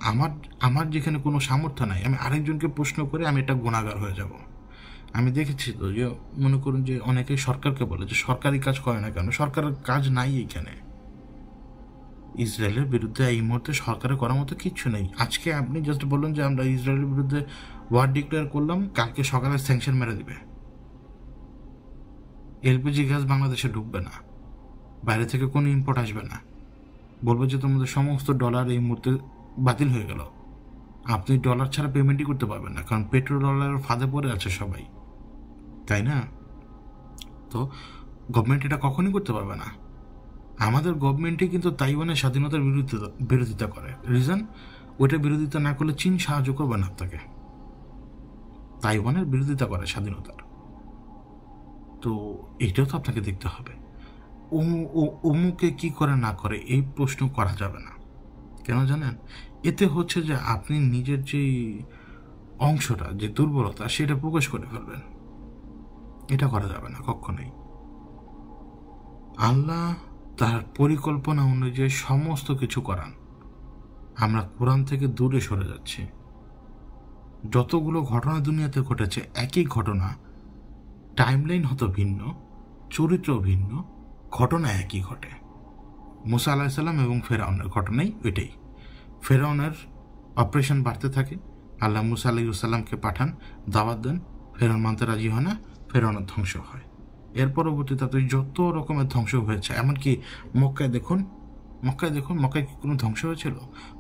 আমার যেখানে কোনো সামর্থ্য নাই, আমি আরেকজনকে প্রশ্ন করে আমি একটা গুণাগার হয়ে যাব। আমি দেখেছি তো যে, মনে করুন যে অনেকে সরকারকে বলে যে সরকারি কাজ করে না কেন, সরকারের কাজ নাই এইখানে। ইসরায়েলের বিরুদ্ধে এই মুহূর্তে সরকারের করার মতো কিচ্ছু নেই। আজকে আপনি জাস্ট বললেন যে আমরা ইসরায়েলের বিরুদ্ধে ওয়ার ডিক্লেয়ার করলাম, কালকে সকালে স্যাংশন মেরে দিবে। এলপিজি গ্যাস বাংলাদেশে ঢুকবে না, বাইরে থেকে কোনো ইম্পোর্ট আসবে না। বলবে যে তোমাদের সমস্ত ডলার এই মুহূর্তে বাতিল হয়ে গেল। আপনি ডলার ছাড়া পেমেন্টই করতে পারবেন না, কারণ পেট্রোল ডলারের ফাঁদে পড়ে আছে সবাই, তাই না? তো গভর্নমেন্ট এটা কখনই করতে পারবে না। আমাদের গভর্নমেন্টই কিন্তু তাইওয়ানের স্বাধীনতার বিরোধিতা করে। রিজন, ওইটা বিরোধিতা না করলে চীন সাহায্য করবে না আপনাকে। তাইওয়ানের বিরোধিতা করে স্বাধীনতার। তো এটাও তো আপনাকে দেখতে হবে। অমুকে কি করে না করে এই প্রশ্ন করা যাবে না। কেন জানেন? এতে হচ্ছে যে আপনি নিজের যে অংশটা, যে দুর্বলতা, সেটা প্রকাশ করে ফেলবেন। এটা করা যাবে না কখনোই। আল্লাহ তার পরিকল্পনা অনুযায়ী সমস্ত কিছু করান। আমরা কোরআন থেকে দূরে সরে যাচ্ছি। যতগুলো ঘটনা দুনিয়াতে ঘটেছে, একই ঘটনা, টাইমলাইন হতো ভিন্ন, চরিত্র ভিন্ন, ঘটনা একই ঘটে। মুসা আলাইহিস সালাম এবং ফেরাউনের ঘটনাই ওইটাই। ফেরাউনের অপারেশন বাড়তে থাকে, আল্লাহ মুসা আলাইহিস সালামকে পাঠান, দাওয়াত দেন, ফেরাউন মানতে রাজি হয় না, ফেরাউনের ধ্বংস হয়। এর পরবর্তীতে যত রকমের ধ্বংস হয়েছে, এমনকি মক্কায় দেখুন, মক্কায় কি কোনো ধ্বংস হয়েছিল?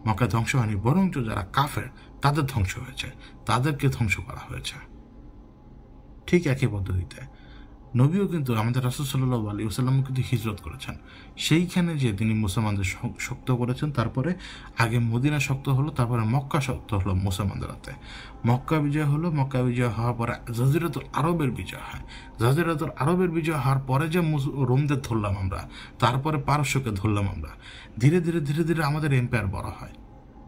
মক্কায় ধ্বংস হয়নি, বরঞ্চ যারা কাফের তাদের ধ্বংস হয়েছে, তাদেরকে ধ্বংস করা হয়েছে। ঠিক একই পদ্ধতিতে নবীও কিন্তু, আমাদের রাসূল সাল্লাল্লাহু আলাইহি ওয়াসাল্লামও কিন্তু হিজরত করেছেন। সেইখানে যে তিনি মুসলমানদের শক্ত করেছেন, তারপরে আগে মদিনা শক্ত হলো, তারপরে মক্কা শক্ত হলো মুসলমানদের হাতে। মক্কা বিজয় হলো, মক্কা বিজয় হওয়ার পরে জাজিরাতুল আরবের বিজয় হয়। জাজিরাতুল আরবের বিজয় হওয়ার পরে যে রোমদের ধরলাম আমরা, তারপরে পারস্যকে ধরলাম আমরা। ধীরে ধীরে ধীরে ধীরে আমাদের এম্পায়ার বড় হয়।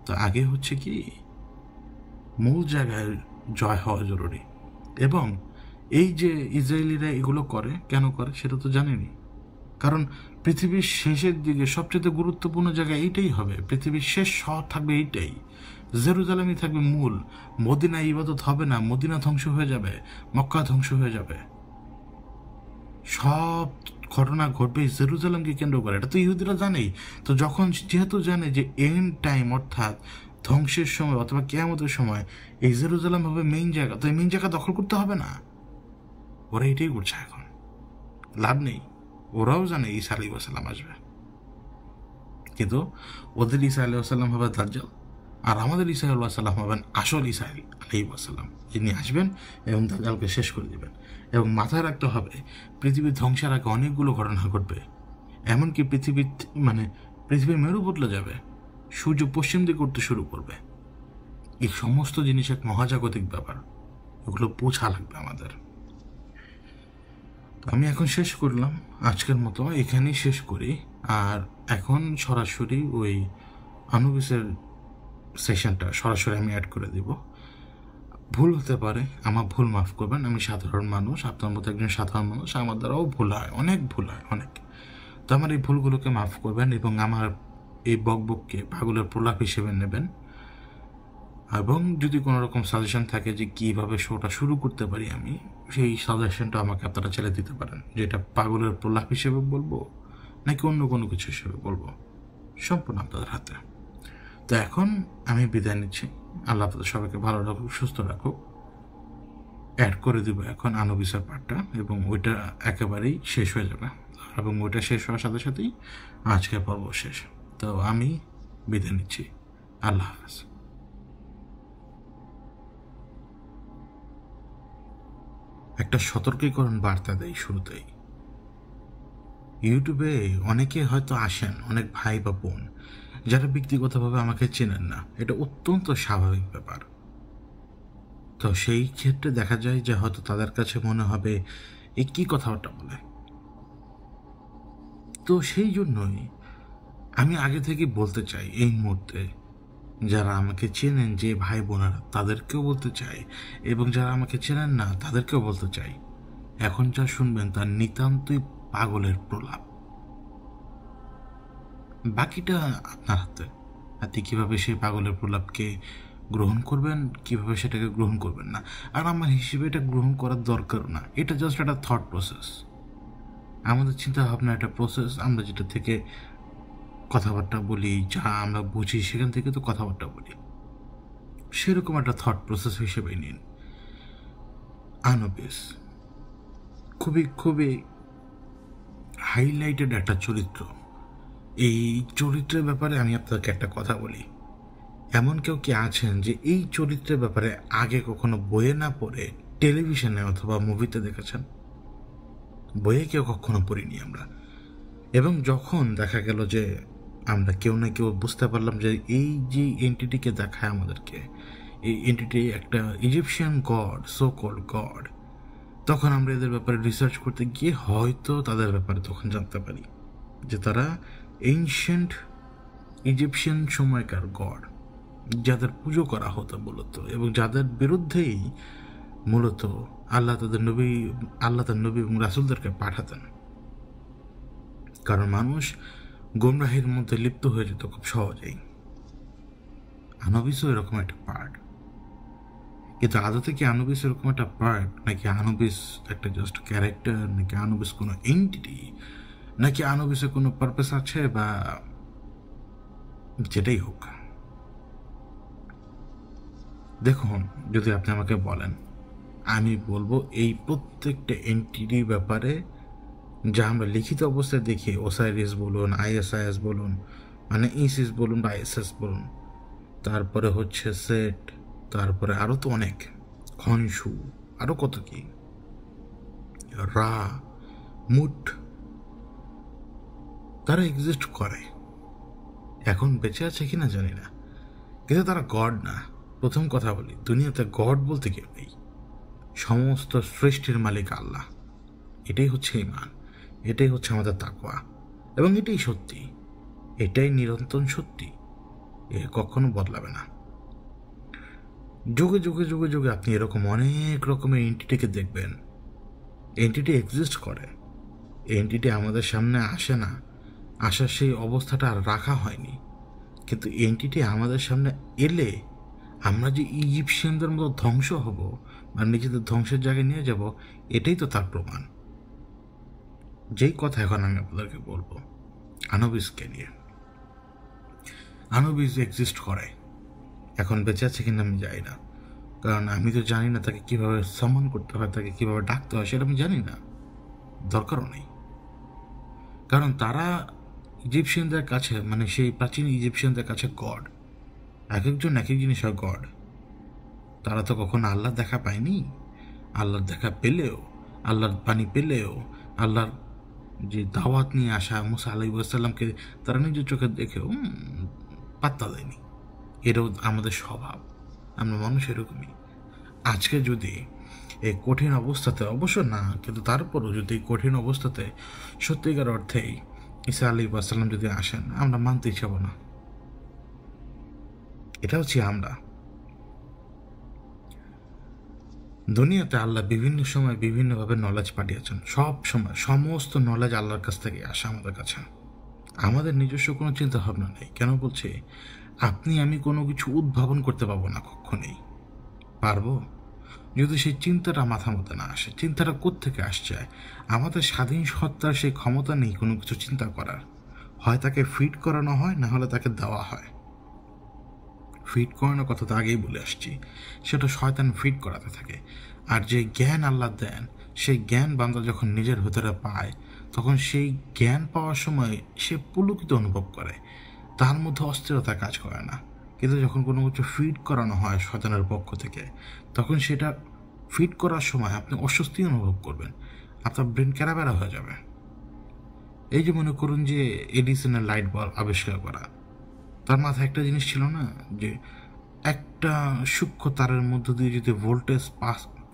তো আগে হচ্ছে কি মূল জায়গায় জয় হওয়া জরুরি। এবং এই যে ইসরায়েলিরা এগুলো করে কেন করে সেটা তো জানেনি, কারণ পৃথিবীর শেষের দিকে সবচেয়ে গুরুত্বপূর্ণ জায়গা এইটাই হবে, পৃথিবীর শেষ শহর থাকবে এইটাই, জেরুজালেমই থাকবে মূল। মদিনা ইবাদত হবে না, মদিনা ধ্বংস হয়ে যাবে, মক্কা ধ্বংস হয়ে যাবে, সব ঘটনা ঘটবে জেরুজালেমকে কেন্দ্র করে। এটা তো ইহুদিরা জানেই। তো যখন যেহেতু জানে যে এন্ড টাইম অর্থাৎ ধ্বংসের সময় অথবা কিয়ামতের সময় এই জেরুজালেম হবে মেইন জায়গা, তো এই মেইন জায়গা দখল করতে হবে না, ওরা এটাই করছে। এখন লাভ নেই, ওরাও জানে ঈসা আলাইহিসসালাম আসবে, কিন্তু ওদের ঈসা আলাইহিসসালাম হবে দাজ্জাল, আর আমাদের ঈসা আলাইহিসসালাম হবেন আসল ঈসা আলাইহিসসালাম, যিনি আসবেন এবং দাজ্জালকে শেষ করে দেবেন। এবং মাথায় রাখতে হবে পৃথিবীর ধ্বংসের আগে অনেকগুলো ঘটনা ঘটবে, এমনকি পৃথিবীর মেরু বদলে যাবে, সূর্য পশ্চিম দিকে উঠতে শুরু করবে। এই সমস্ত জিনিস এক মহাজাগতিক ব্যাপার, ওগুলো বোঝা লাগবে আমাদের। আমি এখন শেষ করলাম, আজকের মতো এখানেই শেষ করি। আর এখন সরাসরি ওই আনুবিসের সেশনটা সরাসরি আমি অ্যাড করে দিব। ভুল হতে পারে, আমার ভুল মাফ করবেন, আমি সাধারণ মানুষ, আপনার মতো একজন সাধারণ মানুষ, আমার দ্বারাও ভুল হয়, অনেক ভুল হয়, অনেক। তো আমার এই ভুলগুলোকে মাফ করবেন এবং আমার এই বকবককে পাগলের প্রলাপ হিসেবে নেবেন। এবং যদি কোনো রকম সাজেশন থাকে যে কীভাবে শোটা শুরু করতে পারি আমি, সেই সাজেশনটা আমাকে আপনারা ছেড়ে দিতে পারেন, যেটা পাগলের প্রলাপ হিসেবে বলবো নাকি অন্য কোনো কিছু হিসেবে বলবো, সম্পূর্ণ আপনাদের হাতে। তো এখন আমি বিদায় নিচ্ছি, আল্লাহ আপনাদের সবাইকে ভালো রাখুক, সুস্থ রাখুক। অ্যাড করে দিব এখন আনুবিসের পার্টটা, এবং ওইটা একেবারেই শেষ হয়ে যাবে, এবং ওইটা শেষ হওয়ার সাথে সাথেই আজকের পর্ব শেষ। তো আমি বিদায় নিচ্ছি, আল্লাহ হাফেজ। একটা সতর্কীকরণ বার্তা দেয় শুরুতেই। ইউটিউবে অনেকে হয়তো আসেন, অনেক ভাই বা বোন যারা ব্যক্তিগতভাবে আমাকে চেনেন না, এটা অত্যন্ত স্বাভাবিক ব্যাপার। তো সেই ক্ষেত্রে দেখা যায় যে হয়তো তাদের কাছে মনে হবে এই কী কথাবার্তা বলে। তো সেই জন্যই আমি আগে থেকে বলতে চাই, এই মুহূর্তে যারা আমাকে চেনেন যে ভাই বোনেরা, তাদেরকেও বলতে চাই, এবং যারা আমাকে চেনেন না তাদেরকেও বলতে চাই, এখন যা শুনবেন তার নিতান্তই পাগলের প্রলাপ। বাকিটা আপনার হাতে, আপনি কীভাবে সেই পাগলের প্রলাপকে গ্রহণ করবেন, কীভাবে সেটাকে গ্রহণ করবেন না। আর আমার হিসেবে এটা গ্রহণ করার দরকারও না, এটা জাস্ট একটা থট প্রসেস, আমাদের চিন্তা ভাবনা একটা প্রসেস। আমরা যেটা থেকে কথাবার্তা বলি, যা আমরা বুঝি সেখান থেকে তো কথাবার্তা বলি, সেরকম একটা থট প্রসেস হিসেবে নিন। আনুবিস খুবই খুবই হাইলাইটেড একটা চরিত্র। এই চরিত্রের ব্যাপারে আমি আপনাকে একটা কথা বলি, এমন কেউ কি আছেন যে এই চরিত্রের ব্যাপারে আগে কখনো বইয়ে না পড়ে টেলিভিশনে অথবা মুভিতে দেখেছেন? বইয়ে কেউ কখনো পড়িনি আমরা। এবং যখন দেখা গেল যে আমরা কেউ না কেউ বুঝতে পারলাম যে এই যে এন্টিটিকে দেখায় আমাদেরকে, এই এন্টিটি একটা Egyptian god, so called god, তখন আমরা এদের ব্যাপারে রিসার্চ করতে গিয়ে হয়তো তাদের ব্যাপারে তখন জানতে পারি যে তারা এনশিয়েন্ট ইজিপশিয়ান সময়কার গড, যাদের পুজো করা হতো মূলত, এবং যাদের বিরুদ্ধেই মূলত আল্লাহ তার নবী এবং রাসূলদেরকে পাঠাতেন। কারণ মানুষ গোমরাহির মধ্যে লিপ্ত হয়ে যেত খুব সহজেই। আনুবিসও এরকম একটা পার্ট, কিন্তু আদতে কি আনুবিস এরকম একটা পার্ট, নাকি আনুবিস একটা জাস্ট ক্যারেক্টার, নাকি আনুবিস কোনো এন্টিটি, নাকি আনুবিসের কোনো পারপাস আছে, বা যেটাই হোক। দেখুন, যদি আপনি আমাকে বলেন, আমি বলবো এই প্রত্যেকটা এন্টিটির ব্যাপারে যা আমরা লিখিত অবস্থায় দেখি, ওসাইরিস বলুন, আইএসআইএস বলুন, মানে ইসিস বলুন বা আইএসএস বলুন, তারপরে হচ্ছে সেট, তারপরে আরও তো অনেক, খনসু, আরও কত কি, রা, মুট, তারা এক্সিস্ট করে। এখন বেঁচে আছে কিনা জানি না, কিন্তু তারা গড না। প্রথম কথা বলি, দুনিয়াতে গড বলতে কেউ নেই, সমস্ত সৃষ্টির মালিক আল্লাহ। এটাই হচ্ছে ঈমান, এটাই হচ্ছে আমাদের তাকওয়া, এবং এটাই সত্যি, এটাই নিরন্তর সত্যি। এ কখনো বদলাবে না। যুগে যুগে যুগে যুগে আপনি এরকম অনেক রকমের এন্টিটিকে দেখবেন। এন্টিটি এক্সিস্ট করে, এন্টিটি আমাদের সামনে আসে না, আসার সেই অবস্থাটা আর রাখা হয়নি, কিন্তু এন্টিটি আমাদের সামনে এলে আমরা যে ইজিপশিয়ানদের মতো ধ্বংস হব বা নিজেদের ধ্বংসের জায়গায় নিয়ে যাব, এটাই তো তার প্রমাণ। যেই কথা এখন আমি আপনাদেরকে বলবো আনুবিসকে নিয়ে। আনুবিস এক্সিস্ট করে, এখন বেঁচে আছে কিনা আমি জানি না, কারণ আমি তো জানি না তাকে কীভাবে সম্মান করতে হয়, তাকে কীভাবে ডাকতে হয় সেটা আমি জানি না, দরকারও নেই। কারণ তারা ইজিপশিয়ানদের কাছে, মানে সেই প্রাচীন ইজিপশিয়ানদের কাছে গড, এক একজন এক এক জিনিস হয় গড। তারা তো কখনো আল্লাহর দেখা পায়নি। আল্লাহর দেখা পেলেও, আল্লাহর বাণী পেলেও, আল্লাহর যে দাওয়াত নিয়ে আসা মুসা আলাইহিসসালামকে তারা নিজের চোখে দেখেও পাত্তা দেয়নি। এটাও আমাদের স্বভাব, আমরা মানুষ এরকমই। আজকে যদি এই কঠিন অবস্থাতে, অবশ্য না কিন্তু তারপরও যদি এই কঠিন অবস্থাতে সত্যিকার অর্থেই ঈসা আলাইহিসসালাম যদি আসেন, আমরা মানতেই চাবো না। এটা হচ্ছে আমরা। দুনিয়াতে আল্লাহ বিভিন্ন সময় বিভিন্নভাবে নলেজ পাঠিয়েছেন, সব সময় সমস্ত নলেজ আল্লাহর কাছ থেকে আসে আমাদের কাছে। আমাদের নিজস্ব কোনো চিন্তা ভাবনা নেই। কেন বলছি? আপনি আমি কোনো কিছু উদ্ভাবন করতে পারবো না, কখনোই পারবো যদি সেই চিন্তাটা মাথার মধ্যে না আসে। চিন্তাটা কোত্থেকে আসছে? আমাদের স্বাধীন সত্তার সেই ক্ষমতা নেই কোনো কিছু চিন্তা করার। হয় তাকে ফিট করানো হয়, না হলে তাকে দেওয়া হয়। ফিট করানোর কথা তো আগেই বলে আসছি, সেটা শয়তান ফিট করাতে থাকে। আর যে জ্ঞান আল্লাহ দেন, সেই জ্ঞান বান্দা যখন নিজের ভেতরে পায়, তখন সেই জ্ঞান পাওয়ার সময় সে পুলকিত অনুভব করে, তার মধ্যে অস্থিরতা কাজ করে না। কিন্তু যখন কোনো কিছু ফিট করানো হয় শয়তানের পক্ষ থেকে, তখন সেটা ফিট করার সময় আপনি অস্বস্তি অনুভব করবেন, আপনার ব্রেন ক্যারাবেরা হয়ে যাবে। এই যে মনে করুন যে এডিসনের লাইট বাল্ব আবিষ্কার করা, তার মাথায় একটা জিনিস ছিল না, যে একটা সূক্ষ্ম তারের মধ্য দিয়ে যদি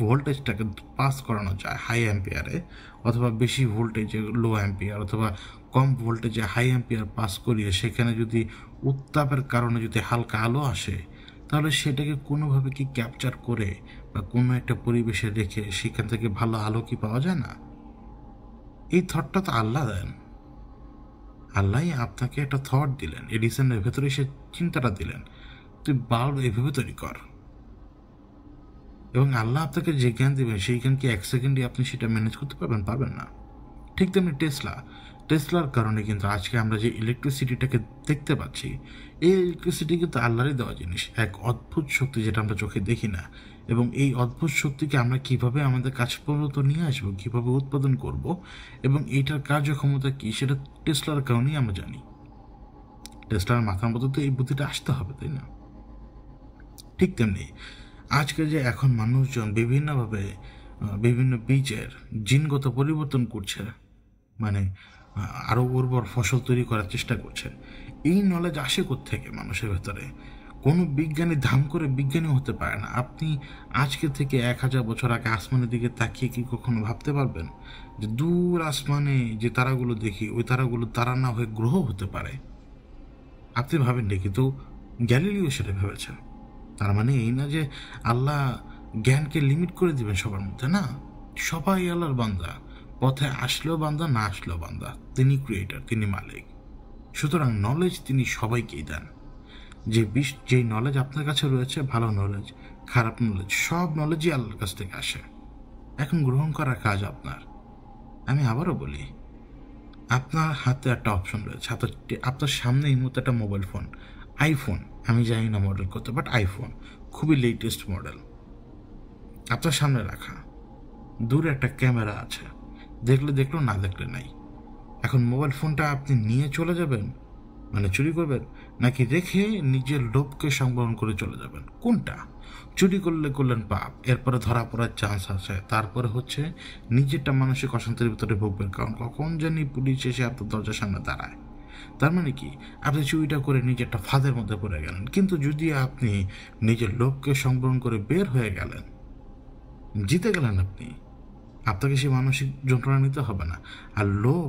ভোল্টেজটাকে পাস করানো যায় হাই অ্যাম্পিয়ারে, অথবা বেশি ভোল্টেজে লো অ্যাম্পিয়ার, অথবা কম ভোল্টেজে হাই অ্যাম্পিয়ার পাস করিয়ে সেখানে যদি উত্তাপের কারণে যদি হালকা আলো আসে, তাহলে সেটাকে কোনোভাবে কি ক্যাপচার করে বা কোনো একটা পরিবেশে রেখে সেখান থেকে ভালো আলো কি পাওয়া যায় না? এই থটটা তো আল্লাহ দেন। আল্লাহ আপনাকে একটা থট দিলেন, এডিসনের ভেতরে সে চিন্তাটা দিলেন, তুই বাল্ব এভাবে তৈরি কর। এবং আল্লাহ আপনাকে যে জ্ঞান দেবেন, সেই জ্ঞান কি এক সেকেন্ডে আপনি সেটা ম্যানেজ করতে পারবেন? পারবেন না। ঠিক তেমনি টেসলার কারণে কিন্তু আজকে আমরা যে ইলেকট্রিসিটিটাকে দেখতে পাচ্ছি, এই ইলেকট্রিসিটি কিন্তু আল্লাহরই দেওয়া জিনিস, এক অদ্ভুত শক্তি যেটা আমরা চোখে দেখি না। এবং এই অদ্ভুত শক্তিকে আমরা কিভাবে আমাদের কাছ পর্যন্ত নিয়ে আসবো, কিভাবে উৎপাদন করব, এবং এইটার কার্যক্ষমতা কি, সেটা টেসলার কারণেই আমরা জানি। টেসলার মাথার মতো তো এই বুদ্ধিটা আসতে হবে, তাই না? ঠিক তেমনি আজকে যে এখন মানুষজন বিভিন্নভাবে বিভিন্ন বীজের জিনগত পরিবর্তন করছে, মানে আরও উর্বর ফসল তৈরি করার চেষ্টা করছে, এই নলেজ আসে কোত্থেকে মানুষের ভেতরে? কোনো বিজ্ঞানী ধাম করে বিজ্ঞানী হতে পারে না। আপনি আজকে থেকে 1000 বছর আগে আসমানের দিকে তাকিয়ে কি কখনো ভাবতে পারবেন যে দূর আসমানে যে তারাগুলো দেখি, ওই তারাগুলো তারা না হয়ে গ্রহ হতে পারে? আপনি ভাবেননি, কিন্তু গ্যালিলিও সেটা ভেবেছেন। তার মানে এই না যে আল্লাহ জ্ঞানকে লিমিট করে দিবেন সবার মধ্যে, না। সবাই আল্লাহর বান্দা, পথে আসলেও বান্দা, না আসলেও বান্দা। তিনি ক্রিয়েটর, তিনি মালিক। সুতরাং নলেজ তিনি সবাইকেই দেন। যেই নলেজ আপনার কাছে রয়েছে, ভালো নলেজ, খারাপ নলেজ, সব নলেজই আল্লাহর কাছ থেকে আসে। এখন গ্রহণ করার কাজ আপনার। আমি আবারও বলি, আপনার হাতে একটা অপশন রয়েছে, আপনার সামনে এই মুহূর্তে একটা মোবাইল ফোন, আইফোন, আমি জানি না মডেল কত, বাট আইফোন খুবই লেটেস্ট মডেল আপনার সামনে রাখা। দূরে একটা ক্যামেরা আছে, দেখলে দেখলো, না দেখলে নাই। এখন মোবাইল ফোনটা আপনি নিয়ে চলে যাবেন, মানে চুরি করবেন, নাকি রেখে নিজের লোভকে সংবরণ করে চলে যাবেন? কোনটা? চুরি করলেন পাপ, এরপরে ধরা পড়ার চান্স আছে, তারপরে হচ্ছে নিজেরটা মানসিক অশান্তির ভিতরে ভুগবেন, কারণ কখন জানি পুলিশ এসে আপনার দরজার সামনে দাঁড়ায়। তার মানে কি, আপনি চুরিটা করে নিজেরটা ফাঁদের মধ্যে পড়ে গেলেন। কিন্তু যদি আপনি নিজের লোভকে সংবরণ করে বের হয়ে গেলেন, জিতে গেলেন আপনি। আপনাকে সে মানসিক যন্ত্রণা নিতে হবে না। আর লোভ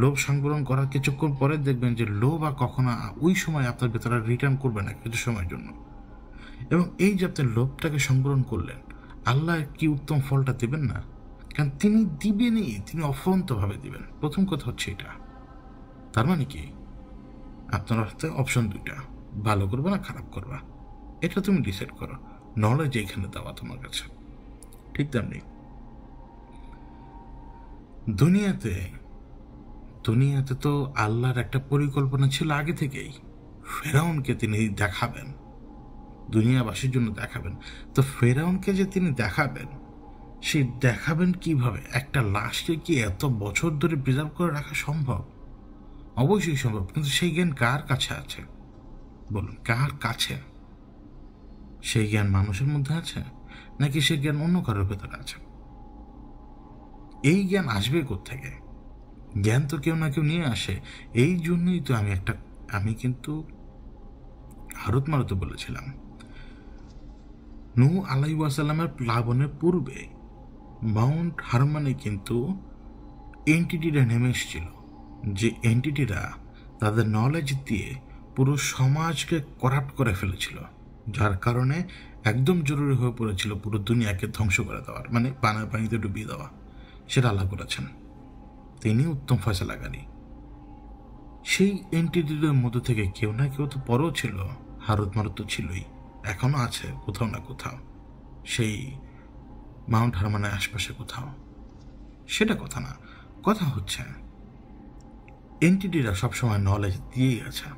লোভ সংবরণ করার কিছুক্ষণ পরে দেখবেন যে লোভ আর কখনো ওই সময় আপনার ভেতরে রিটার্ন করবে না কিছু সময়ের জন্য। এবং এই যে আপনি লোভটাকে সংবরণ করলেন, আল্লাহ কি উত্তম ফলটা দেবেন না? কারণ তিনি দিবেনই, তিনি অফুরন্তভাবে দিবেন। প্রথম কথা হচ্ছে এটা। তার মানে কি, আপনার হাতে অপশন দুইটা, ভালো করবা না খারাপ করবা, এটা তুমি ডিসাইড করো। নলেজ এইখানে দেওয়া তোমার কাছে। ঠিক তেমনি দুনিয়াতে তো আল্লাহর একটা পরিকল্পনা ছিল আগে থেকেই। ফেরাউনকে তিনি দেখাবেন, দুনিয়াবাসীর জন্য দেখাবেন। তো ফেরাউনকে যে তিনি দেখাবেন, সে দেখাবেন কিভাবে? একটা লাশকে কি এত বছর ধরে প্রিজার্ভ করে রাখা সম্ভব? অবশ্যই সম্ভব, কিন্তু সেই জ্ঞান কার কাছে আছে বলুন? কার কাছে? সেই জ্ঞান মানুষের মধ্যে আছে, নাকি সেই জ্ঞান অন্য কারোর ভেতরে আছে? এই জ্ঞান আসবে কোত্থেকে? জ্ঞান তো কেউ না কেউ নিয়ে আসে। এই জন্যই তো আমি কিন্তু হারুত মারুতে বলেছিলাম, নূহ আলাইহিস সালামের প্লাবনের পূর্বে মাউন্ট হারমানে কিন্তু এন্টিটিরা নেমে এসেছিল, যে এন্টিটিরা তাদের নলেজ দিয়ে পুরো সমাজকে করাপ্ট করে ফেলেছিল, যার কারণে একদম জরুরি হয়ে পড়েছিল পুরো দুনিয়াকে ধ্বংস করে দেওয়ার, মানে পানিতে ডুবিয়ে দেওয়া। সেটা আল্লাহ করেছেন, তিনি উত্তম ফয়সালাকারী। সেই এন্টিটিদের মধ্যে থেকে কেউ না কেউ তো পরও ছিল, হারুত মারুত তো ছিলই, এখনো আছে কোথাও না কোথাও, সেই মাউন্ট হারমানের আশপাশে কোথাও। সেটা কথা না, কথা হচ্ছে এন্টিটিরা সবসময় নলেজ দিয়েই আছে।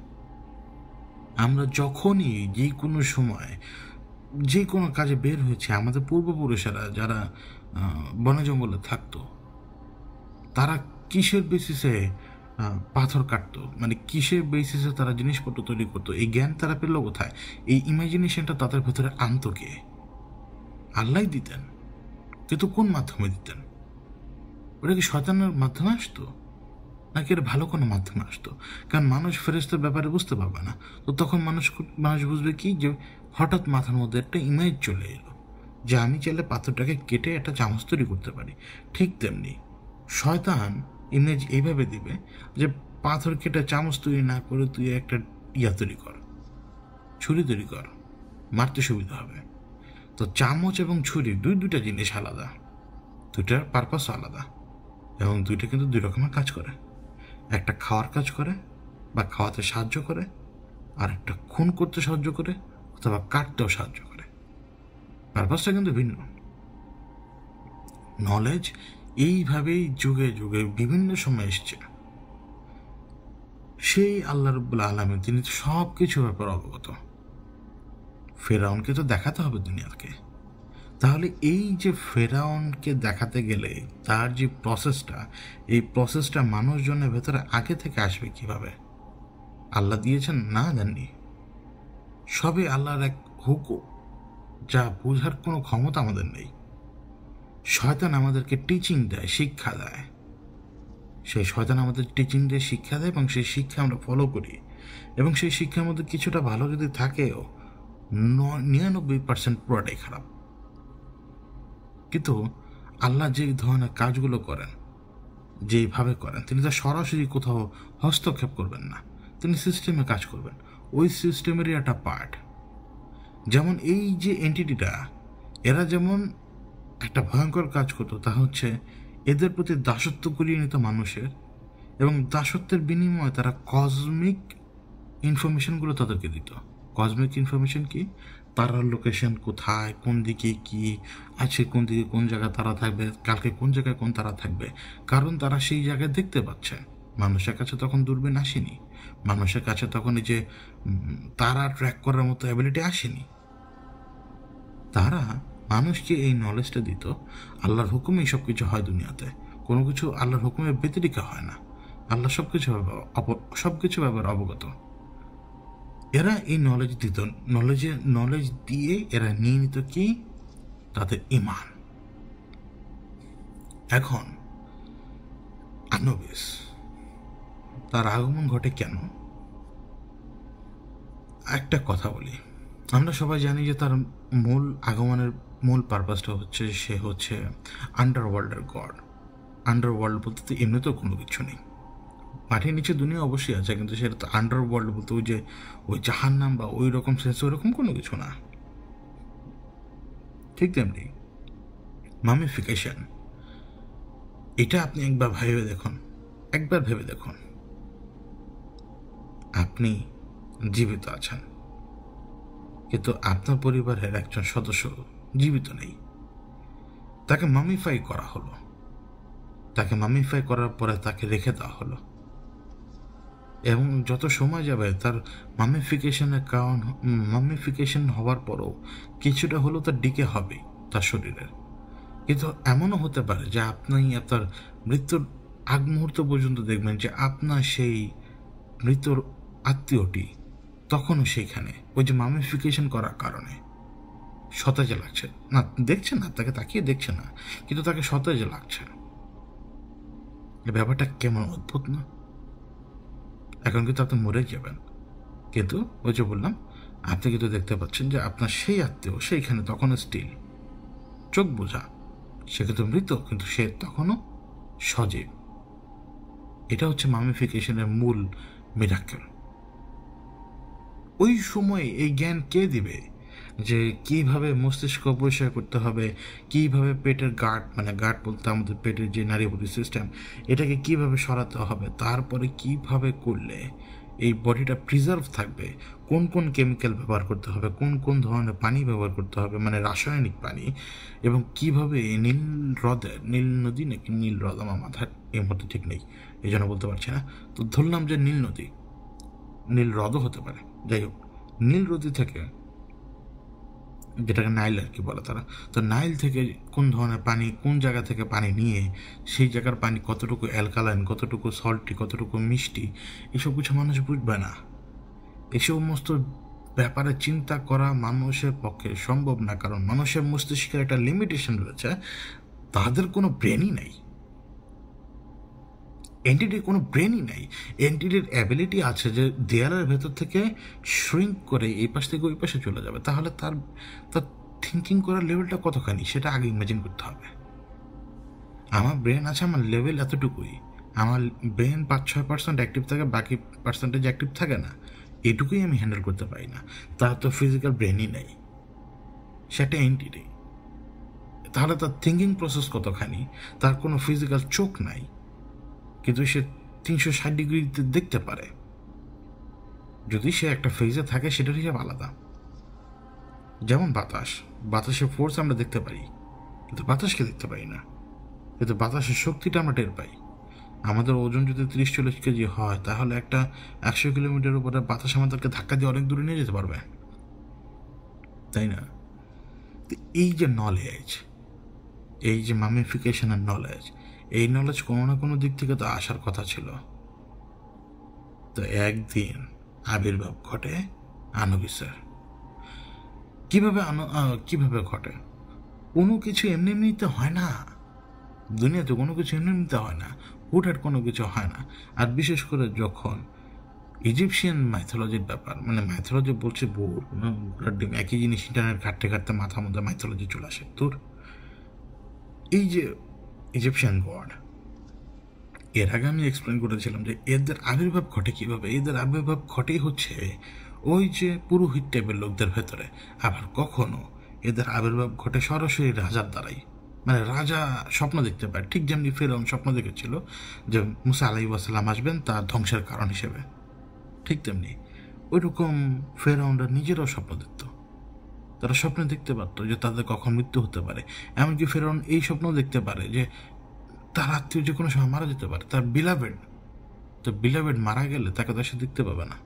আমরা যখনই যে কোনো সময় যে কোনো কাজে বের হয়েছে, আমাদের পূর্বপুরুষেরা যারা বনে জঙ্গলে থাকতো, তারা কিসের বেসিসে পাথর কাটতো, মানে কিসের বেসিসে তারা জিনিসপত্র তৈরি করতো? এই জ্ঞান তারা পেল কোথায়? এই ইমাজিনেশনটা তাদের ভেতরে আনতো কে? আল্লাহ দিতেন, কিন্তু কোন মাধ্যমে দিতেন? ওটা কি শয়তানের মাধ্যমে আসতো, নাকি এর ভালো কোনো মাধ্যমে আসতো? কারণ মানুষ ফেরেশতার ব্যাপারে বুঝতে পারবে না, তো তখন মানুষ বুঝবে কি, যে হঠাৎ মাথার মধ্যে একটা ইমেজ চলে এলো যে আমি চাইলে পাথরটাকে কেটে একটা চামচ তৈরি করতে পারি। ঠিক তেমনি শয়তান ইমেজ এইভাবে দিবে যে পাথর কেটে চামচ তৈরি না করে তুই একটা তৈরি কর, ছুরি তৈরি কর, মারতে সুবিধা হবে। তো চামচ এবং ছুরি দুইটা জিনিস আলাদা, দুইটার পারপাস আলাদা, এবং দুইটা কিন্তু দুই রকমের কাজ করে। একটা খাওয়ার কাজ করে বা খাওয়াতে সাহায্য করে, আর একটা খুন করতে সাহায্য করে অথবা কাটতেও সাহায্য করে। পারপাসটা কিন্তু ভিন্ন। নলেজ এইভাবেই যুগে যুগে বিভিন্ন সময় এসছে। সেই আল্লাহ রাব্বুল আলামিন তিনি তো সব কিছু ব্যাপারে অবগত। ফেরাউনকে তো দেখাতে হবে দুনিয়াকে। তাহলে এই যে ফেরাউনকে দেখাতে গেলে তার যে প্রসেসটা, এই প্রসেসটা মানুষজনের ভেতরে আগে থেকে আসবে কিভাবে? আল্লাহ দিয়েছেন না জানি, সবে আল্লাহর এক হুকুম, যা বোঝার কোনো ক্ষমতা আমাদের নেই। শয়তান আমাদেরকে টিচিং দেয়, শিক্ষা দেয়। সেই শয়তান আমাদের টিচিং দিয়ে শিক্ষা দেয়, এবং সেই শিক্ষা আমরা ফলো করি, এবং সেই শিক্ষার মধ্যে কিছুটা ভালো যদি থাকেও 99% পুরোটাই খারাপ। কিন্তু আল্লাহ যে ধরনের কাজগুলো করেন, যেইভাবে করেন, তিনি তো সরাসরি কোথাও হস্তক্ষেপ করবেন না, তিনি সিস্টেমে কাজ করবেন, ওই সিস্টেমেরই একটা পার্ট। যেমন এই যে এন্টিটিটা, এরা যেমন একটা ভয়ঙ্কর কাজ করতো, তা হচ্ছে এদের প্রতি দাসত্ব করিয়ে নিত মানুষের, এবং দাসত্বের বিনিময়ে তারা কসমিক ইনফরমেশনগুলো তাদেরকে দিত। কসমিক ইনফরমেশন কি? তারার লোকেশন কোথায়, কোন দিকে কি আছে, কোন দিকে কোন জায়গায় তারা থাকবে, কালকে কোন জায়গায় কোন তারা থাকবে, কারণ তারা সেই জায়গায় দেখতে পাচ্ছে। মানুষের কাছে তখন দূরবীন আসেনি, মানুষের কাছে তখন এই যে তারা ট্র্যাক করার মতো অ্যাবিলিটি আসেনি। তারা মানুষকে এই নলেজটা দিত, আল্লাহর হুকুমেই সব কিছু হয় দুনিয়াতে, কোনো কিছু আল্লাহর হুকুমের ব্যতিরিক্ত হয় না। আল্লাহ সব কিছু ব্যাপারে অবগত। এরা এই নলেজ দিত, নলেজ দিয়ে এরা নিয়ে নিত কি? তাদের ঈমান। এখন আনুবিস, তার আগমন ঘটে কেন? একটা কথা বলি, আমরা সবাই জানি যে তার মূল আগমনের মূল পারপাসটা হচ্ছে সে হচ্ছে আন্ডারওয়ার্ল্ডের গড। আন্ডারওয়ার্ল্ড বলতে তো এমনিতেও কোনো কিছু নেই, মাটির নিচে দুনিয়া অবশ্যই আছে, কিন্তু সেটা তো আন্ডারওয়ার্ল্ড বলতে ওই যে ওই জাহান্নাম বা ওই রকম সেন্স ওই রকম কোনো কিছু না। ঠিক তেমনি মামিফিকেশন, এটা আপনি একবার ভেবে দেখুন আপনি জীবিত আছেন, কিন্তু আপনার পরিবারের একজন সদস্য জীবিত নেই, তাকে মামিফাই করা হলো, তাকে মামিফাই করার পরে তাকে রেখে দেওয়া হলো, এবং যত সময় যাবে তার মামিফিকেশন হওয়ার পরও কিছুটা হলেও তার ডিকে হবে তার শরীরের। কিন্তু এমনও হতে পারে যে আপনি আপনার মৃত্যুর আগ মুহূর্ত পর্যন্ত দেখবেন যে আপনার সেই মৃত্যুর আত্মীয়টি তখনও সেইখানে, ওই যে মামিফিকেশন করার কারণে সতেজ লাগছে না, দেখছে না, তাকে তাকিয়ে দেখছে না, কিন্তু তাকে সতেজ লাগছে। এই ব্যাপারটা কেমন অদ্ভুত না? এখন কিন্তু আপনি মরে যাবেন, কিন্তু ওই যে বললাম আপনি কিন্তু দেখতে পাচ্ছেন যে আপনার সেই আত্মীয় সেইখানে তখনও স্টিল, চোখ বোঝা, সে কিন্তু মৃত কিন্তু সে তখনও সজীব। এটা হচ্ছে মামিফিকেশনের মূল মিরাক্কেল। ওই সময় এই জ্ঞান কে দিবে যে কিভাবে মস্তিষ্ক পরিষ্কার করতে হবে, কিভাবে পেটের গার্ড বলতে আমাদের পেটের যে নাড়িভুড়ি সিস্টেম, এটাকে কিভাবে সরাতে হবে, তারপরে কিভাবে করলে এই বডিটা প্রিজার্ভ থাকবে, কোন কোন কেমিক্যাল ব্যবহার করতে হবে, কোন কোন ধরনের পানি ব্যবহার করতে হবে, মানে রাসায়নিক পানি, এবং কিভাবে নীল নদী নাকি নীল হ্রদ, আমার মাথার এই মতো ঠিক নেই, এই জন্য বলতে পারছি না, তো ধরলাম যে নীল নদী, নীল হ্রদও হতে পারে, যাই হোক, নীল নদী থেকে, যেটাকে নাইল আর কি বলে তারা, তো নাইল থেকে কোন ধরনের পানি, কোন জায়গা থেকে পানি নিয়ে সেই জায়গার পানি কতটুকু অ্যালকালাইন, কতটুকু সল্টি, কতটুকু মিষ্টি, এসব কিছু মানুষ বুঝবে না। এই সমস্ত ব্যাপারে চিন্তা করা মানুষের পক্ষে সম্ভব না, কারণ মানুষের মস্তিষ্কের একটা লিমিটেশন রয়েছে, তাদের কোনো ব্রেনই নেই, এন্টিটির কোনো ব্রেনই নেই। এন্টিটির অ্যাবিলিটি আছে যে দেয়ালের ভেতর থেকে শ্রিঙ্ক করে এই পাশ থেকে ওই পাশে চলে যাবে, তাহলে তার তার থিঙ্কিং করার লেভেলটা কতখানি সেটা আগে ইমাজিন করতে হবে। আমার ব্রেন আছে, আমার লেভেল এতটুকুই, আমার ব্রেন 5-6% অ্যাক্টিভ থাকে, বাকি পার্সেন্টেজ অ্যাক্টিভ থাকে না, এটুকুই আমি হ্যান্ডেল করতে পারি না। তার তো ফিজিক্যাল ব্রেনই নেই, সেটা এন্টিটি, তাহলে তার থিঙ্কিং প্রসেস কতখানি, তার কোনো ফিজিক্যাল চোখ নাই কিন্তু সে 360 ডিগ্রিতে দেখতে পারে, যদি সে একটা ফেজে থাকে সেটার হিসাব আলাদা। যেমন বাতাসের ফোর্স আমরা দেখতে পারি, কিন্তু বাতাসকে দেখতে পাই না, কিন্তু বাতাসের শক্তিটা আমরা টের পাই। আমাদের ওজন যদি 30-40 কেজি হয়, তাহলে একটা 100 কিলোমিটার উপরে বাতাস আমাদেরকে ধাক্কা দিয়ে অনেক দূরে নিয়ে যেতে পারবে, তাই না? এই যে নলেজ, এই যে মামিফিকেশনের নলেজ, এই নলেজ কোনো না কোনো দিক থেকে তো আসার কথা ছিল। তো একদিন আবির্ভাব ঘটে আনুবিসের। কিভাবে ঘটে? কোনো কিছু এমনি এমনিতে হয় না, দুনিয়াতে কোনো কিছু এমনি এমনিতে হয় না, হুটহাট কোনো কিছু হয় না। আর বিশেষ করে যখন ইজিপশিয়ান মাইথোলজির ব্যাপার, মানে মাইথোলজি বলছে ডিম, একই জিনিস ইন্টারনেট ঘাটতে ঘাটতে মাথার মধ্যে মাইথোলজি চলে আসে তোর। এই যে ইজিপশিয়ান গড, এর আগে আমি এক্সপ্লেন করেছিলাম যে এদের আবির্ভাব ঘটে কীভাবে। এদের আবির্ভাব ঘটেই হচ্ছে ওই যে পুরোহিত টাইপের লোকদের ভেতরে, আবার কখনো এদের আবির্ভাব ঘটে সরাসরি রাজার দ্বারাই, মানে রাজা স্বপ্ন দেখতে পায়, ঠিক যেমনি ফেরাউন স্বপ্ন দেখেছিল যে মুসা আলাইহিসসালাম আসবেন তার ধ্বংসের কারণ হিসেবে, ঠিক তেমনি ওই রকম ফেরাউনরা নিজেরাও স্বপ্ন দেখত, তারা স্বপ্নে দেখতে পারতো যে তাদের কখন মৃত্যু হতে পারে। এমনকি ফেরাউন এই স্বপ্ন দেখতে পারে যে তার আত্মীয় যে কোনো সময় মারা যেতে পারে, তার বিলাভেড মারা গেলে তাকে তো সে দেখতে পাবে না।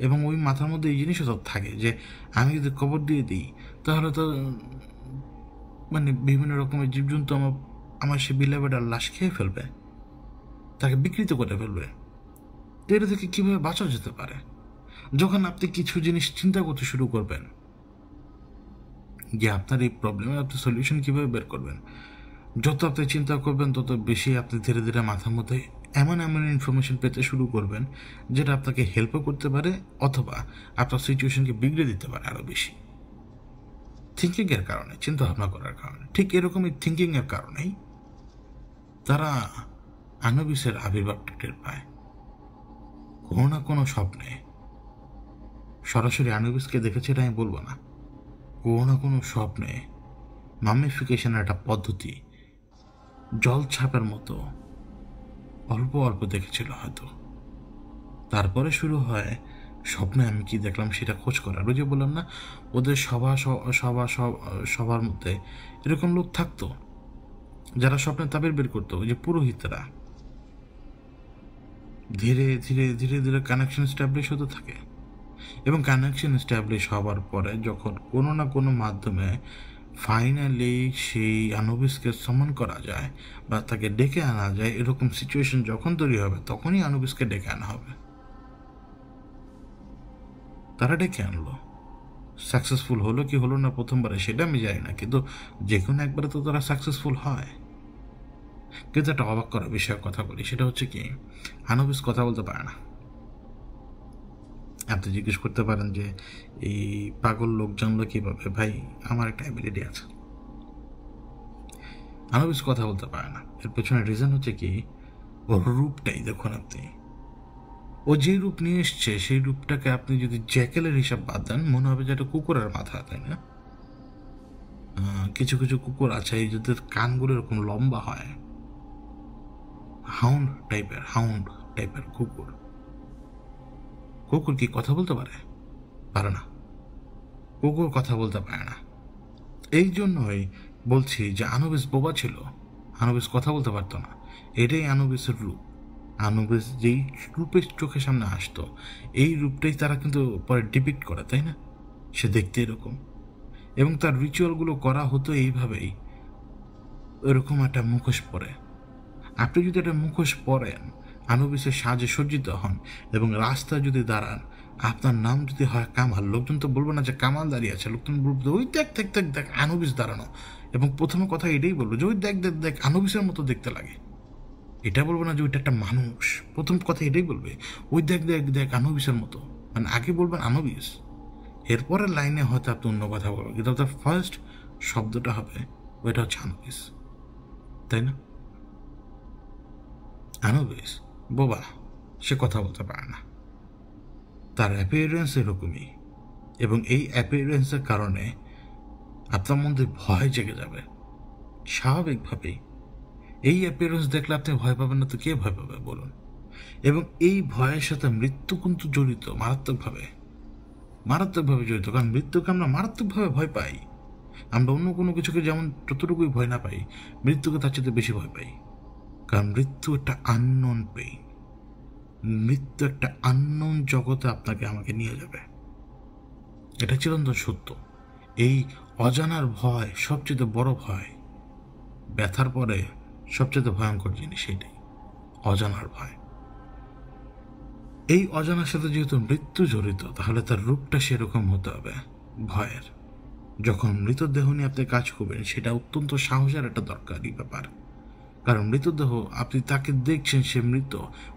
এবং ওই মাথার মধ্যে এই জিনিসও তো থাকে যে আমি যদি কবর দিয়ে দিই তাহলে তো মানে বিভিন্ন রকমের জীবজন্তু আমার সে বিলাভেড আর লাশ খেয়ে ফেলবে, তাকে বিকৃত করে ফেলবে। তো এটা থেকে কীভাবে বাঁচা যেতে পারে? যখন আপনি কিছু জিনিস চিন্তা করতে শুরু করবেন যে আপনার এই প্রবলেমের আপনি সলিউশন কীভাবে বের করবেন, যত আপনি চিন্তা করবেন তত বেশি আপনি ধীরে ধীরে মাথার মধ্যে এমন ইনফরমেশন পেতে শুরু করবেন যেটা আপনাকে হেল্পও করতে পারে অথবা আপনার সিচুয়েশনকে বিগড়ে দিতে পারে আরও বেশি। থিঙ্কিংয়ের কারণে, চিন্তা ভাবনা করার কারণে, ঠিক এরকমই থিঙ্কিংয়ের কারণেই তারা আনুবিসের আবির্ভাবটা টের পায় কোনো না কোনো স্বপ্নে। সরাসরি আনুবিসকে দেখেছে এটা আমি বলবো না, কোনো না কোনো স্বপ্নে মামিফিকেশনের একটা পদ্ধতি জল ছাপের মতো অল্প অল্প দেখেছিল হয়তো। তারপরে শুরু হয় স্বপ্নে আমি কি দেখলাম সেটা খোঁজ করার। ওই যে বললাম না, ওদের সবার মধ্যে এরকম লোক থাকতো যারা স্বপ্নে তাবির বের করতো, ওই যে পুরোহিতরা। ধীরে ধীরে ধীরে ধীরে কানেকশন স্ট্যাবলিশ হতে থাকে, এবং কানেকশন স্ট্যাবলিশ হওয়ার পরে যখন কোনো না কোনো মাধ্যমে ফাইনালি সেই আনুবিসকে সমন করা যায় বা তাকে ডেকে আনা যায়, এরকম সিচুয়েশন যখন তৈরি হবে তখনই আনুবিসকে ডেকে আনা হবে। তারা ডেকে আনলো, সাকসেসফুল হলো কি হলো না প্রথমবারে সেটা আমি জানি না, কিন্তু যে কোনো একবারে তো তারা সাকসেসফুল হয়। কিন্তু একটা অবাক করার বিষয়ের কথা বলি, সেটা হচ্ছে কি আনুবিস কথা বলতে পারে না। আপনি জিজ্ঞেস করতে পারেন যে এই পাগল লোক জানলো কিভাবে? ভাই, আমার একটা অ্যাবিলিটি আছে। আনুবিস কথা বলতে পারে না, এর পেছনে রিজন হচ্ছে কি ওর রূপটাই দেখুন। আপনি ও যে রূপ নিয়ে এসছে সেই রূপটাকে আপনি যদি জ্যাকেলের হিসাব বাদ দেন, মনে হবে যে একটা কুকুরের মাথা, তাই না? কিছু কিছু কুকুর আছে এই যাদের কানগুলো এরকম লম্বা হয়, হাউন্ড টাইপের কুকুর। কুকুর কি কথা বলতে পারে? পারে না, কুকুর কথা বলতে পারে না। এই জন্যই বলছি যে আনুবিস বোবা ছিল, আনুবিস কথা বলতে পারতো না। এটাই আনুবিসের রূপ। আনুবিস যেই রূপের চোখের সামনে আসতো, এই রূপটাই তারা কিন্তু পরে ডিপিক্ট করে, তাই না? সে দেখতে এরকম, এবং তার রিচুয়ালগুলো করা হতো এইভাবেই, এরকম একটা মুখোশ পরে। আপনি যদি একটা মুখোশ পরেন, আনুবিসের সাজে সজ্জিত হন এবং রাস্তায় যদি দাঁড়ান, আপনার নাম যদি হয় কামাল, লোকজন তো বলবো না যে কামাল দাঁড়িয়ে আছে, লোকজন বলবো ওই দেখ দেখ দেখ দেখ আনুবিস দাঁড়ানো। এবং প্রথমে কথা এটাই বলবো যে ওই দেখ দেখ দেখ আনুবিসের মতো দেখতে লাগে। এটা বলবো না যে ওইটা একটা মানুষ, প্রথম কথা এটাই বলবে ওই দেখ দেখ দেখ আনুবিসের মতো, মানে আগে বলবেন আনুবিস, এরপরের লাইনে হয়তো আপনি অন্য কথা বলবেন, কিন্তু আপনার ফার্স্ট শব্দটা হবে ওইটা হচ্ছে আনুবিস, তাই না? আনুবিস বোবা, সে কথা বলতে পারে না, তার অ্যাপিয়ারেন্স এরকমই, এবং এই অ্যাপিয়ারেন্সের কারণে আপনার মধ্যে ভয় জেগে যাবে স্বাভাবিকভাবেই। এই অ্যাপিয়ারেন্স দেখলে আপনি ভয় পাবেন না তো কে ভয় পাবে বলুন? এবং এই ভয়ের সাথে মৃত্যু কিন্তু জড়িত, মারাত্মকভাবে জড়িত। কারণ মৃত্যুকে আমরা মারাত্মকভাবে ভয় পাই। আমরা অন্য কোনো কিছুকে যেমন যতটুকুই ভয় না পাই, মৃত্যুকে তার চেয়ে বেশি ভয় পাই। কারণ মৃত্যু একটা আননোন পেইন, মৃত্যু একটা আননোন জগতে আপনাকে আমাকে নিয়ে যাবে, এটা চিরন্তন সত্য। এই অজানার ভয় সবচেয়ে বড় ভয়, ব্যথার পরে সবচেয়ে ভয়ঙ্কর জিনিস এটাই, অজানার ভয়। এই অজানার সাথে যেহেতু মৃত্যু জড়িত, তাহলে তার রূপটা সেরকম হতে হবে ভয়ের। যখন মৃতদেহ নিয়ে আপনি কাজ করবেন, সেটা অত্যন্ত সাহসের একটা দরকারি ব্যাপার। কারণ মৃতদেহ, আপনি তাকে দেখছেন সে মৃত,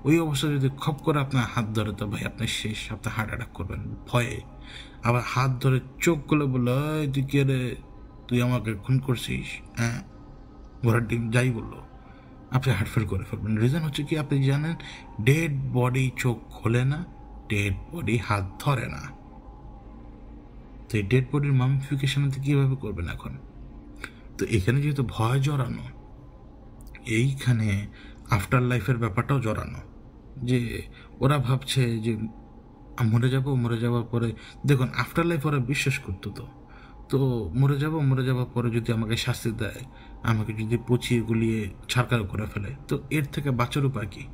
ওই অবস্থায় যদি খপ করে আপনার হাত ধরে, তো ভাই আপনি শেষ, আপনি হার্ট অ্যাটাক করবেন ভয়ে। আবার হাত ধরে চোখ খুলে বললো তুই কে রে, তুই আমাকে খুন করছিস, হ্যাঁ ঘোড়ার ডিম, যাই বললো, আপনি হার্ট ফেল করে ফেলবেন। রিজন হচ্ছে কি, আপনি জানেন ডেড বডি চোখ খোলে না, ডেড বডি হাত ধরে না। তো এই ডেড বডির মামিফিকেশন কীভাবে করবেন এখন? তো এখানে যেহেতু ভয় জড়ানো, এইখানে আফটার লাইফের ব্যাপারটাও জড়ানো, যে ওরা ভাবছে যে মরে যাওয়ার পরে, দেখুন আফটার লাইফ ওরা বিশ্বাস করতো, তো মরে যাওয়ার পরে যদি আমাকে শাস্তি দেয়, আমাকে যদি পচিয়ে গুলিয়ে ছারকার করে ফেলে, তো এর থেকে বাঁচার উপায় কি?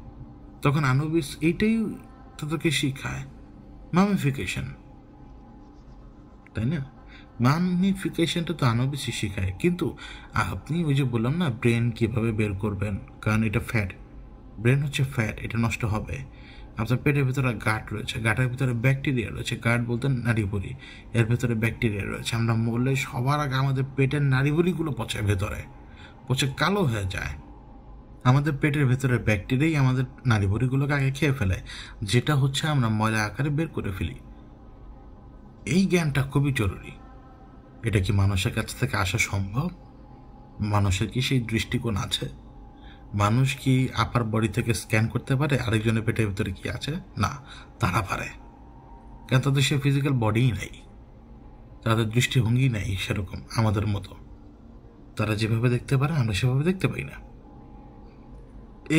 তখন আনুবিস এইটাই তাদেরকে শিখায়, মামিফিকেশন, তাই না? মামিফিকেশনটা তো আনুবিসই শিখায়। কিন্তু আপনি ওই যে বললাম না, ব্রেন কিভাবে বের করবেন, কারণ এটা ফ্যাট, ব্রেন হচ্ছে ফ্যাট, এটা নষ্ট হবে। আপনার পেটের ভিতরে গাট রয়েছে, গাটের ভিতরে ব্যাকটেরিয়া রয়েছে, গাট বলতে নাড়িভুঁড়ি, এর ভেতরে ব্যাকটেরিয়া রয়েছে। আমরা মরলে সবার আগে আমাদের পেটের নাড়িভুঁড়িগুলো পচে, ভেতরে পচে কালো হয়ে যায়। আমাদের পেটের ভেতরে ব্যাকটেরিয়াই আমাদের নাড়িভুঁড়িগুলোকে আগে খেয়ে ফেলে, যেটা হচ্ছে আমরা ময়লা আকারে বের করে ফেলি। এই জ্ঞানটা খুবই জরুরি। এটা কি মানুষের কাছ থেকে আসা সম্ভব? মানুষের কি সেই দৃষ্টিকোণ আছে? মানুষ কি আপার বডি থেকে স্ক্যান করতে পারে আরেকজনের পেটের ভিতরে কি আছে? না, তারা পারে, কারণ তাদের সে ফিজিক্যাল বডিই নাই, তাদের দৃষ্টিভঙ্গি নাই সেরকম আমাদের মতো। তারা যেভাবে দেখতে পারে আমরা সেভাবে দেখতে পাই না।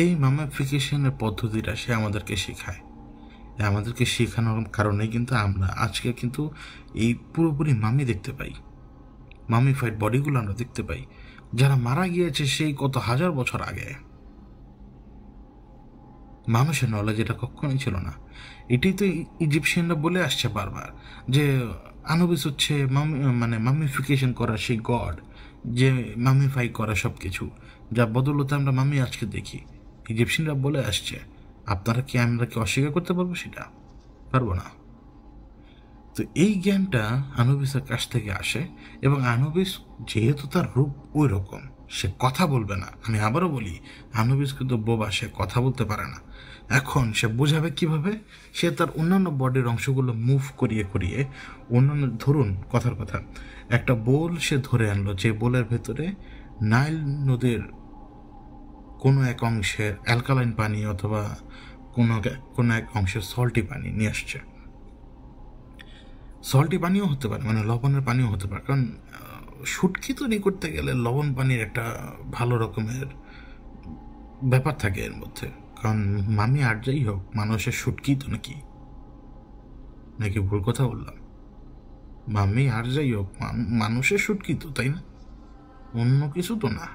এই মামিফিকেশনের পদ্ধতিটা সে আমাদেরকে শেখায়। আমাদেরকে শেখানোর কারণে কিন্তু আমরা আজকে কিন্তু এই পুরোপুরি মামি দেখতে পাই, মামিফাইড বডিগুলো আমরা দেখতে পাই, যারা মারা গিয়েছে সেই কত হাজার বছর আগে। মানুষের নলেজ এটা কখনোই ছিল না। এটাই তো ইজিপশিয়ানরা বলে আসছে বারবার যে আনুবিস হচ্ছে মামিফিকেশন করা সেই গড, যে মামিফাই করা সব কিছু, যা বদলতে আমরা মামি আজকে দেখি। ইজিপশিয়ানরা বলে আসছে, আমরা কি অস্বীকার করতে পারবো? সেটা পারবো না। তো এই জ্ঞানটা আনুবিসের কাছ থেকে আসে, এবং আনুবিস যেহেতু তার রূপ ওই রকম, সে কথা বলবে না। আমি আবারও বলি, আনুবিস কিন্তু বোবা, সে কথা বলতে পারে না। এখন সে বোঝাবে কিভাবে? সে তার অন্যান্য বডির অংশগুলো মুভ করিয়ে করিয়ে অন্যান্য, ধরুন কথার কথা, একটা বোল সে ধরে আনলো, যে বোলের ভেতরে নাইল নদীর কোনো এক অংশের অ্যালকালাইন পানি অথবা কোনো এক অংশের সল্টি পানি নিয়ে আসছে। সল্টি পানিও হতে পারে, লবণের পানিও হতে পারে, কারণ শুটকি তৈরি করতে গেলে লবণ পানির একটা ভালো রকমের ব্যাপার থাকে এর মধ্যে। কারণ মামি আর যাই হোক, মানুষের শুটকি তো নাকি ভুল কথা বললাম? মামি আর যাই হোক, মানুষের শুটকি তো, তাই না? অন্য কিছু তো না,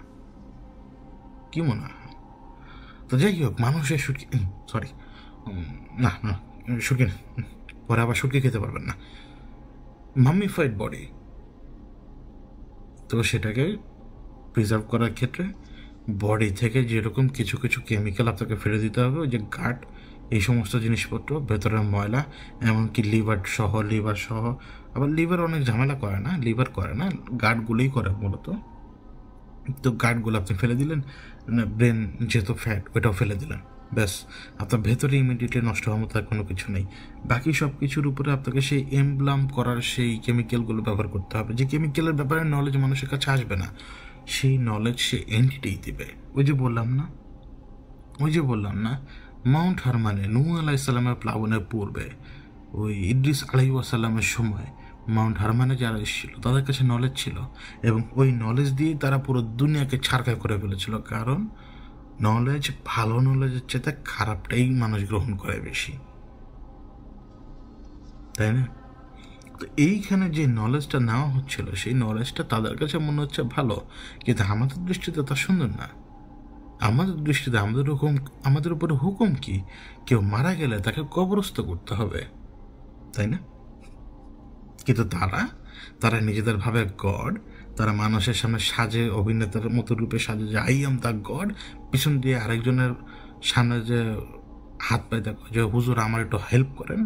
কি মনে হয়? তো যাই হোক, মানুষের শুটকি, সরি, না না শুটকি না, পরে আবার শুটকি খেতে পারবেন না। মামিফাইড বডি, তো সেটাকে প্রিজার্ভ করার ক্ষেত্রে বডি থেকে যেরকম কিছু কিছু কেমিক্যাল আপনাকে ফেলে দিতে হবে, ওই যে গাট, এই সমস্ত জিনিসপত্র, ভেতরের ময়লা, এমনকি লিভার সহ, আবার লিভার অনেক ঝামেলা করে না, লিভার করে না, গাটগুলোই করে মূলত। তো গাটগুলো আপনি ফেলে দিলেন, ব্রেন যেহেতু ফ্যাট ওইটাও ফেলে দিলেন, ব্যাস আপনার ভেতরে ইমিডিয়েটলি নষ্ট হওয়ার মতো আর কোনো কিছু নেই। বাকি সব কিছুর উপরে আপনাকে সেই এমব্লাম করার সেই কেমিক্যালগুলো ব্যবহার করতে হবে, যে কেমিক্যালের ব্যাপারে নলেজ মানুষের কাছে আসবে না, সেই নলেজ সে এন্টিটি দিবে। ওই যে বললাম না, মাউন্ট হারমানে নূহ আলাইসাল্লামের প্লাবনের পূর্বে, ওই ইদ্রিস আলাইসাল্লামের সময় মাউন্ট হারমানে যারা এসেছিল তাদের কাছে নলেজ ছিল, এবং ওই নলেজ দিয়েই তারা পুরো দুনিয়াকে ছারখার করে ফেলেছিল। কারণ নলেজ, ভালো নলেজের চেয়ে খারাপটাই মানুষ গ্রহণ করে বেশি, তাই না? তো এইখানে যে নলেজটা নেওয়া হচ্ছিল, সেই নলেজটা তাদের কাছে মনে হচ্ছে ভালো, কিন্তু আমাদের দৃষ্টিতে তা সুন্দর না। আমাদের দৃষ্টিতে আমাদের উপরে হুকুম কি? কেউ মারা গেলে তাকে কবরস্থ করতে হবে, তাই না? কিন্তু তারা নিজেদের ভাবে গড, তারা মানুষের সামনে সাজে, অভিনেতার মতো রূপে সাজে যে আই এম দ্য গড, পিছন দিয়ে আরেকজনের সামনে যে হাত পায়ে দেখো যে হুজুর আমার একটু হেল্প করেন,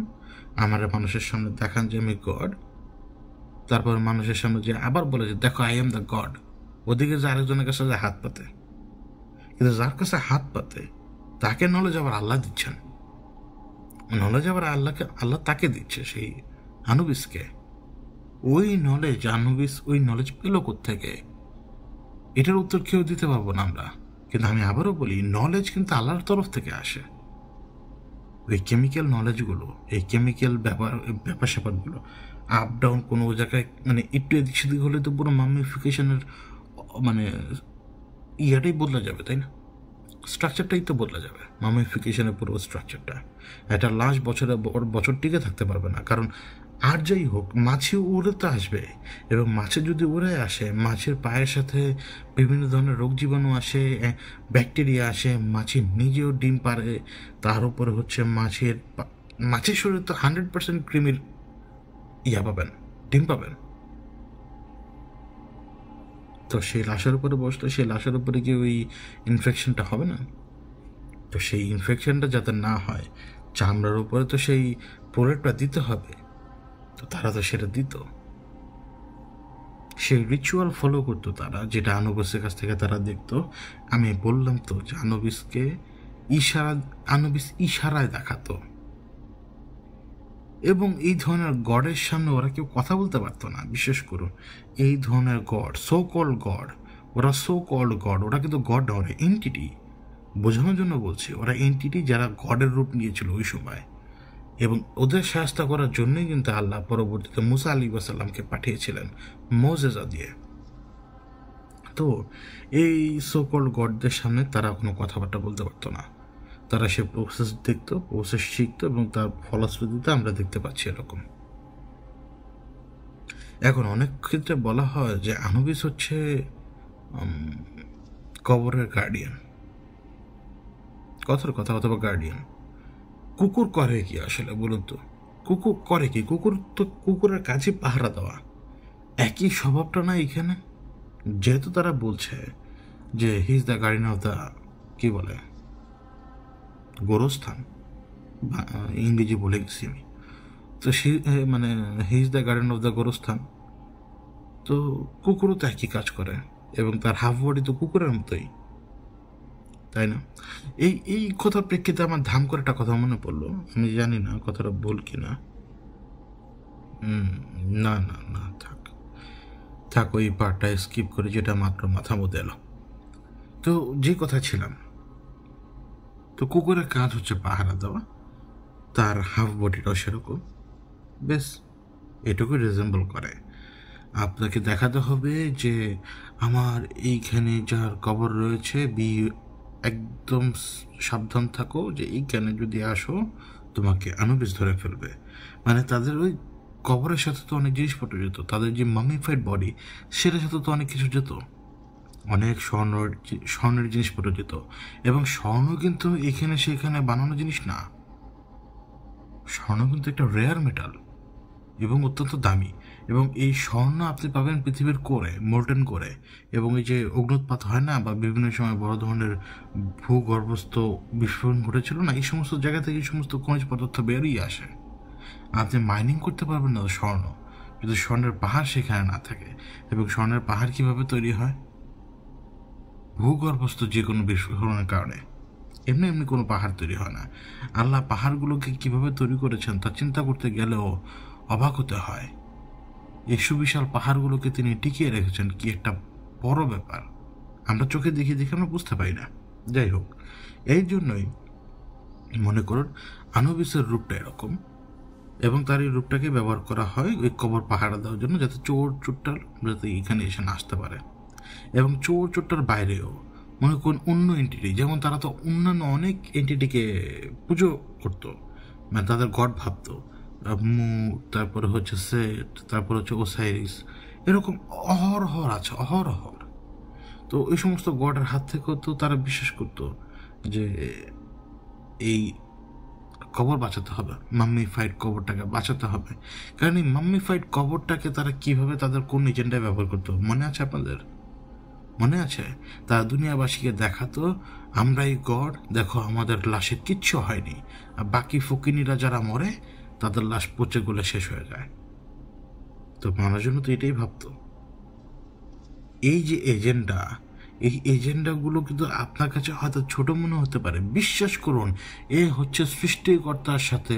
আমার মানুষের সামনে দেখান যে আমি গড, তারপর মানুষের সামনে যে আবার বলে যে দেখো আই এম দ্য গড, ওদিকে যে আরেকজনের কাছে যে হাত পাতে। কিন্তু যার কাছে হাত পাতে তাকে নলেজ আবার আল্লাহ দিচ্ছেন, নলেজ আবার আল্লাহ তাকে দিচ্ছে, সেই আনুবিসকে। ওই নলেজ পেল কোত্থেকে? এটার উত্তর কেউ দিতে পারবো না আমরা। কিন্তু আমি আবারও বলি, নলেজ কিন্তু আল্লাহর তরফ থেকে আসে। ওই কেমিক্যাল নলেজগুলো, এই কেমিক্যাল ব্যাপার স্যাপারগুলো আপ ডাউন কোনো জায়গায় একটু এদিক সেদিক হলে তো পুরো মামিফিকেশনের ইয়াটাই বদলে যাবে, তাই না? স্ট্রাকচারটাই তো বদলে যাবে, মামিফিকেশনের পুরো স্ট্রাকচারটা। একটা লাশ বছর টিকে থাকতে পারবে না, কারণ আর যাই হোক মাছি উড়ে তো আসবে, এবং মাছে যদি উড়ে আসে, মাছের পায়ের সাথে বিভিন্ন ধরনের রোগ জীবাণু আসে, ব্যাকটেরিয়া আসে, মাছি নিজেও ডিম পারে, তার উপরে হচ্ছে মাছের শরীরে তো 100% কৃমির পাবেন, ডিম পাবেন। তো সেই লাশের উপরে বসলে সেই লাশের উপরে কি ওই ইনফেকশনটা হবে না? তো সেই ইনফেকশনটা যাতে না হয়, চামড়ার উপরে তো সেই প্রোডাক্টটা দিতে হবে, তো তারা তো সেটা দিত, সেই রিচুয়াল ফলো করতো তারা, যেটা আনুবিসের কাছ থেকে তারা দেখতো। আমি বললাম তো যে আনুবিস ইশারায় দেখাতো, এবং এই ধরনের গডের সামনে ওরা কেউ কথা বলতে পারতো না। বিশেষ করুন এই ধরনের গড, সো কল্ড গড, ওরা কিন্তু গড না, ওরা এন্টিটি। বোঝানোর জন্য বলছি, ওরা এন্টিটি যারা গডের রূপ নিয়েছিল ওই সময়, এবং ওদের শাস্তি করার জন্যই কিন্তু আল্লাহ পরবর্তীতে মুসা আলী ওয়াসাল্লামকে পাঠিয়েছিলেন মোজেজা দিয়ে। তো এই সোকল্ড গডদের সামনে তারা কোনো কথাবার্তা বলতে পারতো না। তারা সে প্রসেস দেখতো, প্রসেস শিখতো, এবং তার ফলশ্রুতিতে আমরা দেখতে পাচ্ছি এরকম। এখন অনেক ক্ষেত্রে বলা হয় যে আনুবিস হচ্ছে কবরের গার্ডিয়ান, কথার কথা, অথবা গার্ডিয়ান। কুকুর করে কি আসলে বলুন তো? কুকুর করে কি? কুকুর তো, কুকুরের কাজে পাহারা দেওয়া। একই স্বভাবটা না এখানে? যেহেতু তারা বলছে যে হি is the guardian of the, কি বলে, গোরস্থান, ইংরেজি বলে গেছি আমি। তো সে মানে he is the guardian of the গোরস্থান, তো কুকুরও তো একই কাজ করে, এবং তার হাফ বডি তো কুকুরের মতোই, তাই না? এই এই কথার প্রেক্ষিতে আমার ধাম করে একটা কথা মনে পড়লো, আমি জানি না কথাটা ভুল কিনা। না না না, থাক থাক, ওই পার্টটা স্কিপ করে, যেটা মাত্র মাথা মধ্যে এলো। তো যে কথা ছিলাম, তো কুকুরের কাজ হচ্ছে পাহারা দেওয়া, তার হাফ বডিটাও সেরকম, বেশ এটুকু রিজেম্বল করে। আপনাকে দেখাতে হবে যে আমার এইখানে যার কবর রয়েছে, একদম সাবধান থাকো যে এইখানে যদি আসো তোমাকে আনুবিস ধরে ফেলবে। মানে তাদের ওই কবরের সাথে তো অনেক জিনিসপত্র যেত, তাদের যে মামিফাইড বডি সেটার সাথে তো অনেক কিছু যেত, অনেক স্বর্ণের জিনিসপত্র যেত। এবং স্বর্ণ কিন্তু এখানে সেখানে বানানো জিনিস না, স্বর্ণ কিন্তু একটা রেয়ার মেটাল এবং অত্যন্ত দামি। এবং এই স্বর্ণ আপনি পাবেন পৃথিবীর কোরে, মোল্টেন করে। এবং এই যে অগ্নুৎপাত হয় না, বা বিভিন্ন সময় বড় ধরনের ভূগর্ভস্থ বিস্ফোরণ ঘটেছিল না, এই সমস্ত জায়গা থেকে এই সমস্ত খনিজ পদার্থ বেরিয়ে আসে। আপনি মাইনিং করতে পারবেন না স্বর্ণ যদি স্বর্ণের পাহাড় সেখানে না থাকে। এবং স্বর্ণের পাহাড় কিভাবে তৈরি হয়? ভূগর্ভস্থ যে কোনো বিস্ফোরণের কারণে, এমনি এমনি কোনো পাহাড় তৈরি হয় না। আল্লাহ পাহাড়গুলোকে কিভাবে তৈরি করেছেন তা চিন্তা করতে গেলেও অবাক হতে হয়। এই সুবিশাল পাহাড়গুলোকে তিনি টিকিয়ে রেখেছেন, কি একটা বড় ব্যাপার, আমরা চোখে দেখে দেখে আমরা বুঝতে পারি না। যাই হোক, এই জন্যই মনে করুন আনুবিসের রূপটা এরকম, এবং তার এই রূপটাকে ব্যবহার করা হয় ওই কবর পাহারা দেওয়ার জন্য, যাতে চোর চোরটার যাতে এখানে এসে না আসতে পারে। এবং চোর চোরটার বাইরেও মনে করুন অন্য এন্টিটি, যেমন তারা তো অন্যান্য অনেক এন্টিটিকে পুজো করতো, মানে তাদের গড ভাবতো, মু, তারপরে হচ্ছে সেট, তারপরে হচ্ছে ওসাইরিস, এরকম অহরহর আছে, অহরহর। তো এই সমস্ত গডের হাত থেকেও তো তারা বিশ্বাস করতো যে এই কবর বাঁচাতে হবে, মাম্মিফাইড কবরটাকে বাঁচাতে হবে। কারণ এই মাম্মিফাইড কবরটাকে তারা কিভাবে তাদের কোন এজেন্ডায় ব্যবহার করতো মনে আছে আপনাদের? মনে আছে? তারা দুনিয়াবাসীকে দেখাতো আমরাই গড, দেখো আমাদের লাশের কিচ্ছু হয়নি, আর বাকি ফকিনীরা যারা মরে তাদের লাশ পচে গলে শেষ হয়ে যায়। তো মানুষজন তো এটাই ভাবতো। এই যে এজেন্ডা, এই এজেন্ডাগুলো কিন্তু আপনার কাছে হয়তো ছোট মনে হতে পারে, বিশ্বাস করুন এ হচ্ছে সৃষ্টিকর্তার সাথে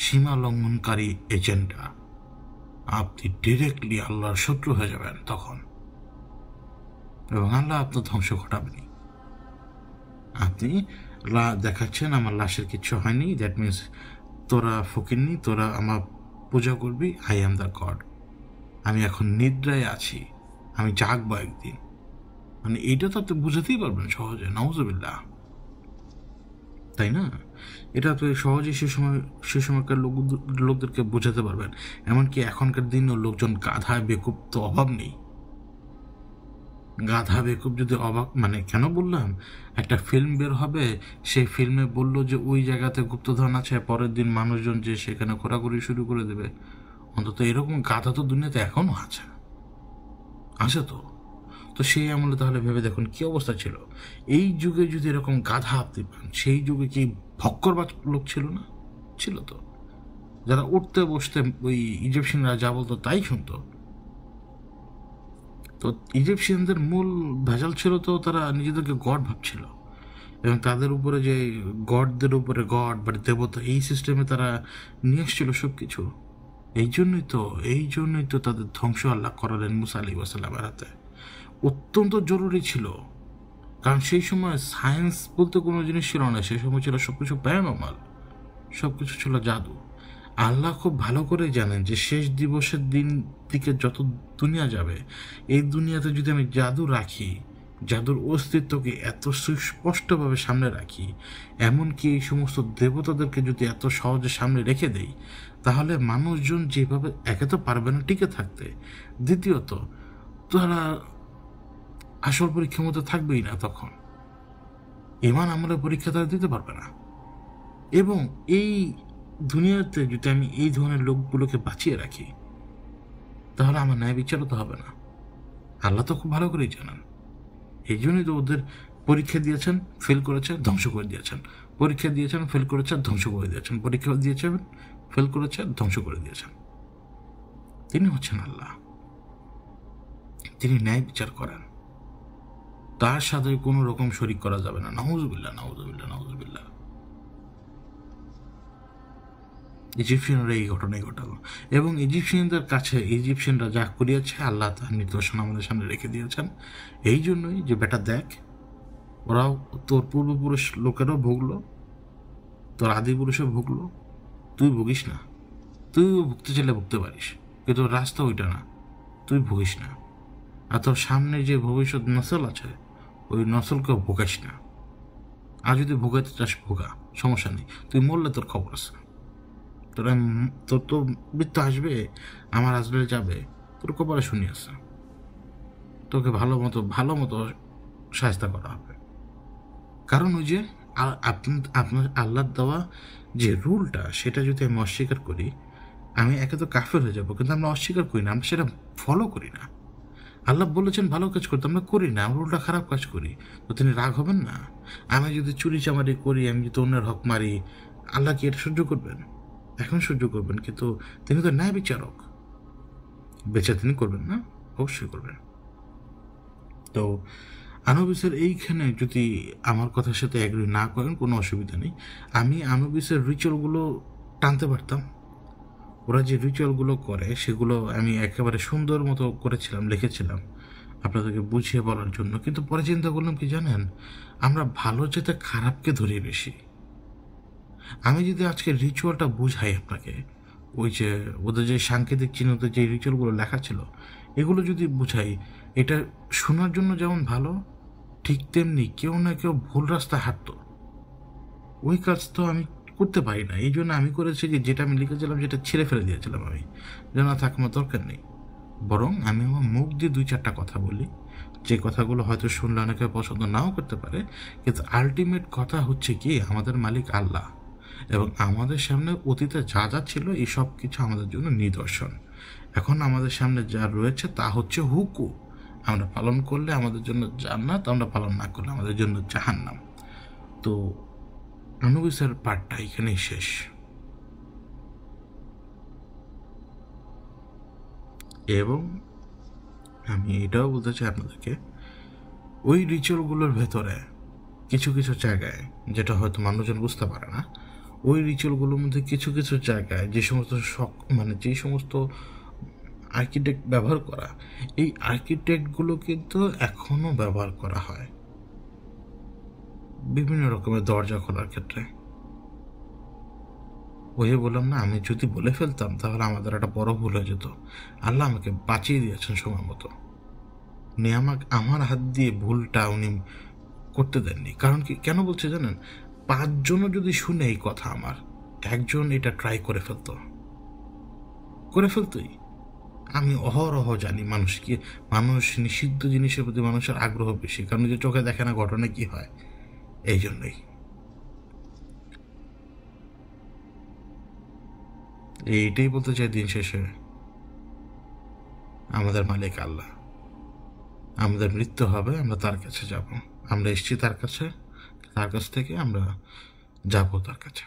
সীমা লঙ্ঘনকারী এজেন্ডা। আপনি ডিরেক্টলি আল্লাহর শত্রু হয়ে যাবেন তখন, এবং আল্লাহ আপনার ধ্বংস ঘটাবেনি। আপনি দেখাচ্ছেন আমার লাশের কিচ্ছু হয়নি, দ্যাট মিনস তোরা ফকিরনি, তোরা আমার পূজা করবি, আই অ্যাম দ্য গড, আমি এখন নিদ্রায় আছি, আমি জাগবো একদিন। মানে এইটা তো আপনি বুঝাতেই পারবেন সহজে, নাউজুবিল্লাহ, তাই না? এটা তো সহজেই সে সময়কার লোকদেরকে বোঝাতে পারবেন। এমনকি এখনকার দিনও লোকজন গাধা বেকুব তো অভাব নেই। গাধা বেকুব যদি অবাক, মানে কেন বললাম, একটা ফিল্ম বের হবে, সেই ফিল্মে বললো যে ওই জায়গাতে গুপ্তধন আছে, পরের দিন মানুষজন যে সেখানে ঘোরাঘুরি শুরু করে দেবে। অন্তত এরকম গাধা তো দুনিয়াতে এখনো আছে, আছে তো। তো সেই আমলে তাহলে ভেবে দেখুন কি অবস্থা ছিল। এই যুগে যদি এরকম গাধা আপনি পান, সেই যুগে কি ভক্করবাজ লোক ছিল না? ছিল তো, যারা উঠতে বসতে ওই ইজিপশিয়ানরা যা বলতো তাই শুনতো। তো ইজিপশিয়ানদের মূল ভেজাল ছিল তো তারা নিজেদেরকে গড ভাবছিল, এবং তাদের উপরে যে গডদের উপরে গড বা দেবতা, এই সিস্টেমে তারা নিয়ে এসছিল সব কিছু। এই জন্যই তো তাদের ধ্বংস আল্লাহ করালেন মুসা আলাইহিস সালামের হাতে। অত্যন্ত জরুরি ছিল কারণ সেই সময় সায়েন্স বলতে কোনো জিনিস ছিল না, সেই সময় ছিল সবকিছু প্যারানর্মাল, সবকিছু ছিল জাদু। আল্লাহ খুব ভালো করেই জানেন যে শেষ দিবসের দিন দিকে যত দুনিয়া যাবে, এই দুনিয়াতে যদি আমি জাদু রাখি, জাদুর অস্তিত্বকে এত সুস্পষ্টভাবে সামনে রাখি, এমনকি এই সমস্ত দেবতাদেরকে যদি এত সহজে সামনে রেখে দেই, তাহলে মানুষজন যেভাবে একে তো পারবে না টিকে থাকতে, দ্বিতীয়ত তারা আসল পরীক্ষার মধ্যে থাকবেই না। তখন ইমান আমলের পরীক্ষা তারা দিতে পারবে না। এবং এই দুনিয়াতে যদি আমি এই ধরনের লোকগুলোকে বাঁচিয়ে রাখি, তাহলে আমার ন্যায় বিচারও তো হবে না। আল্লাহ তো খুব ভালো করেই জানান। এই জন্যই তো ওদের পরীক্ষা দিয়েছেন, ফেল করেছে, ধ্বংস করে দিয়েছেন, পরীক্ষা দিয়েছেন, ফেল করেছে, ধ্বংস করে দিয়েছেন, পরীক্ষা দিয়েছেন, ফেল করেছে, ধ্বংস করে দিয়েছেন। তিনি হচ্ছেন আল্লাহ, তিনি ন্যায় বিচার করেন, তার সাথে কোনো রকম শরিক করা যাবে না। নাউজুবিল্লাহ, নাউজুবিল্লাহ, নাউজুবিল্লাহ। ইজিপশিয়ানরা এই ঘটনাই ঘটালো, এবং ইজিপশিয়ানদের কাছে ইজিপশিয়ানরা যা করিয়েছে আল্লাহ তার নিদর্শন আমাদের সামনে রেখে দিয়েছেন। এই জন্যই যে বেটা দেখ, ওরাও তোর পূর্বপুরুষ লোকেরাও ভুগলো, তোর আদিপুরুষও ভুগলো, তুই ভুগিস না। তুইও ভুগতে চাইলে ভুগতে পারিস, কিন্তু রাস্তা ওইটা না, তুই ভুগিস না। আর তোর সামনে যে ভবিষ্যৎ নসল আছে, ওই নসলকেও ভোগাইস না। আর যদি ভোগাইতে চাস ভোগা, সমস্যা নেই, তুই মরলে তোর খবর আছে। তোর তো মৃত্যু আসবে, আমার আসলে যাবে, তোর কপালে শুনি আছে, তোকে ভালো মতো সাহায্য করা হবে। কারণ ওই যে আপনার আল্লাহর দেওয়া যে রুলটা, সেটা যদি আমি অস্বীকার করি, আমি একে তো কাফের হয়ে যাবো। কিন্তু আমরা অস্বীকার করি না, আমরা সেটা ফলো করি না। আল্লাহ বলেছেন ভালো কাজ করতে, আমরা করি না, আমরা উল্টা খারাপ কাজ করি। তো তিনি রাগ হবেন না? আমি যদি চুরি চামারি করি, আমি যদি অন্যের হক মারি, আল্লাহ কি এটা সহ্য করবেন? এখন সহ্য করবেন, কিন্তু তিনি তো ন্যায় বিচারক, বেচা তিনি করবেন না? অবশ্যই করবেন। তো আনুবিসের এইখানে যদি আমার কথার সাথে অ্যাগ্রি না করেন, কোনো অসুবিধা নেই। আমি আনুবিসের রিচুয়ালগুলো টানতে পারতাম। ওরা যে রিচুয়ালগুলো করে সেগুলো আমি একেবারে সুন্দর মতো করেছিলাম, লিখেছিলাম আপনাদেরকে বুঝিয়ে বলার জন্য। কিন্তু পরে চিন্তা করলাম কি জানেন, আমরা ভালো যেতে খারাপকে ধরি বেশি। আমি যদি আজকে রিচুয়ালটা বুঝাই আপনাকে, ওই যে ওদের যে সাংকেতিক চিহ্নতে যে রিচুয়ালগুলো লেখা ছিল, এগুলো যদি বুঝাই, এটা শোনার জন্য যেমন ভালো, ঠিক তেমনি কেউ না কেউ ভুল রাস্তায় হাঁটতো, ওই কাজ তো আমি করতে পারি না। এই জন্য আমি করেছি যে যেটা আমি লিখেছিলাম সেটা ছেড়ে ফেলে দিয়েছিলাম। আমি যেন থাক, আমার দরকার নেই। বরং আমি আমার মুখ দিয়ে 2-4টা কথা বলি, যে কথাগুলো হয়তো শুনলে অনেকে পছন্দ নাও করতে পারে, কিন্তু আলটিমেট কথা হচ্ছে কি, আমাদের মালিক আল্লাহ, এবং আমাদের সামনে অতীতে যা যা ছিল এই সব কিছু আমাদের জন্য নিদর্শন। এখন আমাদের সামনে যা রয়েছে তা হচ্ছে হুকুম। আমরা পালন করলে আমাদের জন্য জান্নাত, আমরা পালন না করলে আমাদের জন্য জাহান্নাম। তো আনুবিসের পার্টটা এখানেই শেষ। এবং আমি এটাও বলতে চাই আপনাদেরকে, ওই রিচুয়ালগুলোর ভেতরে কিছু কিছু জায়গায়, যেটা হয়তো মানুষজন বুঝতে পারে না, ওই রিচুয়ালগুলোর মধ্যে কিছু কিছু জায়গায় যে সমস্ত যে সমস্ত আর্কিটেক্ট ব্যবহার করা, এই আর্কিটেক্টগুলো কিন্তু এখনও ব্যবহার করা হয় বিভিন্ন রকমের দরজা খোলার ক্ষেত্রে। ওই বললাম না, আমি যদি বলে ফেলতাম তাহলে আমাদের একটা বড় ভুল হয়ে যেত। আল্লাহ আমাকে বাঁচিয়ে দিয়েছেন সময় মতো, উনি আমার হাত দিয়ে ভুলটা উনি করতে দেননি। কারণ কি, কেন বলছে জানেন, 5 জনও যদি শুনে এই কথা, আমার একজন এটা ট্রাই করে ফেলতোই। আমি অহরহ জানি মানুষ নিষিদ্ধ জিনিসের প্রতি মানুষের আগ্রহ বেশি, কারণ যে চোখে দেখে না ঘটনা কি হয়। এই জন্যই এইটাই বলতে চাই, দিন শেষে আমাদের মালিক আল্লাহ, আমাদের মৃত্যু হবে, আমরা তার কাছে যাব, আমরা এসেছি তার কাছ থেকে আমরা যাব তার কাছে।